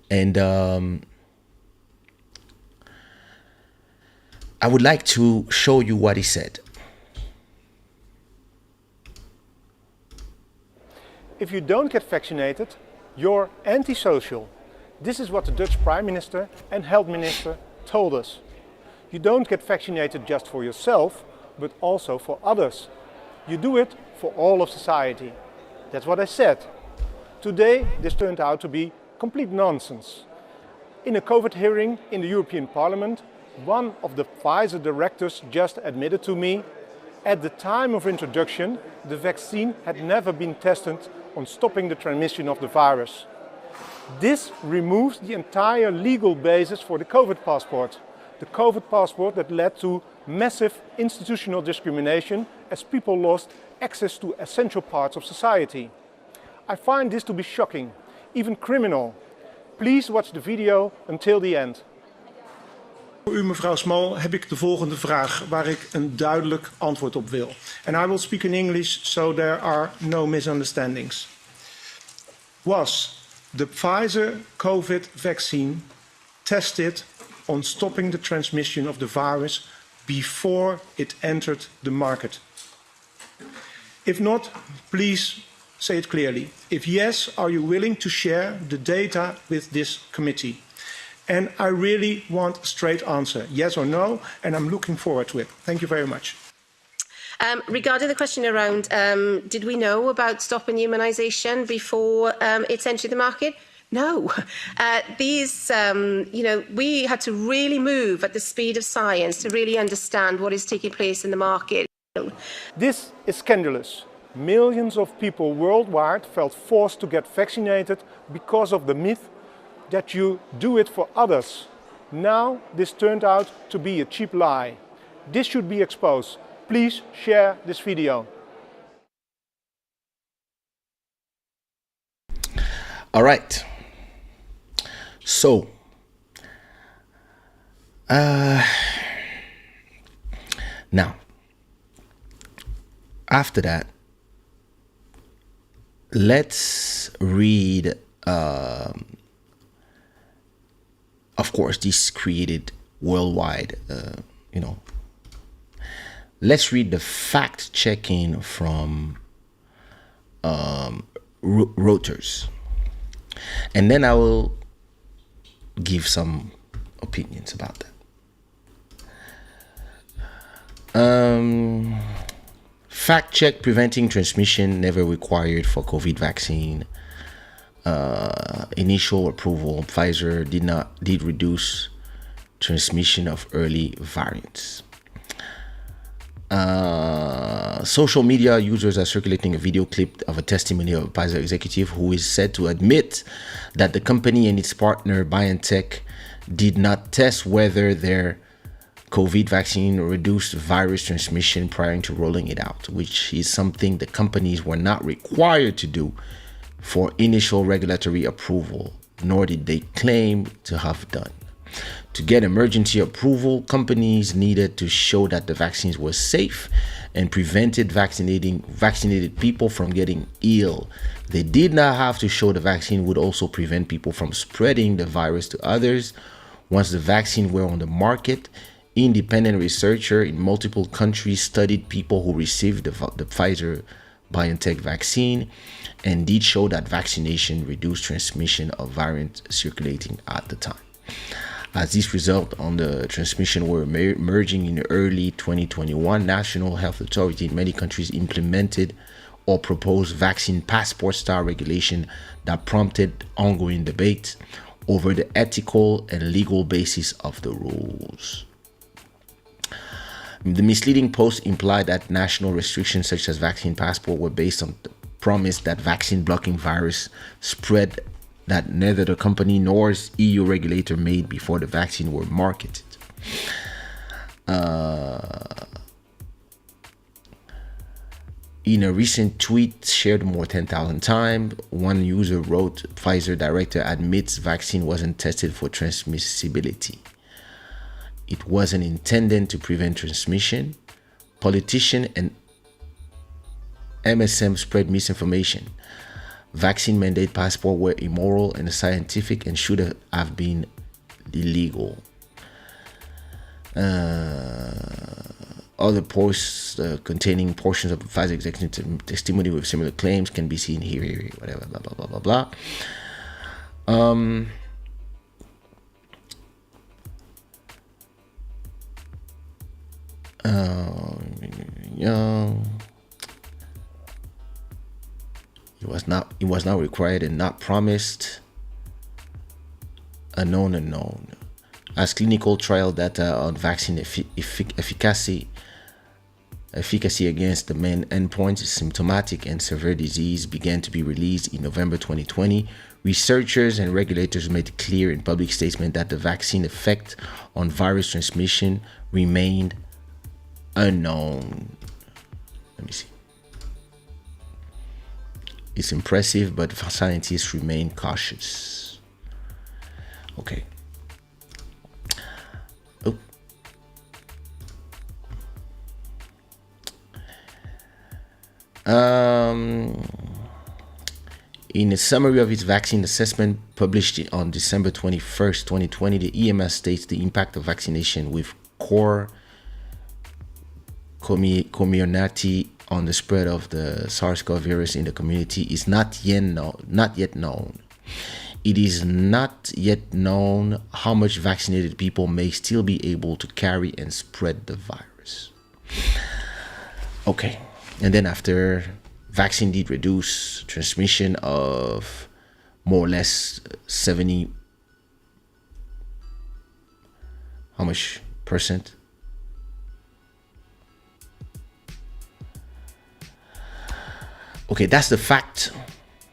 and I would like to show you what he said. If you don't get vaccinated, you're antisocial. This is what the Dutch Prime Minister and Health Minister told us. You don't get vaccinated just for yourself, but also for others. You do it for all of society. That's what I said. Today, this turned out to be complete nonsense. In a COVID hearing in the European Parliament, one of the Pfizer directors just admitted to me, at the time of introduction, the vaccine had never been tested on stopping the transmission of the virus. This removes the entire legal basis for the COVID passport. The COVID passport that led to massive institutional discrimination as people lost access to essential parts of society. I find this to be shocking, even criminal. Please watch the video until the end. Voor u, mevrouw Small, heb ik de volgende vraag waar ik een duidelijk antwoord op wil. And I will speak in English so there are no misunderstandings. Was the Pfizer COVID vaccine tested on stopping the transmission of the virus before it entered the market? If not, please say it clearly. If yes, are you willing to share the data with this committee? And I really want a straight answer, yes or no, and I'm looking forward to it. Thank you very much. Regarding the question around, did we know about stopping immunisation before it's entered the market? No. We had to really move at the speed of science to really understand what is taking place in the market. This is scandalous. Millions of people worldwide felt forced to get vaccinated because of the myth that you do it for others. Now this turned out to be a cheap lie. This should be exposed. Please share this video. All right. So, now, after that, let's read, of course, this created worldwide, let's read the fact checking from Reuters. And then I will give some opinions about that. Fact check: preventing transmission never required for COVID vaccine. Initial approval: Pfizer did reduce transmission of early variants. Social media users are circulating a video clip of a testimony of a Pfizer executive who is said to admit that the company and its partner BioNTech did not test whether their COVID vaccine reduced virus transmission prior to rolling it out, which is something the companies were not required to do for initial regulatory approval, nor did they claim to have done. To get emergency approval, companies needed to show that the vaccines were safe and prevented vaccinated people from getting ill. They did not have to show the vaccine would also prevent people from spreading the virus to others. Once the vaccine were on the market, independent researchers in multiple countries studied people who received the Pfizer BioNTech vaccine and did show that vaccination reduced transmission of variants circulating at the time. As this result on the transmission were emerging in early 2021, national health authorities in many countries implemented or proposed vaccine passport style regulation that prompted ongoing debate over the ethical and legal basis of the rules. The misleading post implied that national restrictions such as vaccine passport were based on the promise that vaccine blocking virus spread that neither the company nor its EU regulator made before the vaccine were marketed. In a recent tweet shared more than 10,000 times, one user wrote, Pfizer director admits vaccine wasn't tested for transmissibility. It wasn't intended to prevent transmission. Politicians and MSM spread misinformation. Vaccine mandate passport were immoral and unscientific and should have been illegal. Other posts containing portions of Pfizer executive testimony with similar claims can be seen here, whatever, blah, blah, blah, blah, blah. It was not required and not promised. Unknown. As clinical trial data on vaccine efficacy against the main endpoints, symptomatic and severe disease, began to be released in November 2020, researchers and regulators made clear in public statement that the vaccine effect on virus transmission remained unknown. Let me see. It's impressive, but scientists remain cautious. Okay. Oh. In a summary of its vaccine assessment published on December 21st, 2020, the EMS states the impact of vaccination with core community on the spread of the SARS-CoV virus in the community is not yet known. It is not yet known how much vaccinated people may still be able to carry and spread the virus. Okay, and then after, vaccine did reduce transmission of more or less 70, how much percent? Okay, that's the fact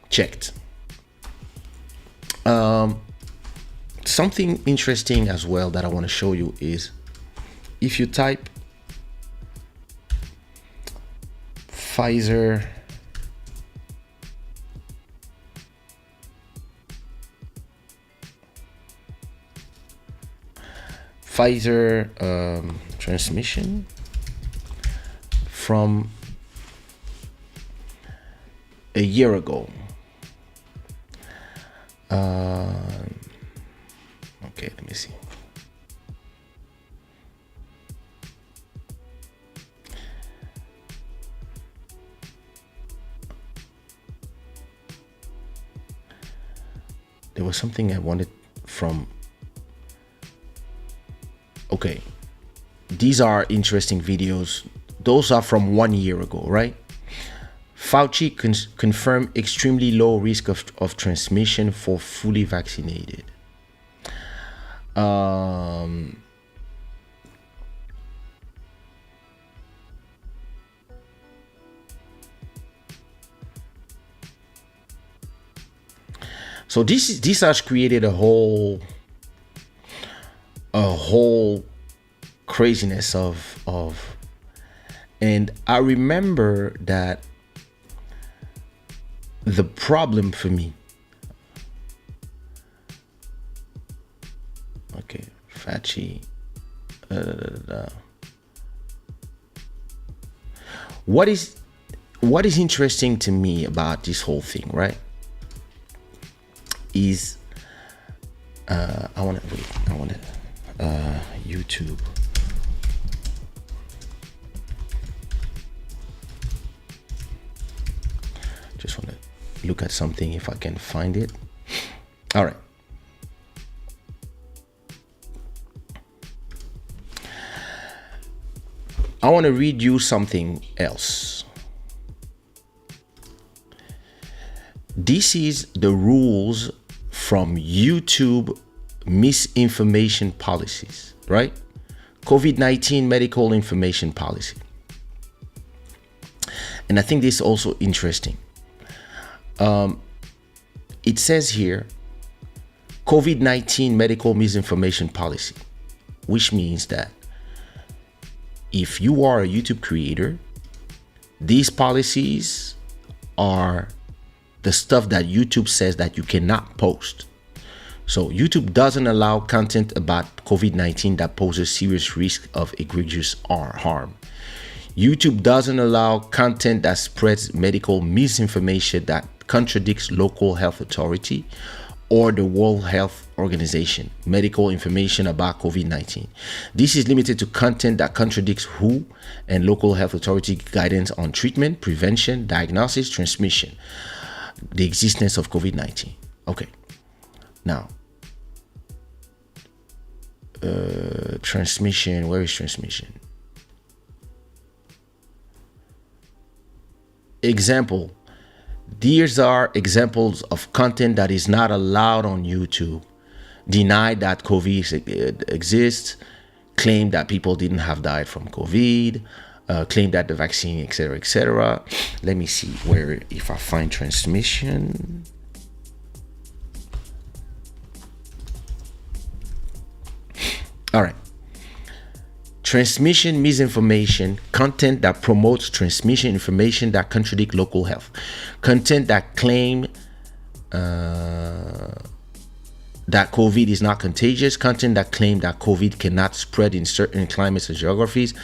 checked. Something interesting as well that I want to show you is if you type Pfizer transmission from a year ago. Okay, let me see. There was something I wanted from. Okay, these are interesting videos. Those are from 1 year ago, right? Fauci confirmed extremely low risk of transmission for fully vaccinated. So this has created a whole craziness of, and I remember that the problem for me, okay, Fauci, what is interesting to me about this whole thing, right, is I want to YouTube. Just want to look at something if I can find it. All right. I want to read you something else. This is the rules from YouTube misinformation policies, right? COVID-19 medical information policy. And I think this is also interesting. It says here, COVID-19 medical misinformation policy, which means that if you are a YouTube creator, these policies are the stuff that YouTube says that you cannot post. So YouTube doesn't allow content about COVID-19 that poses serious risk of egregious harm. YouTube doesn't allow content that spreads medical misinformation that contradicts local health authority or the World Health Organization medical information about COVID-19. This is limited to content that contradicts WHO and local health authority guidance on treatment, prevention, diagnosis, transmission, the existence of COVID-19. Okay. Now, transmission, where is transmission? Example. These are examples of content that is not allowed on YouTube. Deny that COVID exists, claim that people didn't have died from COVID, claim that the vaccine, etc., etc. Let me see where, if I find transmission. All right. Transmission misinformation, content that promotes transmission information that contradict local health, content that claim that COVID is not contagious, content that claim that COVID cannot spread in certain climates and geographies,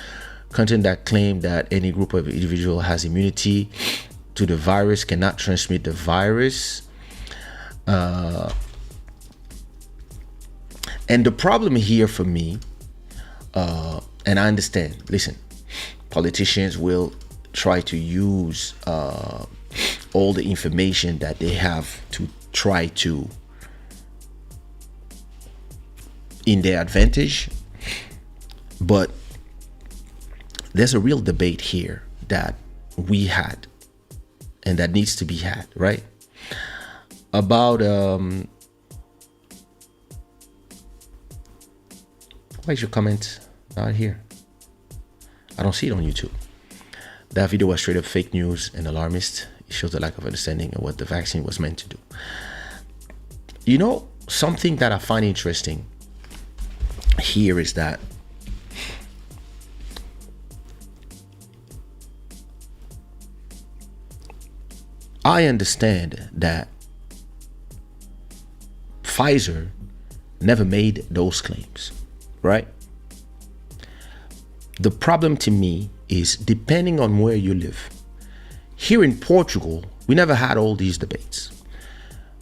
content that claim that any group of individual has immunity to the virus cannot transmit the virus. And the problem here for me, and I understand, listen, politicians will try to use all the information that they have to try to, in their advantage. But there's a real debate here that we had and that needs to be had, right? About why is your comment not here? I don't see it on YouTube. That video was straight up fake news and alarmist. It shows the lack of understanding of what the vaccine was meant to do. You know, something that I find interesting here is that I understand that Pfizer never made those claims, right? The problem to me is depending on where you live. Here in Portugal, we never had all these debates.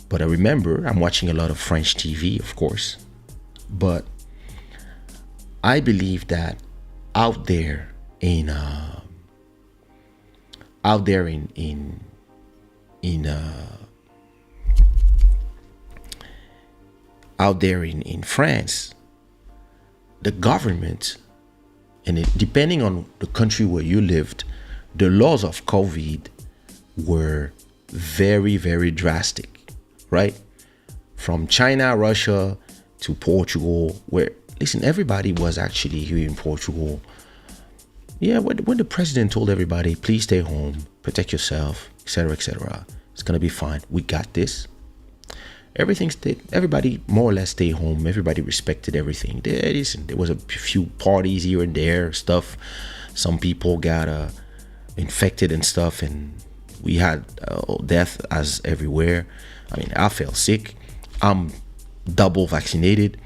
But I remember, I'm watching a lot of French TV, of course, but I believe that out there in France, the government, and depending on the country where you lived, the laws of COVID were very, very drastic, right? From China, Russia to Portugal, where, listen, everybody was actually here in Portugal. Yeah, when the president told everybody, please stay home, protect yourself, etc., it's gonna be fine. We got this. Everybody more or less stayed home. Everybody respected everything. There was a few parties here and there, stuff. Some people got infected and stuff, and we had death as everywhere. I mean, I felt sick. I'm double vaccinated,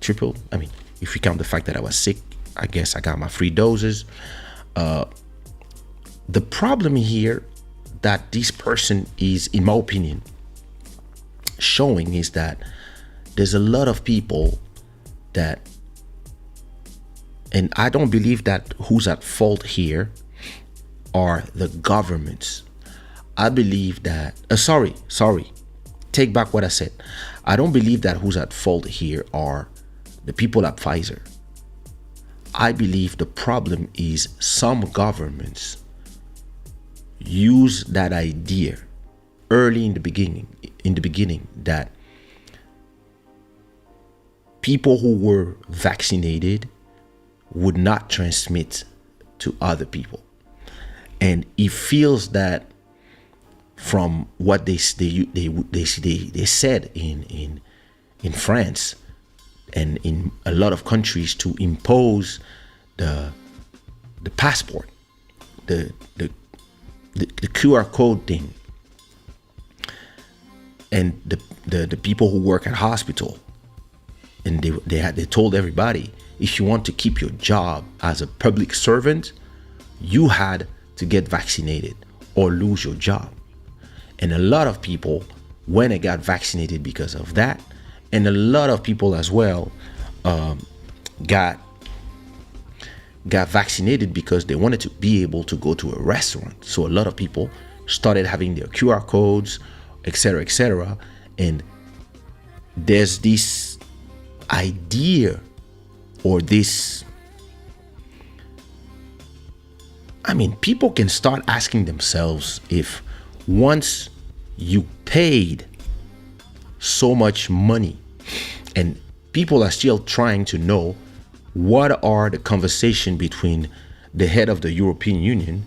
triple. I mean, if you count the fact that I was sick, I guess I got my 3 doses. The problem here that this person is, in my opinion, showing is that there's a lot of people that, and I don't believe that who's at fault here are the governments. I believe that, sorry, take back what I said. I don't believe that who's at fault here are the people at Pfizer. I believe the problem is some governments use that idea early in the beginning that people who were vaccinated would not transmit to other people. And it feels that from what they said in France and in a lot of countries to impose the passport, the QR code thing, and the people who work at hospital, and they told everybody, if you want to keep your job as a public servant, you had to get vaccinated or lose your job. And a lot of people went and got vaccinated because of that, and a lot of people as well got vaccinated because they wanted to be able to go to a restaurant. So a lot of people started having their QR codes, etc., and there's this idea or this, I mean, people can start asking themselves, if once you paid so much money, and people are still trying to know what are the conversation between the head of the European Union,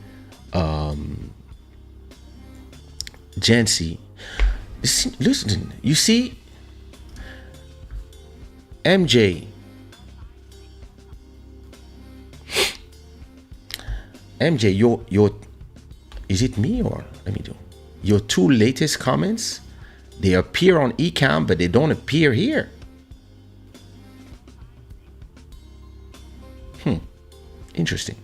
Jancy. Listen, you see, MJ, your is it me or let me do your 2 latest comments? They appear on Ecamm, but they don't appear here. Interesting.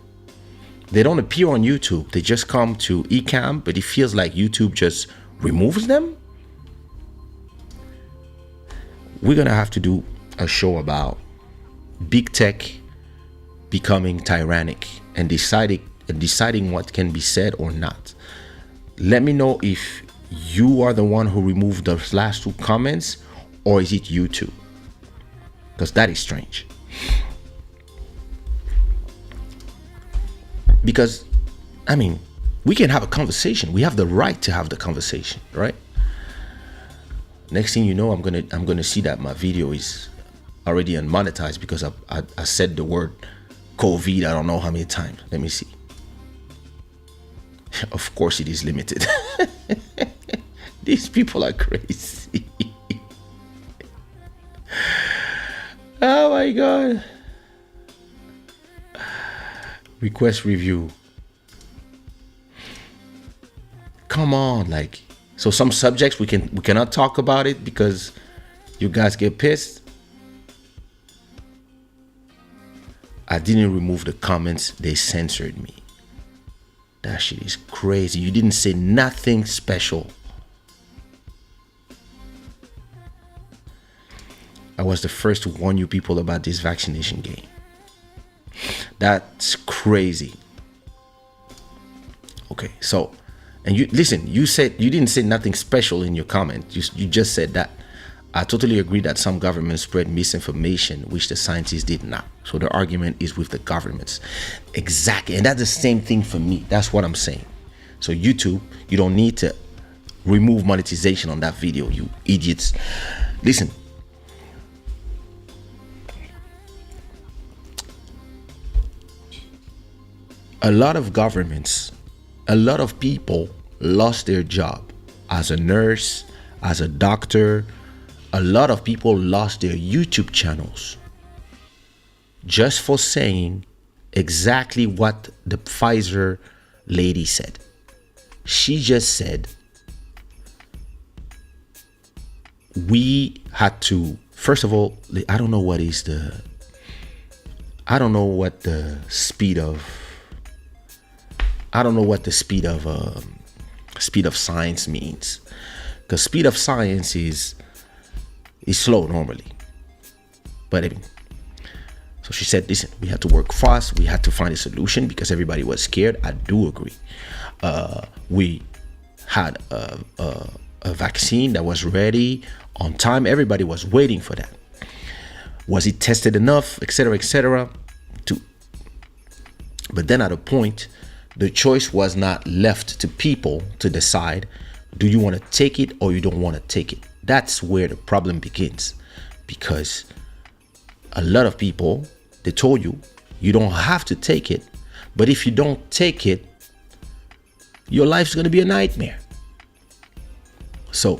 They don't appear on YouTube. They just come to Ecamm, but it feels like YouTube just removes them. We're gonna have to do a show about big tech becoming tyrannic and deciding what can be said or not. Let me know if you are the one who removed those last 2 comments, or is it YouTube? Because that is strange. Because, I mean, we can have a conversation. We have the right to have the conversation, right? Next thing you know, I'm gonna see that my video is already unmonetized because I said the word COVID I don't know how many times. Let me see. Of course it is limited. These people are crazy. Oh my God. Request review. Come on, like, so some subjects we cannot talk about it because you guys get pissed. I didn't remove the comments, they censored me. That shit is crazy. You didn't say nothing special. I was the first to warn you people about this vaccination game. That's crazy. Okay, so, and you listen, you said you didn't say nothing special in your comment. You just said that. I totally agree that some governments spread misinformation, which the scientists did not. So the argument is with the governments. Exactly. And that's the same thing for me. That's what I'm saying. So YouTube, you don't need to remove monetization on that video, you idiots. Listen. A lot of governments, a lot of people lost their job as a nurse, as a doctor. A lot of people lost their YouTube channels just for saying exactly what the Pfizer lady said. She just said, we had to, first of all, I don't know what the speed of science means, because speed of science is slow normally. But anyway, so she said, listen, we had to work fast. We had to find a solution because everybody was scared. I do agree. We had a vaccine that was ready on time. Everybody was waiting for that. Was it tested enough, etc., etc.? But then at a point, the choice was not left to people to decide, do you want to take it or you don't want to take it? That's where the problem begins, because a lot of people, they told you, you don't have to take it, but if you don't take it, your life's going to be a nightmare. So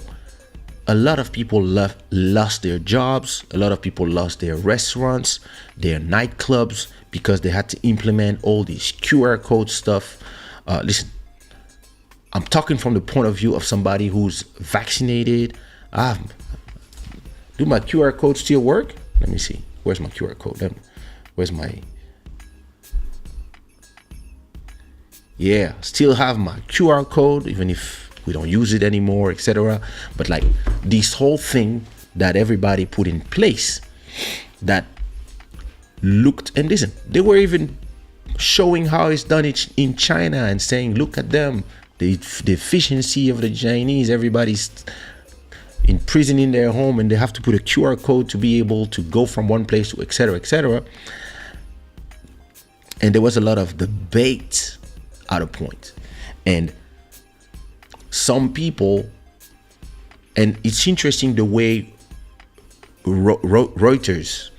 a lot of people lost their jobs. A lot of people lost their restaurants, their nightclubs, because they had to implement all these QR code stuff. Listen, I'm talking from the point of view of somebody who's vaccinated. Do my QR code still work? Let me see. Where's my QR code? Where's my... Yeah, still have my QR code, even if we don't use it anymore, etc. But like this whole thing that everybody put in place that looked, and listen, they were even showing how it's done in China and saying, look at them, the efficiency of the Chinese, everybody's in prison in their home and they have to put a QR code to be able to go from one place to etc., etc. And there was a lot of debate at a point. And some people, and it's interesting the way Reuters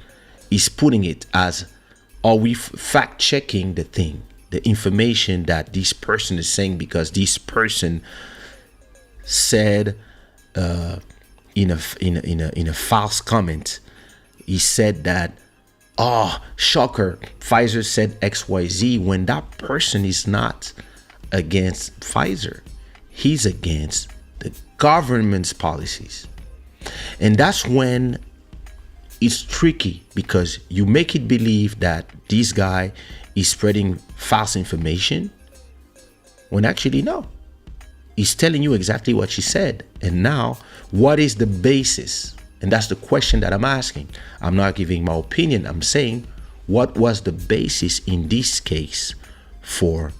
is putting it as, are we fact checking the thing, the information that this person is saying, because this person said in a false comment, he said that, oh, shocker, Pfizer said XYZ, when that person is not against Pfizer. He's against the government's policies. And that's when it's tricky, because you make it believe that this guy is spreading false information when actually no. He's telling you exactly what she said. And now, what is the basis? And that's the question that I'm asking. I'm not giving my opinion. I'm saying, what was the basis in this case for...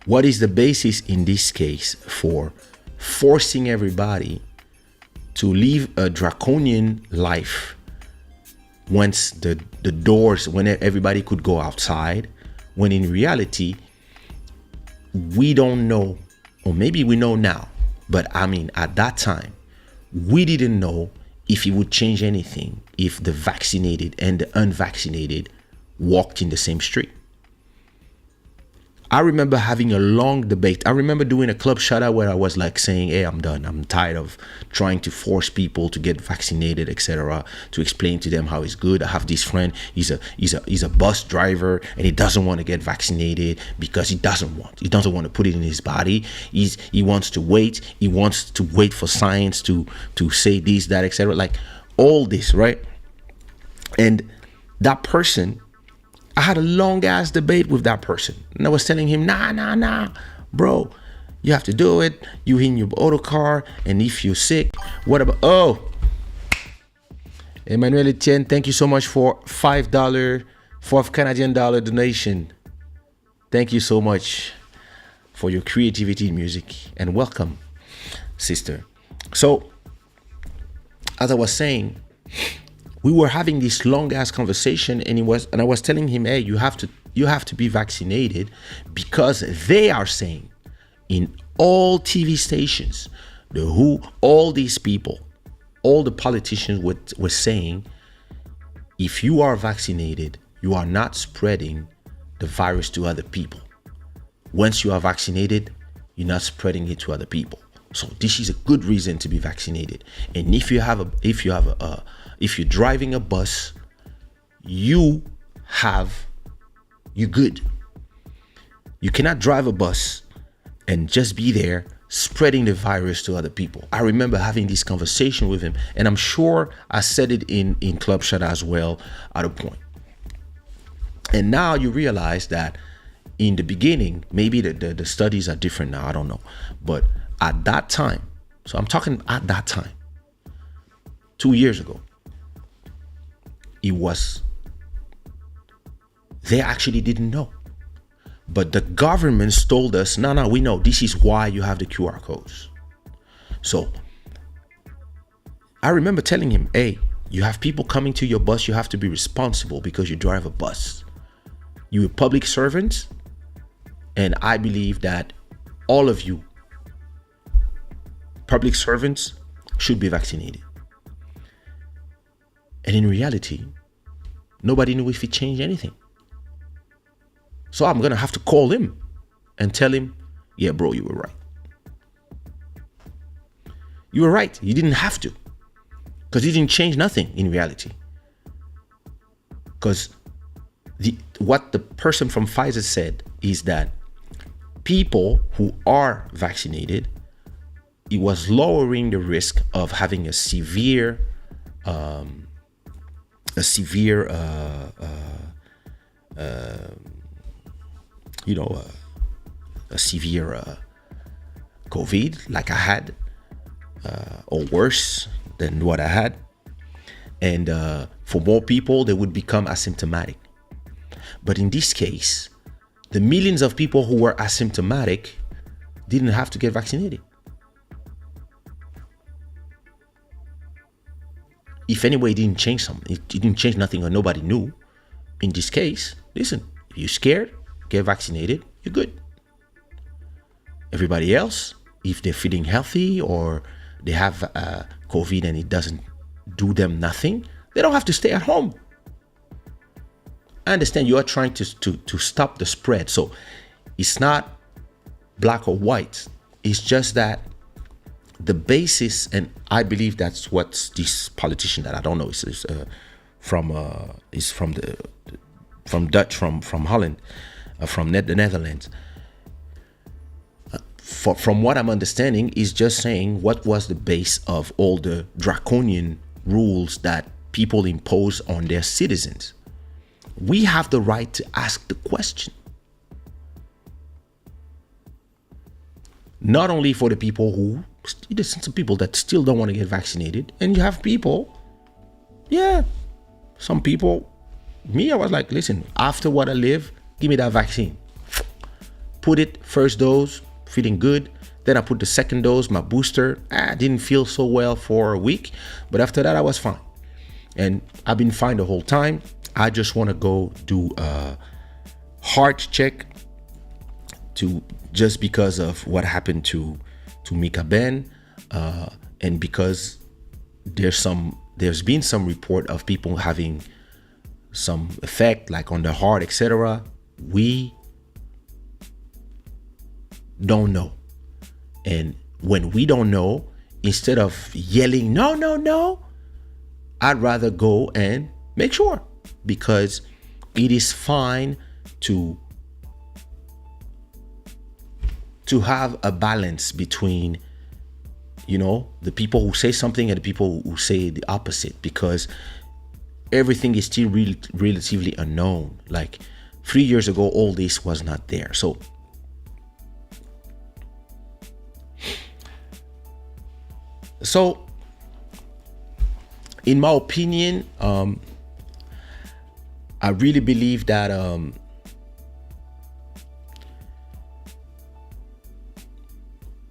What is the basis in this case for forcing everybody to live a draconian life once the doors, when everybody could go outside, when in reality, we don't know, or maybe we know now, but I mean, at that time, we didn't know if it would change anything if the vaccinated and the unvaccinated walked in the same street. I remember having a long debate. I remember doing a club Shada where I was like saying, hey, I'm done. I'm tired of trying to force people to get vaccinated, etc., to explain to them how it's good. I have this friend, he's a bus driver and he doesn't want to get vaccinated because he doesn't want to put it in his body. He wants to wait. He wants to wait for science to say this, that, etc. Like all this, right? And that person, I had a long ass debate with that person. And I was telling him, nah, bro, you have to do it. You in your auto car. And if you're sick, what about, Emmanuel Etienne, thank you so much for $5 Canadian dollar donation. Thank you so much for your creativity in music. And welcome, sister. So, as I was saying, we were having this long ass conversation, and I was telling him, hey, you have to be vaccinated, because they are saying in all TV stations, all these people, all the politicians were saying, if you are vaccinated, you are not spreading the virus to other people. Once you are vaccinated, you're not spreading it to other people. So this is a good reason to be vaccinated. And if you're driving a bus, you're good. You cannot drive a bus and just be there spreading the virus to other people. I remember having this conversation with him, and I'm sure I said it in Club Shada as well at a point. And now you realize that in the beginning, maybe the studies are different now, I don't know. But at that time, so I'm talking at that time, 2 years ago, they actually didn't know. But the governments told us, no, we know, this is why you have the QR codes. So I remember telling him, hey, you have people coming to your bus, you have to be responsible because you drive a bus. You're a public servant, and I believe that all of you public servants should be vaccinated. And in reality, nobody knew if it changed anything. So I'm gonna have to call him and tell him, yeah, bro, you were right. You were right. You didn't have to, because it didn't change nothing in reality. Because what the person from Pfizer said is that people who are vaccinated, it was lowering the risk of having a severe COVID like I had, or worse than what I had. And for more people, they would become asymptomatic. But in this case, the millions of people who were asymptomatic didn't have to get vaccinated. If anyway, it didn't change something. It didn't change nothing, or nobody knew. In this case, listen, if you're scared, get vaccinated, you're good. Everybody else, if they're feeling healthy or they have COVID and it doesn't do them nothing, they don't have to stay at home. I understand you are trying to stop the spread. So it's not black or white. It's just that the basis, and I believe that's what this politician that I don't know is from Dutch, from Holland, from the Netherlands. From what I'm understanding, is just saying what was the base of all the draconian rules that people impose on their citizens. We have the right to ask the question. Not only for the people who, there's some people that still don't want to get vaccinated, and you have people, some people, me, I was like, listen, after what I live, give me that vaccine. Put it, first dose, feeling good. Then I put the second dose, my booster. I didn't feel so well for a week, but after that I was fine. And I've been fine the whole time. I just want to go do heart check to just because of what happened to Mika Ben, and because there's been some report of people having some effect like on the heart, etc. We don't know. And when we don't know, instead of yelling no, I'd rather go and make sure, because it is fine to have a balance between, you know, the people who say something and the people who say the opposite, because everything is still relatively unknown. Like 3 years ago, all this was not there. So in my opinion, I really believe that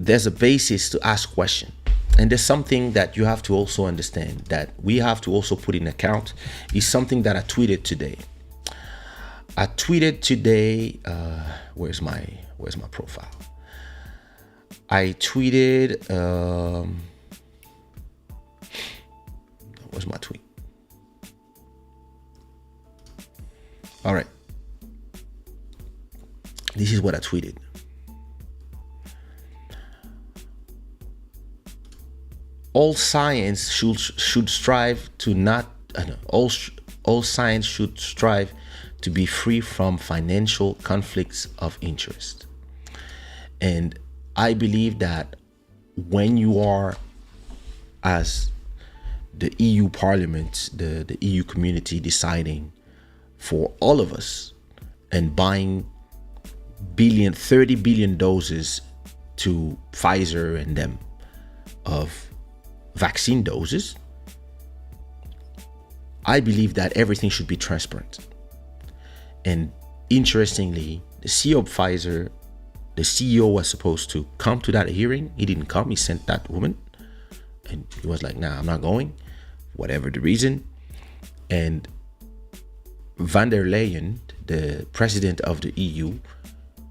there's a basis to ask questions. And there's something that you have to also understand that we have to also put in account, is something that I tweeted today. Where's my profile? I tweeted, where's my tweet? All right. This is what I tweeted. All science should strive to not. All science should strive to be free from financial conflicts of interest. And I believe that when you are, as the EU Parliament, the EU community, deciding for all of us and buying 30 billion doses to Pfizer and them of vaccine doses, I believe that everything should be transparent. And interestingly, the CEO of Pfizer, the CEO was supposed to come to that hearing. He didn't come. He sent that woman, and he was like, nah, I'm not going, whatever the reason. And van der Leyen, the president of the EU,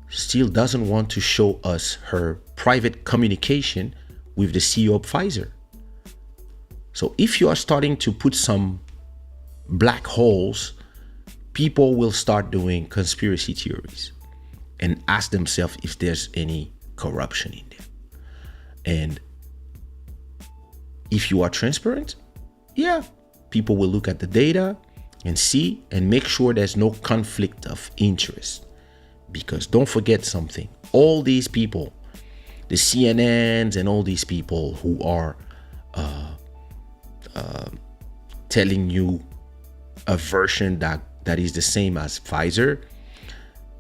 still doesn't want to show us her private communication with the CEO of Pfizer. So if you are starting to put some black holes, people will start doing conspiracy theories and ask themselves if there's any corruption in there. And if you are transparent, yeah, people will look at the data and see and make sure there's no conflict of interest. Because don't forget something, all these people, the CNNs and all these people who are telling you a version that is the same as Pfizer,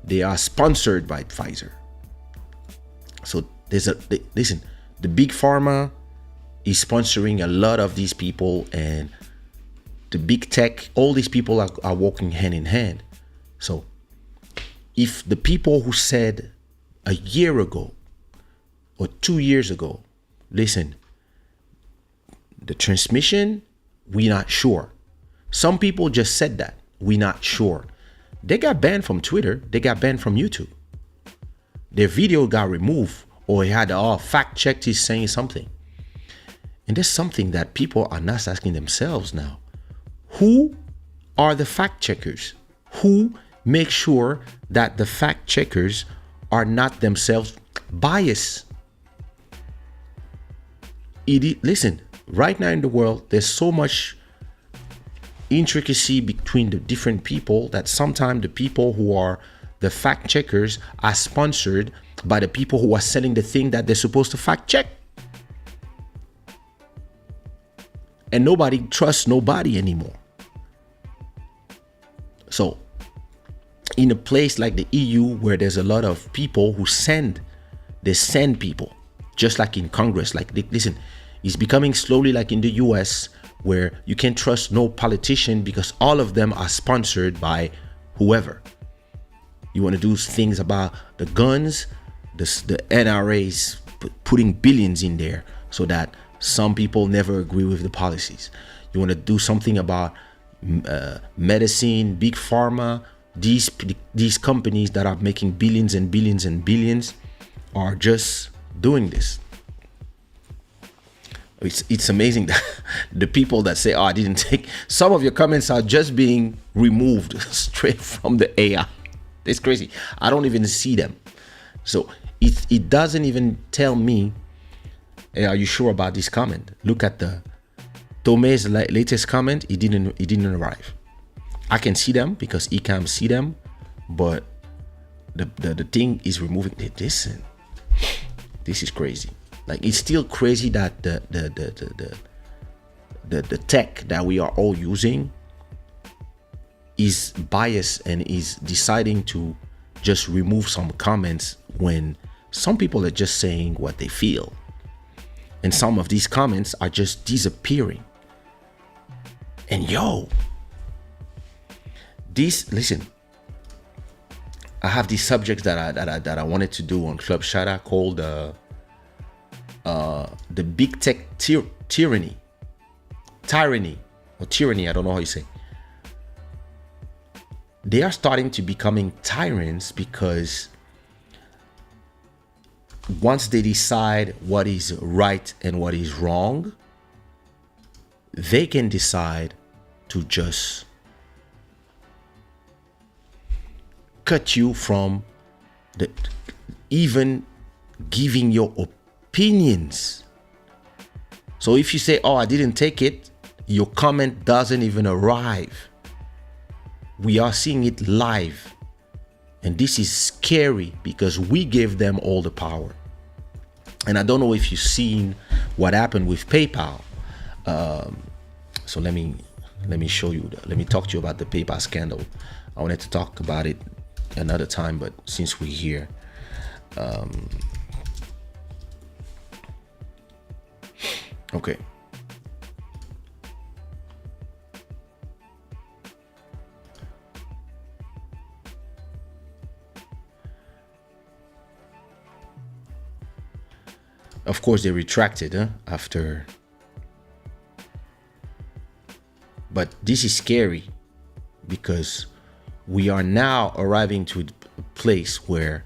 they are sponsored by Pfizer. So listen, the big pharma is sponsoring a lot of these people, and the big tech, all these people are working hand in hand. So if the people who said a year ago or 2 years ago, listen, the transmission, we're not sure. Some people just said that, we're not sure. They got banned from Twitter, they got banned from YouTube. Their video got removed, or he had fact checked, he's saying something. And there's something that people are not asking themselves now. Who are the fact checkers? Who make sure that the fact checkers are not themselves biased? Listen, right now in the world, there's so much intricacy between the different people that sometimes the people who are the fact checkers are sponsored by the people who are selling the thing that they're supposed to fact check. And nobody trusts nobody anymore. So in a place like the EU, where there's a lot of people who send people, just like in Congress. Like, listen, it's becoming slowly like in the US, where you can't trust no politician because all of them are sponsored by whoever. You want to do things about the guns, the NRA's putting billions in there so that some people never agree with the policies. You want to do something about medicine, big pharma, these companies that are making billions and billions and billions are just doing this. It's amazing that the people that say, oh, I didn't take, some of your comments are just being removed straight from the AI. It's crazy. I don't even see them. So it doesn't even tell me, hey, are you sure about this comment? Look at the Tome's latest comment. It didn't arrive. I can see them because Ecam see them, but the thing is removing. Listen, this is crazy. Like, it's still crazy that the tech that we are all using is biased and is deciding to just remove some comments when some people are just saying what they feel. And some of these comments are just disappearing. And listen, I have these subjects that I wanted to do on Club Shada called the big tech tyranny, I don't know how you say. They are starting to becoming tyrants because once they decide what is right and what is wrong, they can decide to just cut you from even giving your opinions. So if you say, oh, I didn't take it, your comment doesn't even arrive. We are seeing it live. And this is scary because we gave them all the power. And I don't know if you've seen what happened with PayPal. So let me show you. Let me talk to you about the PayPal scandal. I wanted to talk about it another time, but since we're here, okay. Of course, they retracted after. But this is scary because we are now arriving to a place where,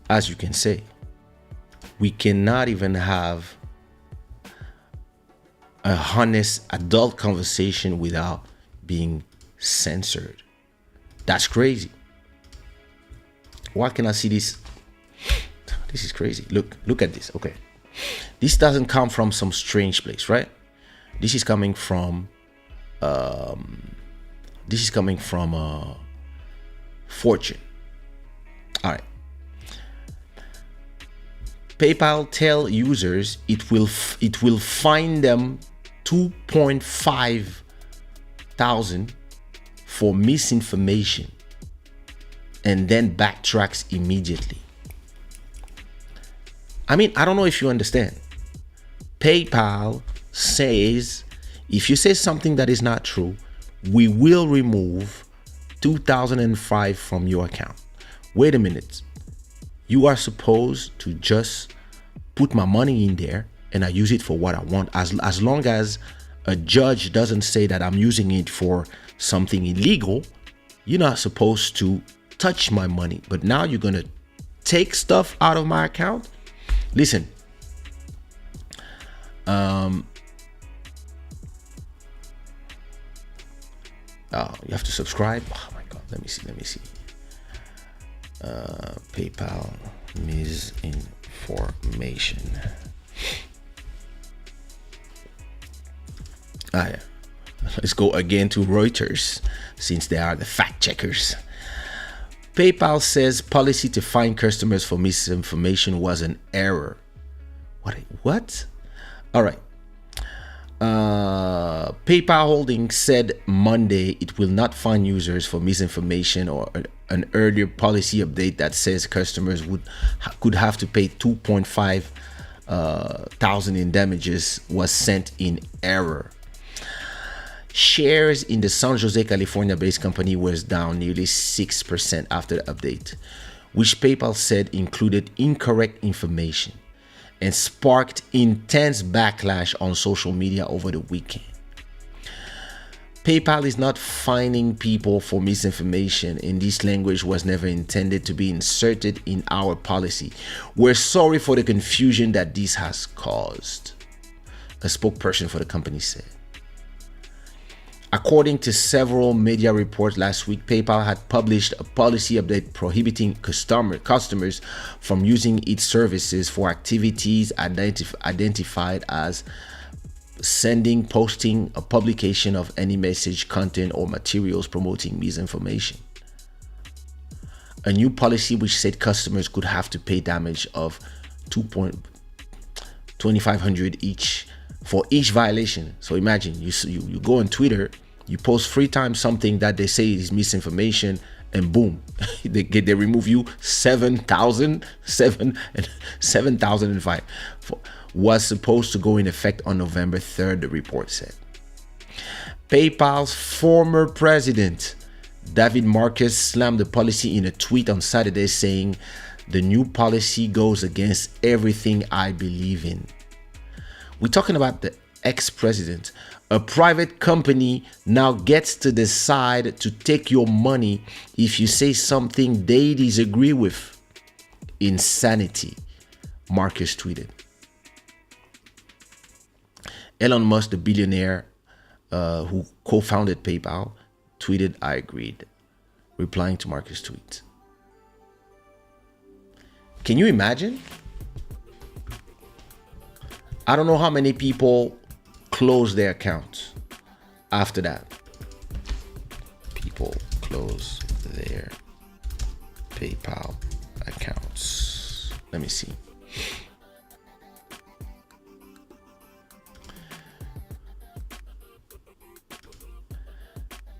as you can say, we cannot even have a honest adult conversation without being censored. That's crazy. Why can I see this? This is crazy. Look at this. Okay. This doesn't come from some strange place, right? This is coming from Fortune. All right. PayPal tell users it will fine them 2.5 thousand for misinformation and then backtracks immediately. I mean, I don't know if you understand. PayPal says if you say something that is not true, we will remove 2005 from your account. Wait a minute. You are supposed to just put my money in there and I use it for what I want. As long as a judge doesn't say that I'm using it for something illegal, you're not supposed to touch my money. But now you're going to take stuff out of my account? Listen, you have to subscribe. Oh my God, let me see. PayPal misinformation. Yeah. Let's go again to Reuters, since they are the fact checkers. PayPal says policy to fine customers for misinformation was an error. What? All right. PayPal Holdings said Monday it will not fine users for misinformation or an earlier policy update that says customers could have to pay 2.5 thousand in damages was sent in error. Shares in the San Jose, California-based company was down nearly 6% after the update, which PayPal said included incorrect information and sparked intense backlash on social media over the weekend. PayPal is not fining people for misinformation, and this language was never intended to be inserted in our policy. We're sorry for the confusion that this has caused, a spokesperson for the company said. According to several media reports last week, PayPal had published a policy update prohibiting customers from using its services for activities identified as sending, posting, a publication of any message, content, or materials promoting misinformation. A new policy which said customers could have to pay damage of $2,500 each for each violation. So imagine you go on Twitter, you post 3 times something that they say is misinformation, and boom, they remove you 7,005. Was supposed to go in effect on November 3rd, the report said. PayPal's former president, David Marcus, slammed the policy in a tweet on Saturday, saying, "The new policy goes against everything I believe in." We're talking about the ex-president. A private company now gets to decide to take your money if you say something they disagree with. Insanity, Marcus tweeted. Elon Musk, the billionaire who co-founded PayPal, tweeted, "I agreed," replying to Marcus' tweet. Can you imagine? I don't know how many people close their accounts after that. People close their PayPal accounts. Let me see.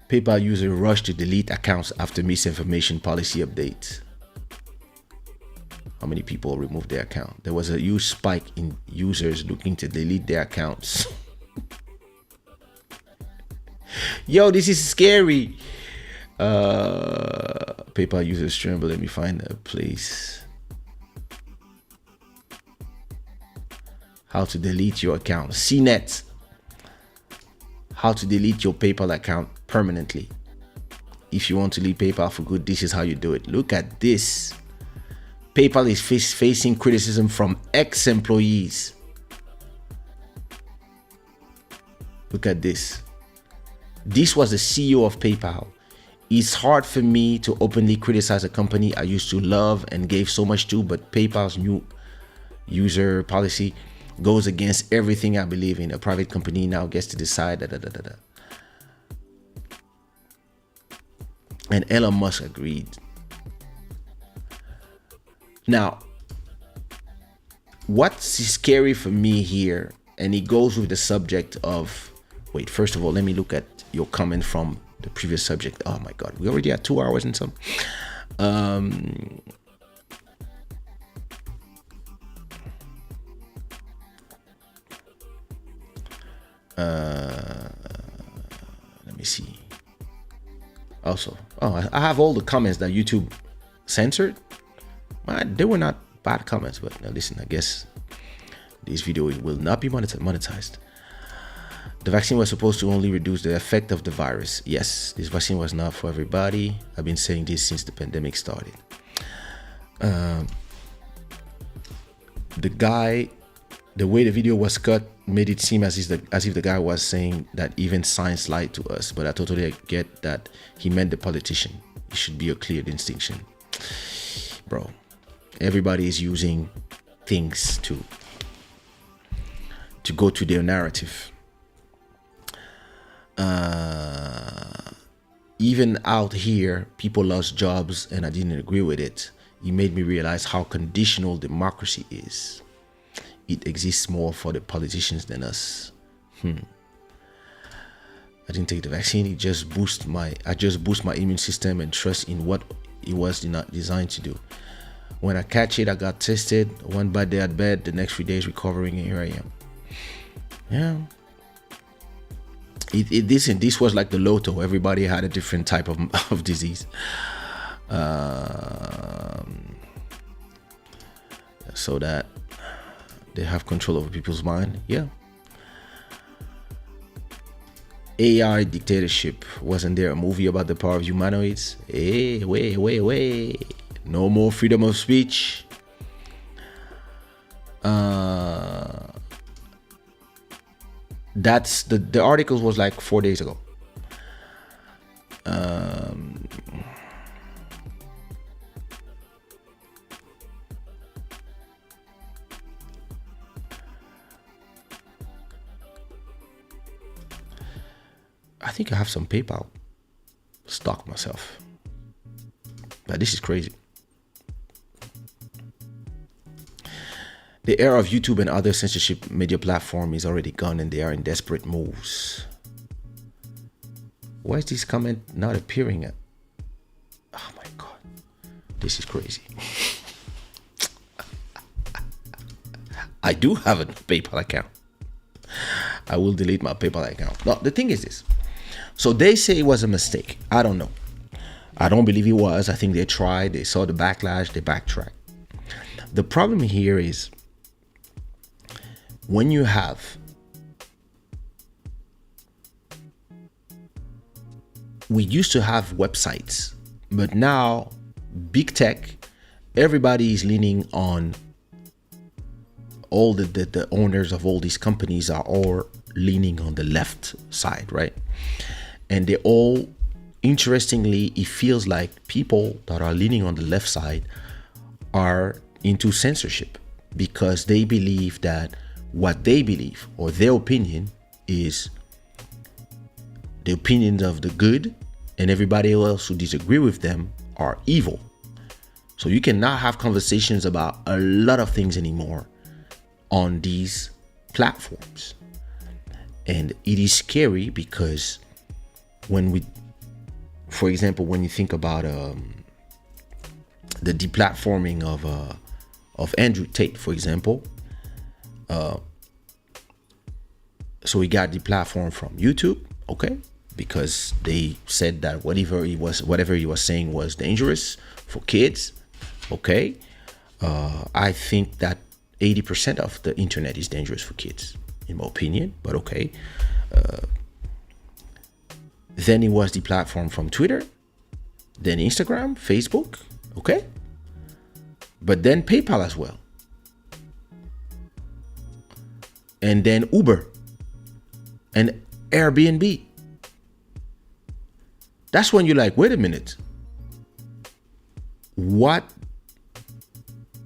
PayPal user rushed to delete accounts after misinformation policy update. How many people removed their account? There was a huge spike in users looking to delete their accounts. Yo, this is scary. PayPal users tremble. Let me find a place. How to delete your account. CNET. How to delete your PayPal account permanently. If you want to leave PayPal for good, this is how you do it. Look at this. PayPal is facing criticism from ex-employees. Look at this. This was the CEO of PayPal. It's hard for me to openly criticize a company I used to love and gave so much to, but PayPal's new user policy goes against everything I believe in. A private company now gets to decide. And Elon Musk agreed. Now, what's scary for me here, and it goes with the subject of, wait, first of all, let me look at your comment from the previous subject. Oh my God, we already had 2 hours and some. Let me see. Also, I have all the comments that YouTube censored. They were not bad comments, but now listen, I guess this video will not be monetized. The vaccine was supposed to only reduce the effect of the virus. Yes, this vaccine was not for everybody. I've been saying this since the pandemic started. The way the video was cut made it seem as if the guy was saying that even science lied to us, but I totally get that he meant the politician. It should be a clear distinction. Bro, everybody is using things to go to their narrative. Even out here, people lost jobs, and I didn't agree with it. It made me realize how conditional democracy is. It exists more for the politicians than us. I didn't take the vaccine. I just boost my immune system and trust in what it was not designed to do. When I catch it, I got tested. One bad day at bed, the next 3 days recovering, and here I am. Yeah. This was like the lotto. Everybody had a different type of disease. So that they have control over people's mind. Yeah. AI dictatorship. Wasn't there a movie about the power of humanoids? Hey, wait. No more freedom of speech. That's the article was like 4 days ago. I think I have some PayPal stock myself. But this is crazy. The era of YouTube and other censorship media platform is already gone and they are in desperate moves. Why is this comment not appearing? Oh my God. This is crazy. I do have a PayPal account. I will delete my PayPal account. No, the thing is this. So they say it was a mistake. I don't know. I don't believe it was. I think they tried. They saw the backlash. They backtracked. The problem here is when you have we used to have websites, but now big tech, everybody is leaning on all the owners of all these companies are all leaning on the left side, right? And they all, interestingly, it feels like people that are leaning on the left side are into censorship because they believe that what they believe or their opinion is the opinions of the good, and everybody else who disagree with them are evil. So you cannot have conversations about a lot of things anymore on these platforms. And it is scary because for example, when you think about the deplatforming of Andrew Tate, for example, so he got deplatformed from YouTube, okay, because they said that whatever he was saying was dangerous for kids, okay. I think that 80% of the internet is dangerous for kids, in my opinion, but okay. Then he was deplatformed from Twitter, then Instagram, Facebook, okay? But then PayPal as well. And then Uber and Airbnb. That's when you're like, wait a minute. What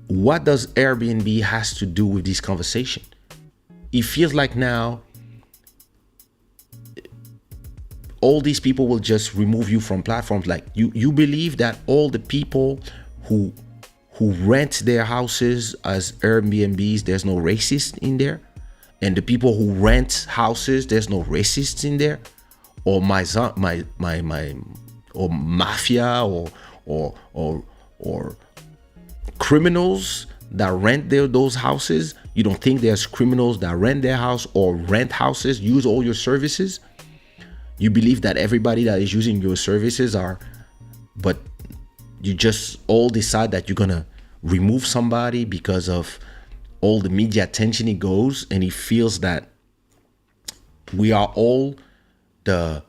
does Airbnb has to do with this conversation? It feels like now all these people will just remove you from platforms. Like you believe that all the people who rent their houses as Airbnbs, there's no racist in there, and the people who rent houses, there's no racists in there, or or mafia or criminals that rent those houses. You don't think there's criminals that rent their house or rent houses, use all your services? You believe that everybody that is using your services but you just all decide that you're gonna remove somebody because of all the media attention it goes, and it feels that we are all the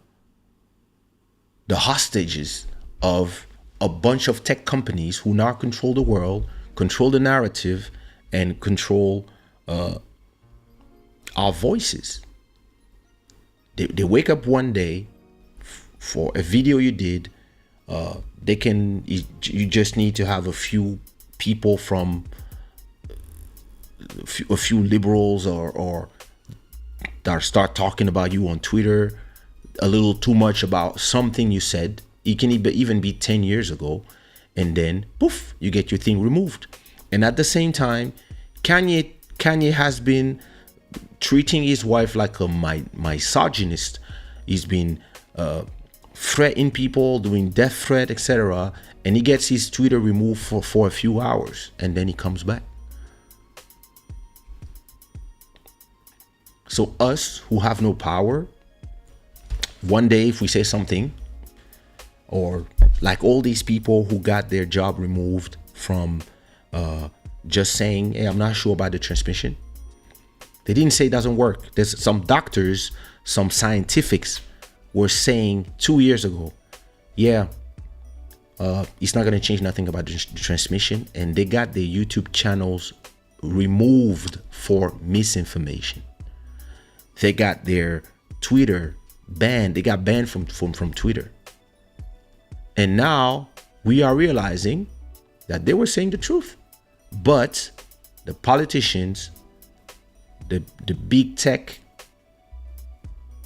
hostages of a bunch of tech companies who now control the world, control the narrative, and control our voices. They wake up one day for a video you did. You just need to have a few people from a few liberals or that start talking about you on Twitter a little too much about something you said. It can even be 10 years ago, and then poof, you get your thing removed. And at the same time, Kanye has been treating his wife like a misogynist. He's been threatening people, doing death threat, etc. And he gets his Twitter removed for a few hours, and then he comes back. So us who have no power, one day if we say something, or like all these people who got their job removed from just saying, hey, I'm not sure about the transmission. They didn't say it doesn't work. There's some doctors, some scientifics were saying 2 years ago, yeah, it's not going to change nothing about the transmission, and they got their YouTube channels removed for misinformation. They got their Twitter banned. They got banned from Twitter. And now we are realizing that they were saying the truth. But the politicians, the big tech,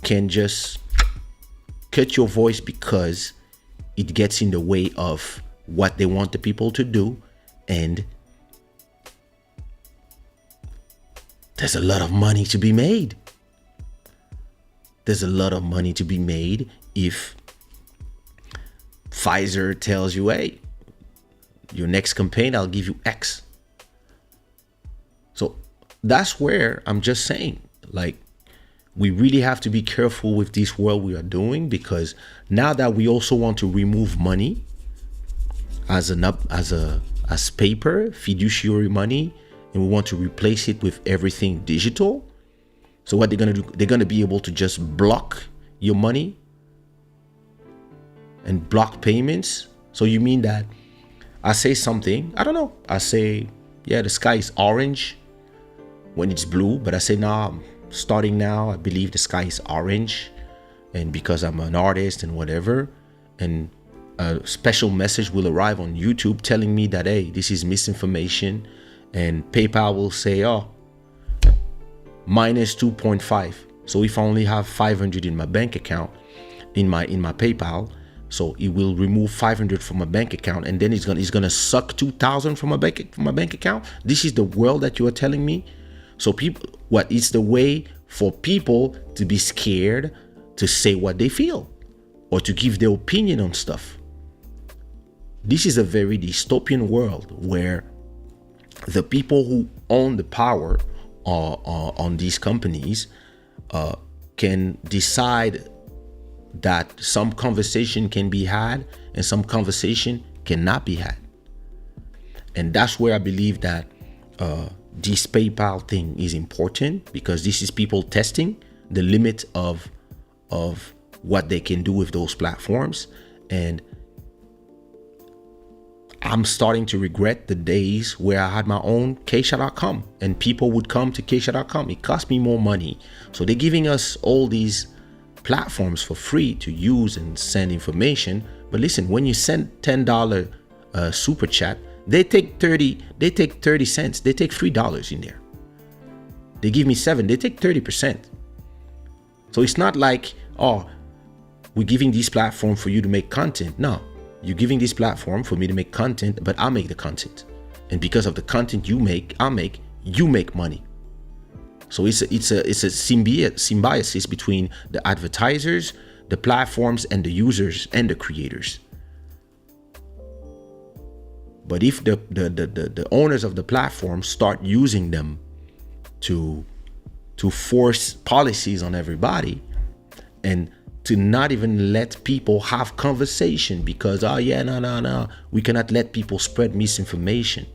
can just cut your voice because it gets in the way of what they want the people to do. And there's a lot of money to be made. There's a lot of money to be made if Pfizer tells you, hey, your next campaign, I'll give you X. So that's where I'm just saying, like, we really have to be careful with this world we are doing, because now that we also want to remove money as paper, fiduciary money, and we want to replace it with everything digital. So what they're going to do, they're going to be able to just block your money and block payments. So you mean that I say something, I don't know, I say, yeah, the sky is orange when it's blue, but I say, nah, starting now, I believe the sky is orange, and because I'm an artist and whatever, and a special message will arrive on YouTube telling me that, hey, this is misinformation, and PayPal will say, oh, minus 2.5. So if I only have 500 in my bank account, in my PayPal, so it will remove 500 from my bank account, and then it's gonna suck 2,000 from my bank account. This is the world that you are telling me. So people, it's the way for people to be scared to say what they feel or to give their opinion on stuff. This is a very dystopian world where the people who own the power on these companies can decide that some conversation can be had and some conversation cannot be had. And that's where I believe that this PayPal thing is important, because this is people testing the limit of what they can do with those platforms. And I'm starting to regret the days where I had my own Kaysha.com and people would come to Kaysha.com. It cost me more money. So they're giving us all these platforms for free to use and send information. But listen, when you send $10 super chat, they take 30 cents. They take $3 in there. They give me 7, they take 30%. So it's not like, oh, we're giving this platform for you to make content. No, you're giving this platform for me to make content, but I'll make the content. And because of the content you make, you make money. So it's a symbiosis between the advertisers, the platforms, and the users and the creators. But if the owners of the platform start using them to force policies on everybody, and to not even let people have conversation, because no, we cannot let people spread misinformation.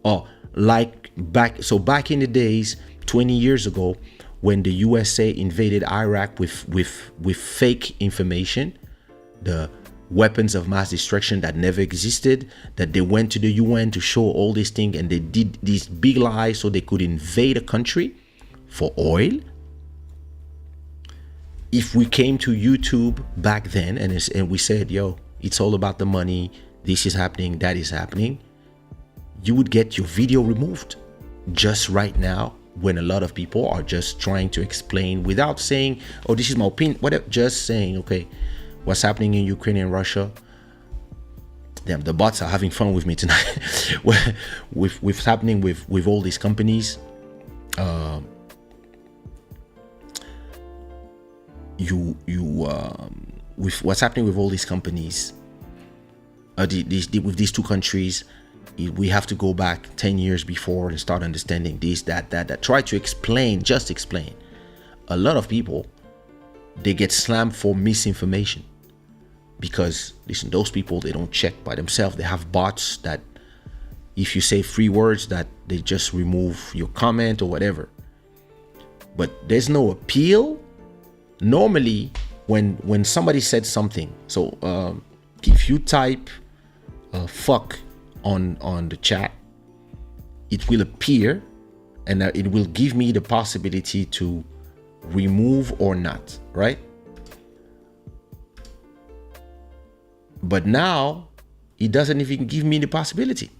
Or like back in the days, 20 years ago, when the USA invaded Iraq with fake information, the weapons of mass destruction that never existed, that they went to the UN to show all these things, and they did these big lies so they could invade a country for oil. If we came to YouTube back then and we said, yo, it's all about the money, this is happening, that is happening, you would get your video removed. Just right now, when a lot of people are just trying to explain without saying, oh, this is my opinion, whatever, just saying, okay, what's happening in Ukraine and Russia. Damn, the bots are having fun with me tonight. with what's happening with all these companies. With what's happening with all these companies, with these two countries, we have to go back 10 years before and start understanding this, that. Try to explain, just explain. A lot of people, they get slammed for misinformation. Because, listen, those people, they don't check by themselves. They have bots that if you say 3 words, that they just remove your comment or whatever. But there's no appeal. Normally, when somebody said something, so if you type fuck on the chat, it will appear, and it will give me the possibility to remove or not, right? But now it doesn't even give me the possibility.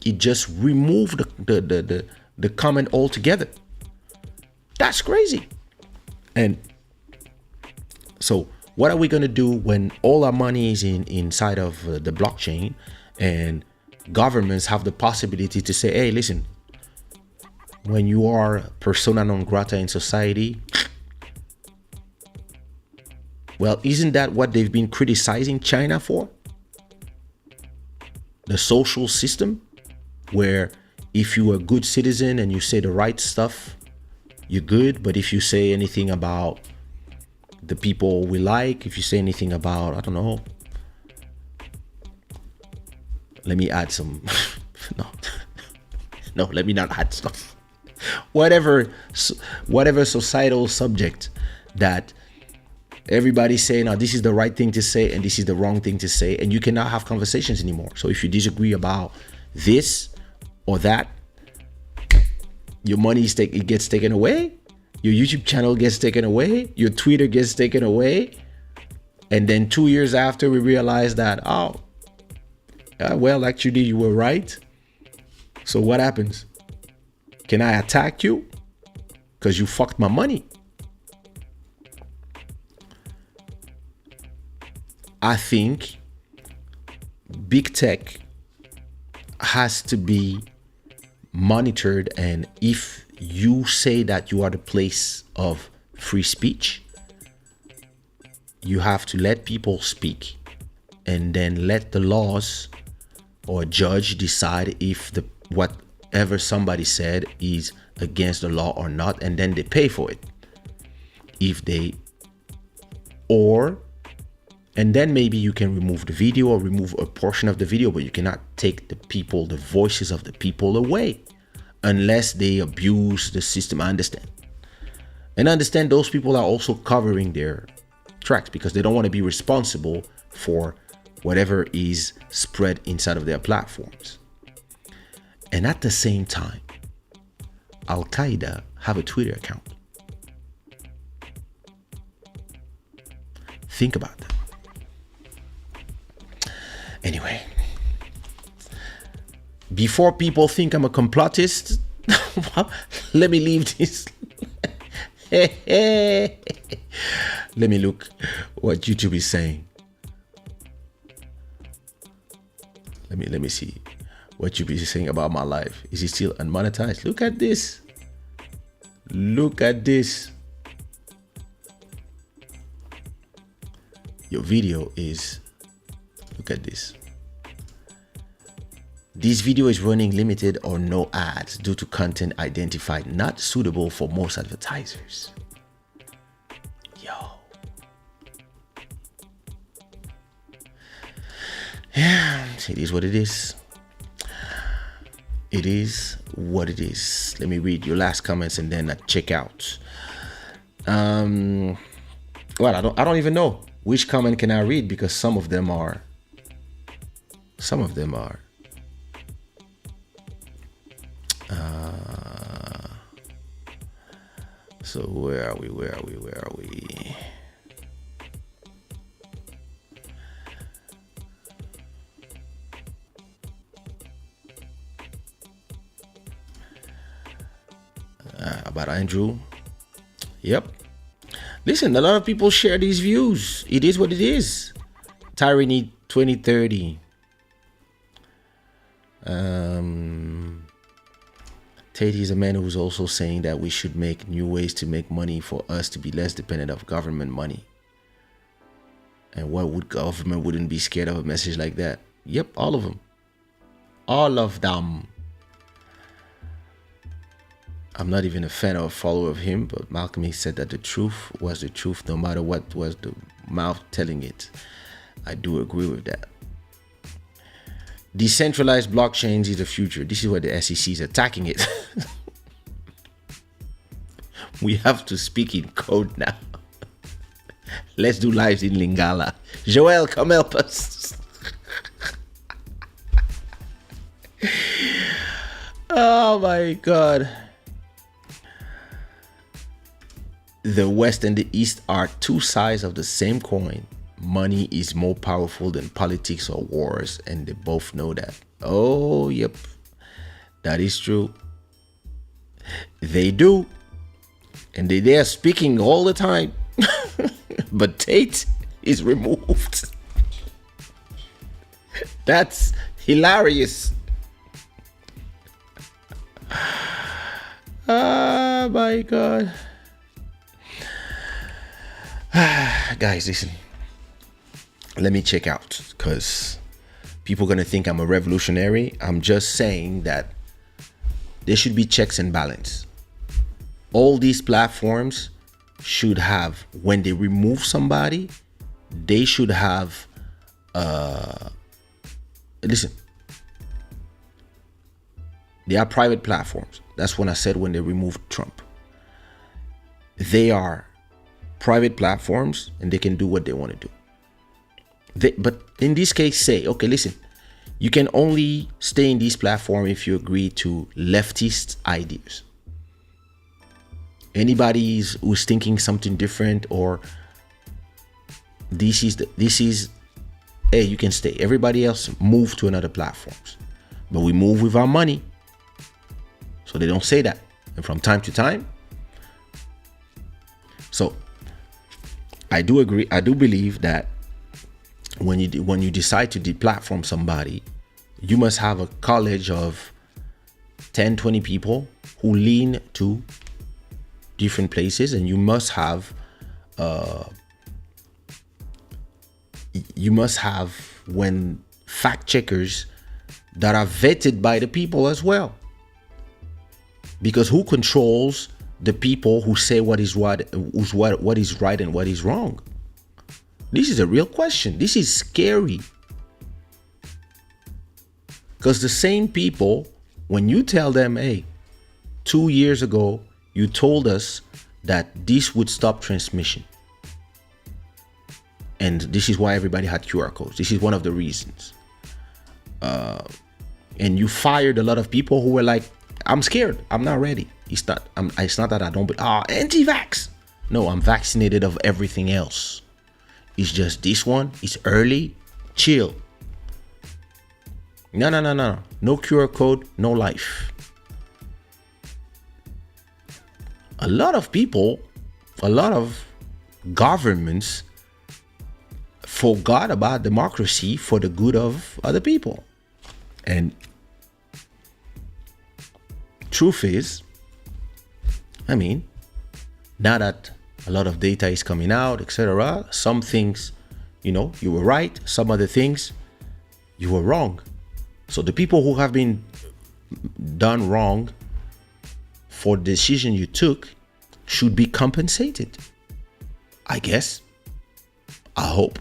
It just removed the comment altogether. That's crazy. And so what are we going to do when all our money is inside of the blockchain, and governments have the possibility to say, hey, listen, when you are persona non grata in society, well, isn't that what they've been criticizing China for? The social system, where if you're a good citizen and you say the right stuff, you're good. But if you say anything about the people we like, if you say anything about, I don't know, let me add some, no, let me not add stuff. Whatever societal subject that everybody's saying, now this is the right thing to say and this is the wrong thing to say, and you cannot have conversations anymore. So if you disagree about this or that, your money it gets taken away, your YouTube channel gets taken away, your Twitter gets taken away, and then 2 years after we realize that, well, actually you were right. So what happens? Can I attack you because you fucked my money? I think big tech has to be monitored, and if you say that you are the place of free speech, you have to let people speak, and then let the laws or judge decide if whatever somebody said is against the law or not, and then they pay for it. And then maybe you can remove the video or remove a portion of the video, but you cannot take the voices of the people away unless they abuse the system. I understand. And I understand those people are also covering their tracks because they don't want to be responsible for whatever is spread inside of their platforms. And at the same time, Al Qaeda have a Twitter account. Think about that. Anyway, before people think I'm a complotist, let me leave this. Let me look what YouTube is saying. Let me see what YouTube is saying about my life. Is it still unmonetized? Look at this. Look at this. Your video is, look at this. This video is running limited or no ads due to content identified not suitable for most advertisers. Yo. Yeah, it is what it is. It is what it is. Let me read your last comments and then I check out. Well, I don't even know which comment can I read because some of them are. So where are we? About Andrew. Yep. Listen, a lot of people share these views. It is what it is. Tyranny 2030. Tate is a man who's also saying that we should make new ways to make money for us to be less dependent of government money. And what would government wouldn't be scared of a message like that? Yep, all of them. All of them. I'm not even a fan or a follower of him, but Malcolm X said that the truth was the truth no matter what was the mouth telling it. I do agree with that. Decentralized blockchains is the future. This is where the SEC is attacking it. We have to speak in code now. Let's do lives in Lingala. Joel, come help us. Oh my God. The West and the East are two sides of the same coin. Money is more powerful than politics or wars, and they both know that. Oh, yep. That is true. They do. And they are speaking all the time. But Tate is removed. That's hilarious. Oh my God. Guys, listen. Let me check out, because people are going to think I'm a revolutionary. I'm just saying that there should be checks and balance. All these platforms should have, when they remove somebody, they should have, listen, they are private platforms. That's when I said when they removed Trump. They are private platforms and they can do what they want to do. But in this case, say, okay, listen, you can only stay in this platform if you agree to leftist ideas. Anybody who's thinking something different, or this is, hey, you can stay. Everybody else move to another platforms. But we move with our money. So they don't say that. And from time to time. So I do agree. I do believe that when you decide to deplatform somebody, you must have a college of 10, 20 people who lean to different places, and you must have when fact checkers that are vetted by the people as well. Because who controls the people who say what is what is right and what is wrong? This is a real question. This is scary. Because the same people, when you tell them, hey, 2 years ago, you told us that this would stop transmission. And this is why everybody had QR codes. This is one of the reasons. And you fired a lot of people who were like, I'm scared. I'm not ready. It's not that I don't, anti-vax. No, I'm vaccinated of everything else. It's just this one. It's early. Chill. No. No QR code, no life. A lot of people, a lot of governments forgot about democracy for the good of other people. And truth is, I mean, now that a lot of data is coming out, etc., some things, you were right. Some other things, you were wrong. So the people who have been done wrong for the decision you took should be compensated. I guess. I hope.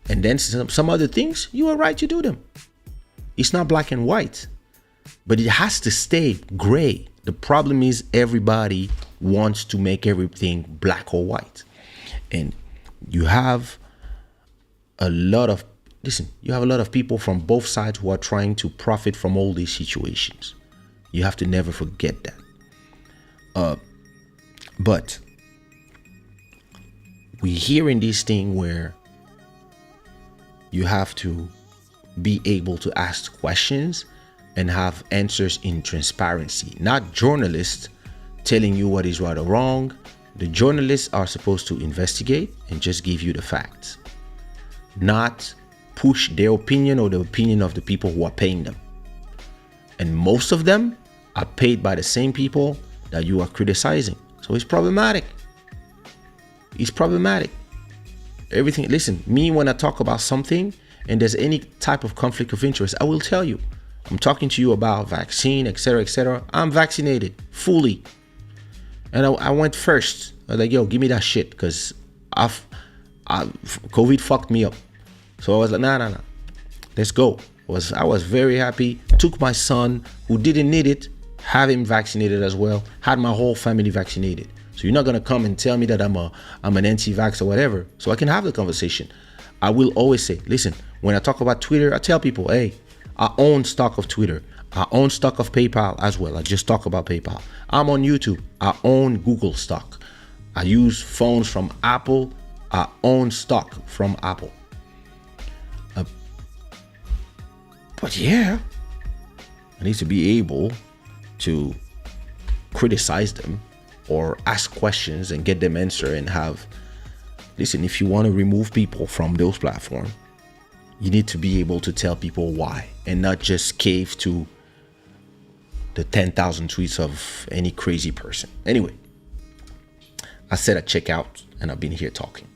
And then some other things, you were right to do them. It's not black and white, but it has to stay gray. The problem is everybody wants to make everything black or white. And you have a lot of people from both sides who are trying to profit from all these situations. You have to never forget that. But we're hearing this thing where you have to be able to ask questions and have answers in transparency. Not journalists telling you what is right or wrong. The journalists are supposed to investigate and just give you the facts, not push their opinion or the opinion of the people who are paying them. And most of them are paid by the same people that you are criticizing. So it's problematic. It's problematic. Everything, listen, me when I talk about something and there's any type of conflict of interest, I will tell you. I'm talking to you about vaccine, etc., etc. I'm vaccinated fully. And I went first. I was like, yo, give me that shit, because COVID fucked me up. So I was like, nah. Let's go. I was very happy. Took my son, who didn't need it, had him vaccinated as well. Had my whole family vaccinated. So you're not gonna come and tell me that I'm an anti-vax or whatever. So I can have the conversation. I will always say, listen, when I talk about Twitter, I tell people, hey, I own stock of Twitter. I own stock of PayPal as well. I just talk about PayPal. I'm on YouTube. I own Google stock. I use phones from Apple. I own stock from Apple. But yeah, I need to be able to criticize them or ask questions and get them answer and have, listen, if you want to remove people from those platforms, you need to be able to tell people why and not just cave to the 10,000 tweets of any crazy person. Anyway, I said I'd check out and I've been here talking.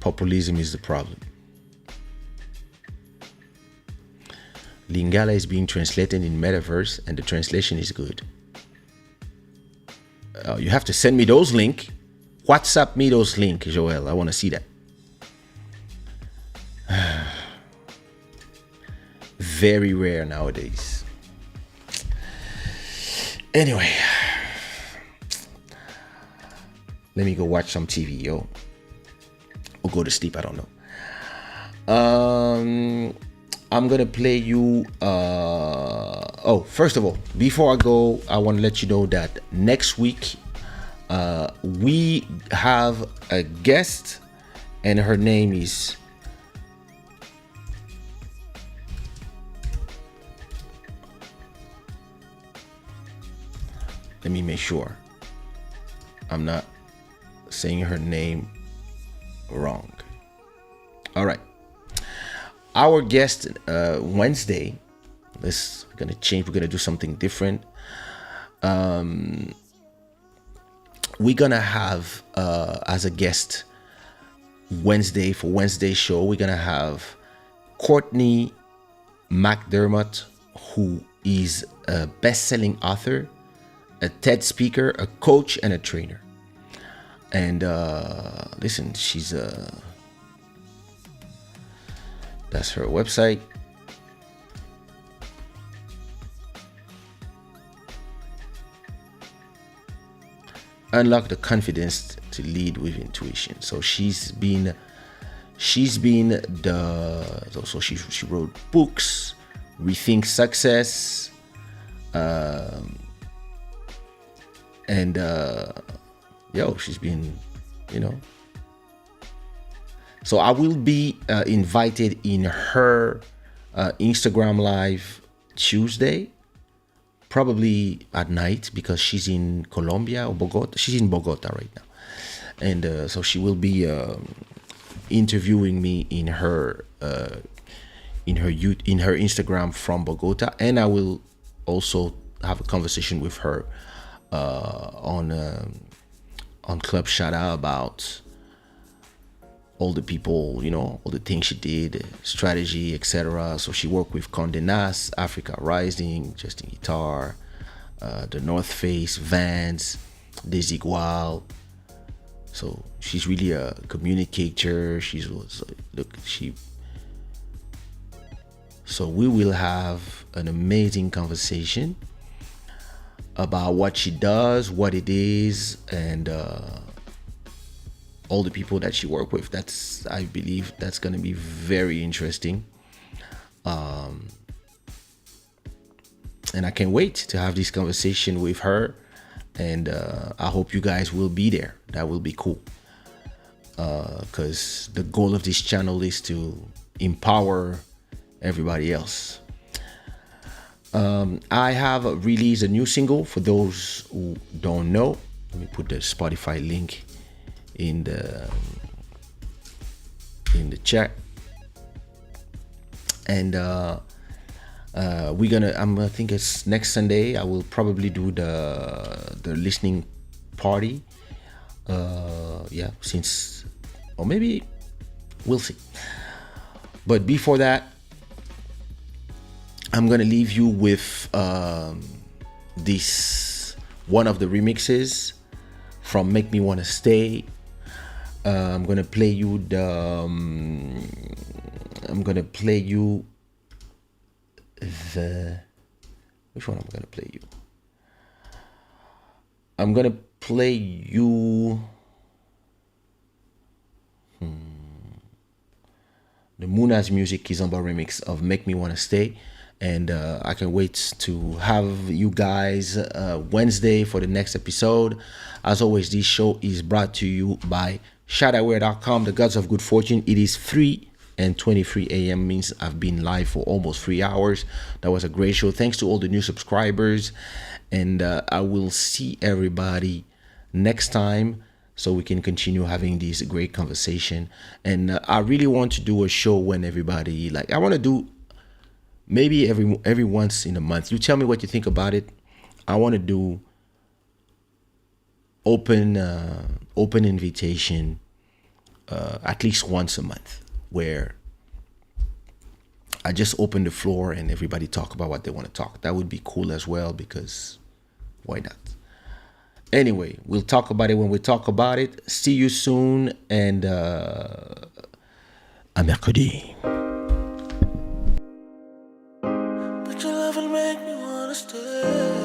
Populism is the problem. Lingala is being translated in Metaverse and the translation is good. You have to send me those links. WhatsApp me those links, Joel. I want to see that. Very rare nowadays. Anyway, let me go watch some TV, yo. Or go to sleep, I don't know. I'm gonna play you first of all, before I go, I want to let you know that next week we have a guest and her name is let me make sure I'm not saying her name wrong. All right, our guest Wednesday, we're gonna change, we're gonna do something different. We're gonna have as a guest Wednesday, for Wednesday show, we're gonna have Courtney McDermott, who is a best-selling author, a TED speaker, a coach, and a trainer. And listen, she's that's her website. Unlock the confidence to lead with intuition. So she wrote books, Rethink Success, she's been, so I will be invited in her Instagram live Tuesday, probably at night, because she's in Colombia or Bogota. She's in Bogota right now, and so she will be interviewing me in her Instagram from Bogota, and I will also have a conversation with her on Club Shada about all the people, all the things she did, strategy, etc. So she worked with Condolences, Africa Rising, Justin Guitar, the North Face, Vans, Desigual. So she's really a communicator. So we will have an amazing conversation about what she does, what it is, and all the people that she worked with. I believe that's going to be very interesting. And I can't wait to have this conversation with her. And I hope you guys will be there. That will be cool. Because the goal of this channel is to empower everybody else. I have released a new single. For those who don't know, let me put the Spotify link in the chat. And I think it's next Sunday. I will probably do the listening party. Or maybe we'll see. But before that, I'm gonna leave you with this one of the remixes from Make Me Wanna Stay. I'm gonna play you Which one am I gonna play you? I'm gonna play you the Muna's Music Kizomba remix of Make Me Wanna Stay. And I can wait to have you guys Wednesday for the next episode. As always, this show is brought to you by Shadaware.com, the gods of good fortune. It is 3:23 a.m. means I've been live for almost 3 hours. That was a great show. Thanks to all the new subscribers. And I will see everybody next time so we can continue having this great conversation. And I really want to do a show when everybody, like, I want to do maybe every once in a month. You tell me what you think about it. I want to do open invitation at least once a month, where I just open the floor and everybody talk about what they want to talk. That would be cool as well, because why not? Anyway, we'll talk about it when we talk about it. See you soon, and à mercredi. But your love will make me wanna stay.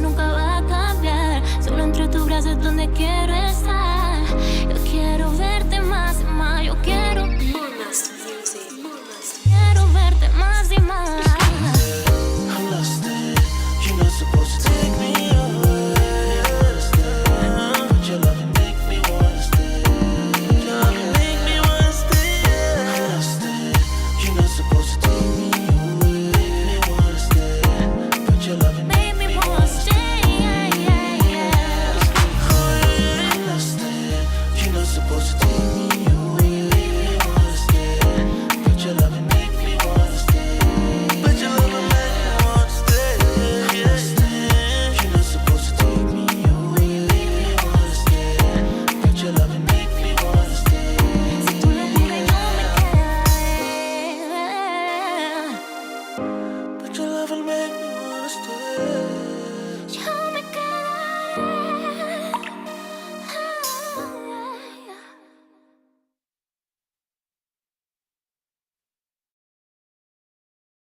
Nunca va a cambiar, solo entre tus brazos donde quiero